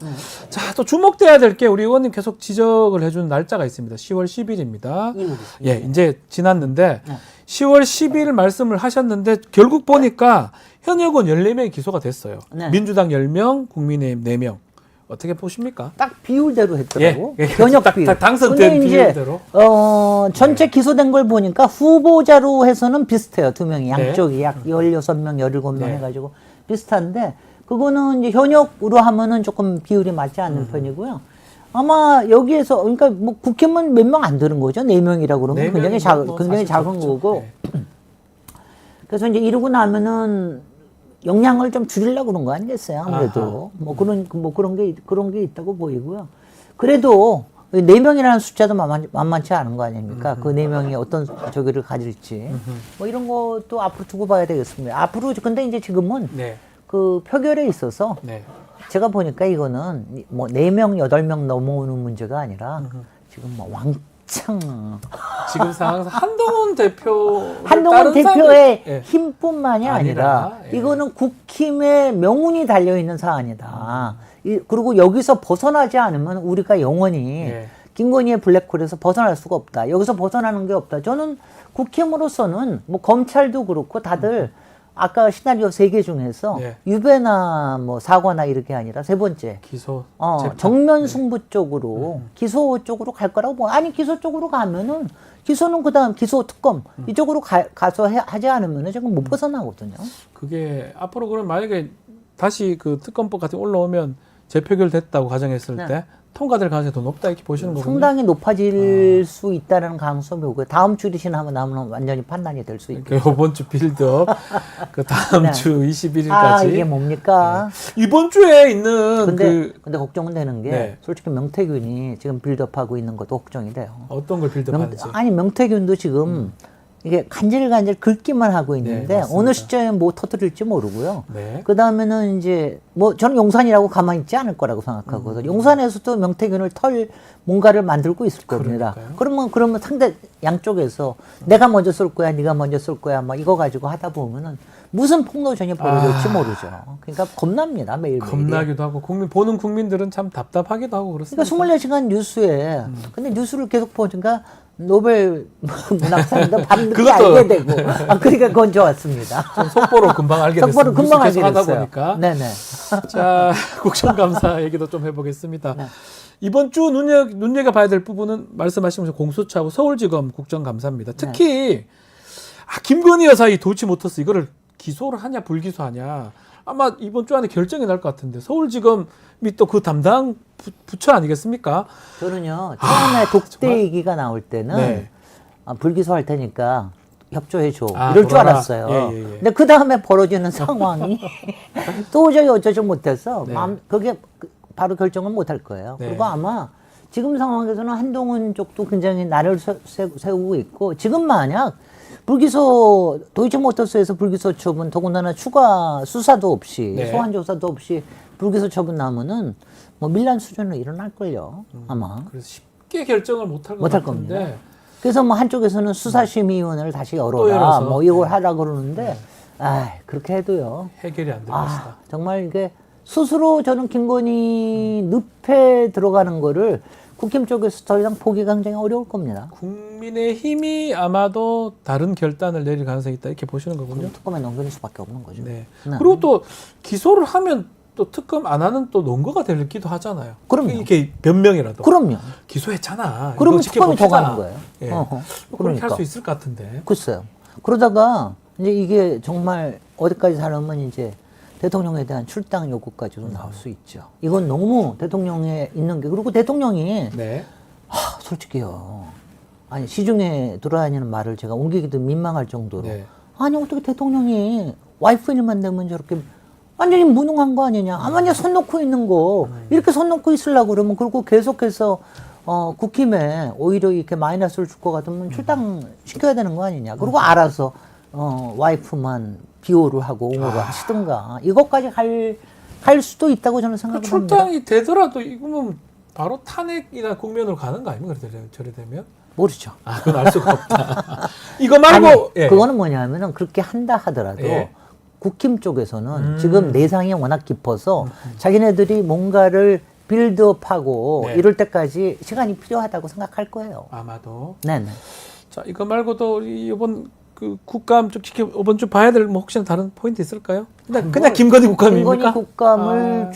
S1: 자, 또 주목돼야 될 게 우리 의원님 계속 지적을 해준 날짜가 있습니다. 10월 10일입니다. 예, 이제 지났는데 10월 10일 말씀을 하셨는데 결국 보니까 현역 의원 14명이 기소가 됐어요.
S4: 네.
S1: 민주당 10명, 국민의힘 4명. 어떻게 보십니까?
S4: 딱 비율대로 했더라고.
S1: 예,
S4: 현역
S1: 딱
S4: 비율.
S1: 당선된
S4: 근데 이제
S1: 비율대로.
S4: 전체 기소된 걸 보니까 후보자로 해서는 비슷해요. 두 명이
S1: 네.
S4: 양쪽이 약 16명, 17명
S1: 네.
S4: 해가지고 비슷한데 그거는 이제 현역으로 하면은 조금 비율이 맞지 않는 편이고요. 아마 여기에서 그러니까 뭐 국회의원 몇 명 안 되는 거죠. 4명이라고 그러면
S1: 네
S4: 굉장히
S1: 명이면 뭐
S4: 굉장히
S1: 사실
S4: 작은
S1: 적죠.
S4: 거고.
S1: 네.
S4: 그래서 이제 이러고 나면은 역량을 좀 줄이려고 그런 거 아니겠어요? 아무래도 뭐 그런 게 있다고 보이고요. 그래도 4명이라는 숫자도 만만치 않은 거 아닙니까? 그 4명이 어떤 저기를 가질지 뭐 이런 것도 앞으로 두고 봐야 되겠습니다. 앞으로 근데 이제 지금은
S1: 네.
S4: 그 표결에 있어서
S1: 네.
S4: 제가 보니까 이거는 뭐 4명, 8명 넘어오는 문제가 아니라 지금 뭐 왕창
S1: 지금 상황에서 한동훈
S4: 한동훈 대표의
S1: 예.
S4: 힘뿐만이 아니라
S1: 예.
S4: 이거는 국힘의 명운이 달려있는 사안이다. 그리고 여기서 벗어나지 않으면 우리가 영원히
S1: 예.
S4: 김건희의 블랙홀에서 벗어날 수가 없다. 여기서 벗어나는 게 없다. 저는 국힘으로서는 뭐 검찰도 그렇고 다들 아까 시나리오 3개 중에서
S1: 예.
S4: 유배나 뭐 사과나 이렇게 아니라 세 번째
S1: 기소
S4: 재판. 정면 승부 쪽으로 기소 쪽으로 갈 거라고 뭐 아니 기소 쪽으로 가면은 기소는 그다음 기소 특검 이쪽으로 가서 하지 않으면은 지금 못 벗어나거든요.
S1: 그게 앞으로 그럼 만약에 다시 그 특검법 같은 게 올라오면 재표결 됐다고 가정했을
S4: 네.
S1: 때 통과될 가능성이 더 높다 이렇게 보시는 거군요.
S4: 상당히 높아질 수 있다는 가능성이 오고요. 다음 주 리신하면 나면 완전히 판단이 될 수 있고.
S1: 그러니까 이번 주 빌드업 그 다음
S4: 네.
S1: 주 21일까지
S4: 아 이게 뭡니까?
S1: 이번 주에 있는
S4: 근데 걱정은 되는 게
S1: 네.
S4: 솔직히 명태균이 지금 빌드업하고 있는 것도 걱정이 돼요.
S1: 어떤 걸 빌드업하는지.
S4: 아니 명태균도 지금 이게 간질간질 긁기만 하고 있는데
S1: 맞습니다.
S4: 어느 시점에 뭐 터뜨릴지 모르고요.
S1: 네.
S4: 그 다음에는 이제 뭐 저는 용산이라고 가만히 있지 않을 거라고 생각하거든요. 용산에서도 명태균을 털 뭔가를 만들고 있을 겁니다. 그러면 상대 양쪽에서 내가 먼저 쏠 거야, 네가 먼저 쏠 거야, 막 이거 가지고 하다 보면은 무슨 폭로전이 벌어질지 모르죠. 그러니까 겁납니다 매일.
S1: 겁나기도 하고 보는 국민들은 참 답답하기도 하고 그렇습니다.
S4: 그러니까 24시간 뉴스에 근데 뉴스를 계속 보니까 노벨 문학상도 밤늦게 알게 되고 그러니까 그건 좋았습니다.
S1: 속보로 금방 알게 됐습니다.
S4: 속보로 금방 알게
S1: 계속 하다
S4: 됐어요.
S1: 보니까.
S4: 네네.
S1: 자, 국정감사 얘기도 좀 해보겠습니다.
S4: 네.
S1: 이번 주 눈여겨봐야 될 부분은 말씀하시면서 공수처하고 서울지검 국정감사입니다. 특히 김건희 여사 이 도이치모터스 이거를 기소를 하냐 불기소하냐 아마 이번 주 안에 결정이 날 것 같은데 서울지검이 또 그 담당 부처 아니겠습니까?
S4: 저는요 처음에 독대 얘기가 나올 때는
S1: 네.
S4: 불기소할 테니까 협조해줘 이럴 줄
S1: 돌아라.
S4: 알았어요.
S1: 예.
S4: 근데 그 다음에 벌어지는 상황이 도저히 어쩌지 못해서
S1: 네.
S4: 그게 바로 결정을 못할 거예요.
S1: 네.
S4: 그리고 아마 지금 상황에서는 한동훈 쪽도 굉장히 나를 세우고 있고 지금 만약 불기소 도이치모터스에서 불기소 처분 더군다나 추가 수사도 없이
S1: 네.
S4: 소환 조사도 없이 불기소 처분 나면은 뭐 밀란 수준으로 일어날걸요 아마.
S1: 그래서 쉽게 결정을 못할 것
S4: 못할
S1: 같은데.
S4: 겁니다. 그래서 뭐 한쪽에서는 수사심의위원회를 다시 열어라
S1: 열어서.
S4: 뭐 이걸 하라 그러는데 그렇게 해도요
S1: 해결이 안 될 것이다.
S4: 정말 이게 스스로 저는 김건희 늪에 들어가는 거를 국힘 쪽에서 더 이상 보기가 굉장히 어려울 겁니다.
S1: 국민의힘이 아마도 다른 결단을 내릴 가능성이 있다 이렇게 보시는 거군요.
S4: 특검에 넘기는 수밖에 없는 거죠.
S1: 네. 그리고 또 기소를 하면 또 특검 안 하는 또 논거가 되기도 하잖아요.
S4: 그럼요.
S1: 이게 변명이라도.
S4: 그럼요.
S1: 기소했잖아.
S4: 그러면
S1: 이거
S4: 특검이 더
S1: 지켜봅시다.
S4: 가는 거예요.
S1: 예.
S4: 어허.
S1: 그렇게 할
S4: 그러니까.
S1: 수 있을 것 같은데.
S4: 글쎄요. 그러다가 이제 이게 정말 어디까지 사람은 이제 대통령에 대한 출당 요구까지도 나올 수 있죠. 이건 너무 대통령에 있는 게 그리고 대통령이
S1: 네.
S4: 솔직히요. 아니 시중에 돌아다니는 말을 제가 옮기기도 민망할 정도로
S1: 네.
S4: 아니 어떻게 대통령이 와이프 일만 되면 저렇게 완전히 무능한 거 아니냐. 완전히 손 놓고 있는 거 이렇게 손 놓고 있으려고 그러면 그리고 계속해서 국힘에 오히려 이렇게 마이너스를 줄 것 같으면 출당 시켜야 되는 거 아니냐. 그리고 알아서 와이프만 비호를 하고 옹호를 하시든가 이것까지 갈 갈 수도 있다고 저는 생각합니다.
S1: 출당이 되더라도 이거면 바로 탄핵이나 국면으로 가는 거 아닙니까? 저래 되면?
S4: 모르죠.
S1: 아, 그건 알 수가 없다. 이거 말고
S4: 아니,
S1: 예.
S4: 그거는 뭐냐면은 그렇게 한다 하더라도
S1: 예.
S4: 국힘 쪽에서는 지금 내상이 워낙 깊어서 자기네들이 뭔가를 빌드업하고
S1: 네.
S4: 이럴 때까지 시간이 필요하다고 생각할 거예요.
S1: 아마도.
S4: 네네.
S1: 자, 이거 말고도 우리 이번 그 국감 좀 이번 주 봐야 될 뭐 혹시나 다른 포인트 있을까요? 그냥 김건희 국감입니까?
S4: 김건희 국감을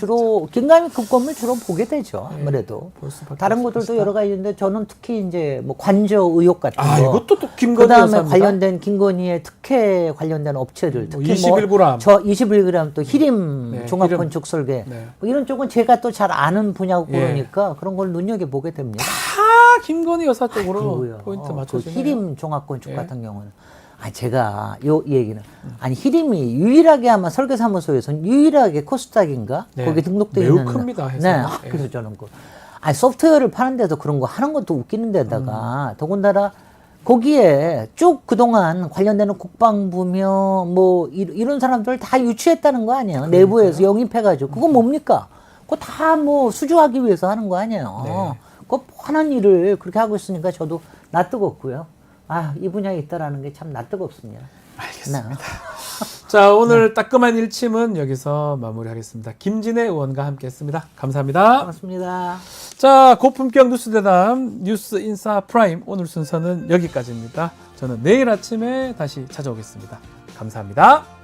S4: 김건희 국감을 주로 보게 되죠. 아무래도 다른 것들도 여러 가지 있는데 저는 특히 이제 뭐 관저 의혹 같은 거.
S1: 이것도 또 김건희
S4: 그다음에
S1: 여사입니다.
S4: 관련된 김건희의 특혜 관련된 업체들 특히
S1: 21g.
S4: 저 21g 또 히림
S1: 네,
S4: 종합건축 설계
S1: 네.
S4: 뭐 이런 쪽은 제가 또 잘 아는 분야고
S1: 예.
S4: 그러니까 그런 걸 눈여겨 보게 됩니다.
S1: 김건희 여사 쪽으로
S4: 그리고요.
S1: 포인트
S4: 그
S1: 맞춰주네요.
S4: 히림 종합건축
S1: 예.
S4: 같은 경우는 제가 이 얘기는 아니 히림이 유일하게 아마 설계사무소에서는 유일하게 코스닥인가
S1: 네.
S4: 거기 등록되어
S1: 매우
S4: 있는
S1: 큽니다, 회사는.
S4: 네. 그래서 저는 소프트웨어를 파는데도 그런 거 하는 것도 웃기는 데다가 더군다나 거기에 쭉 그동안 관련되는 국방부며 뭐 이런 사람들 다 유치했다는 거 아니에요. 내부에서 영입해가지고 그거 뭡니까? 그거 다 뭐 수주하기 위해서 하는 거 아니에요.
S1: 네.
S4: 그 뻔한 일을 그렇게 하고 있으니까 저도 낯뜨겁고요. 이 분야에 있다라는 게 참 낯뜨겁습니다.
S1: 알겠습니다. 자, 오늘 따끔한 일침은 여기서 마무리하겠습니다. 김진애 의원과 함께했습니다. 감사합니다.
S4: 고맙습니다.
S1: 자, 고품격 뉴스대담 뉴스 인사 프라임 오늘 순서는 여기까지입니다. 저는 내일 아침에 다시 찾아오겠습니다. 감사합니다.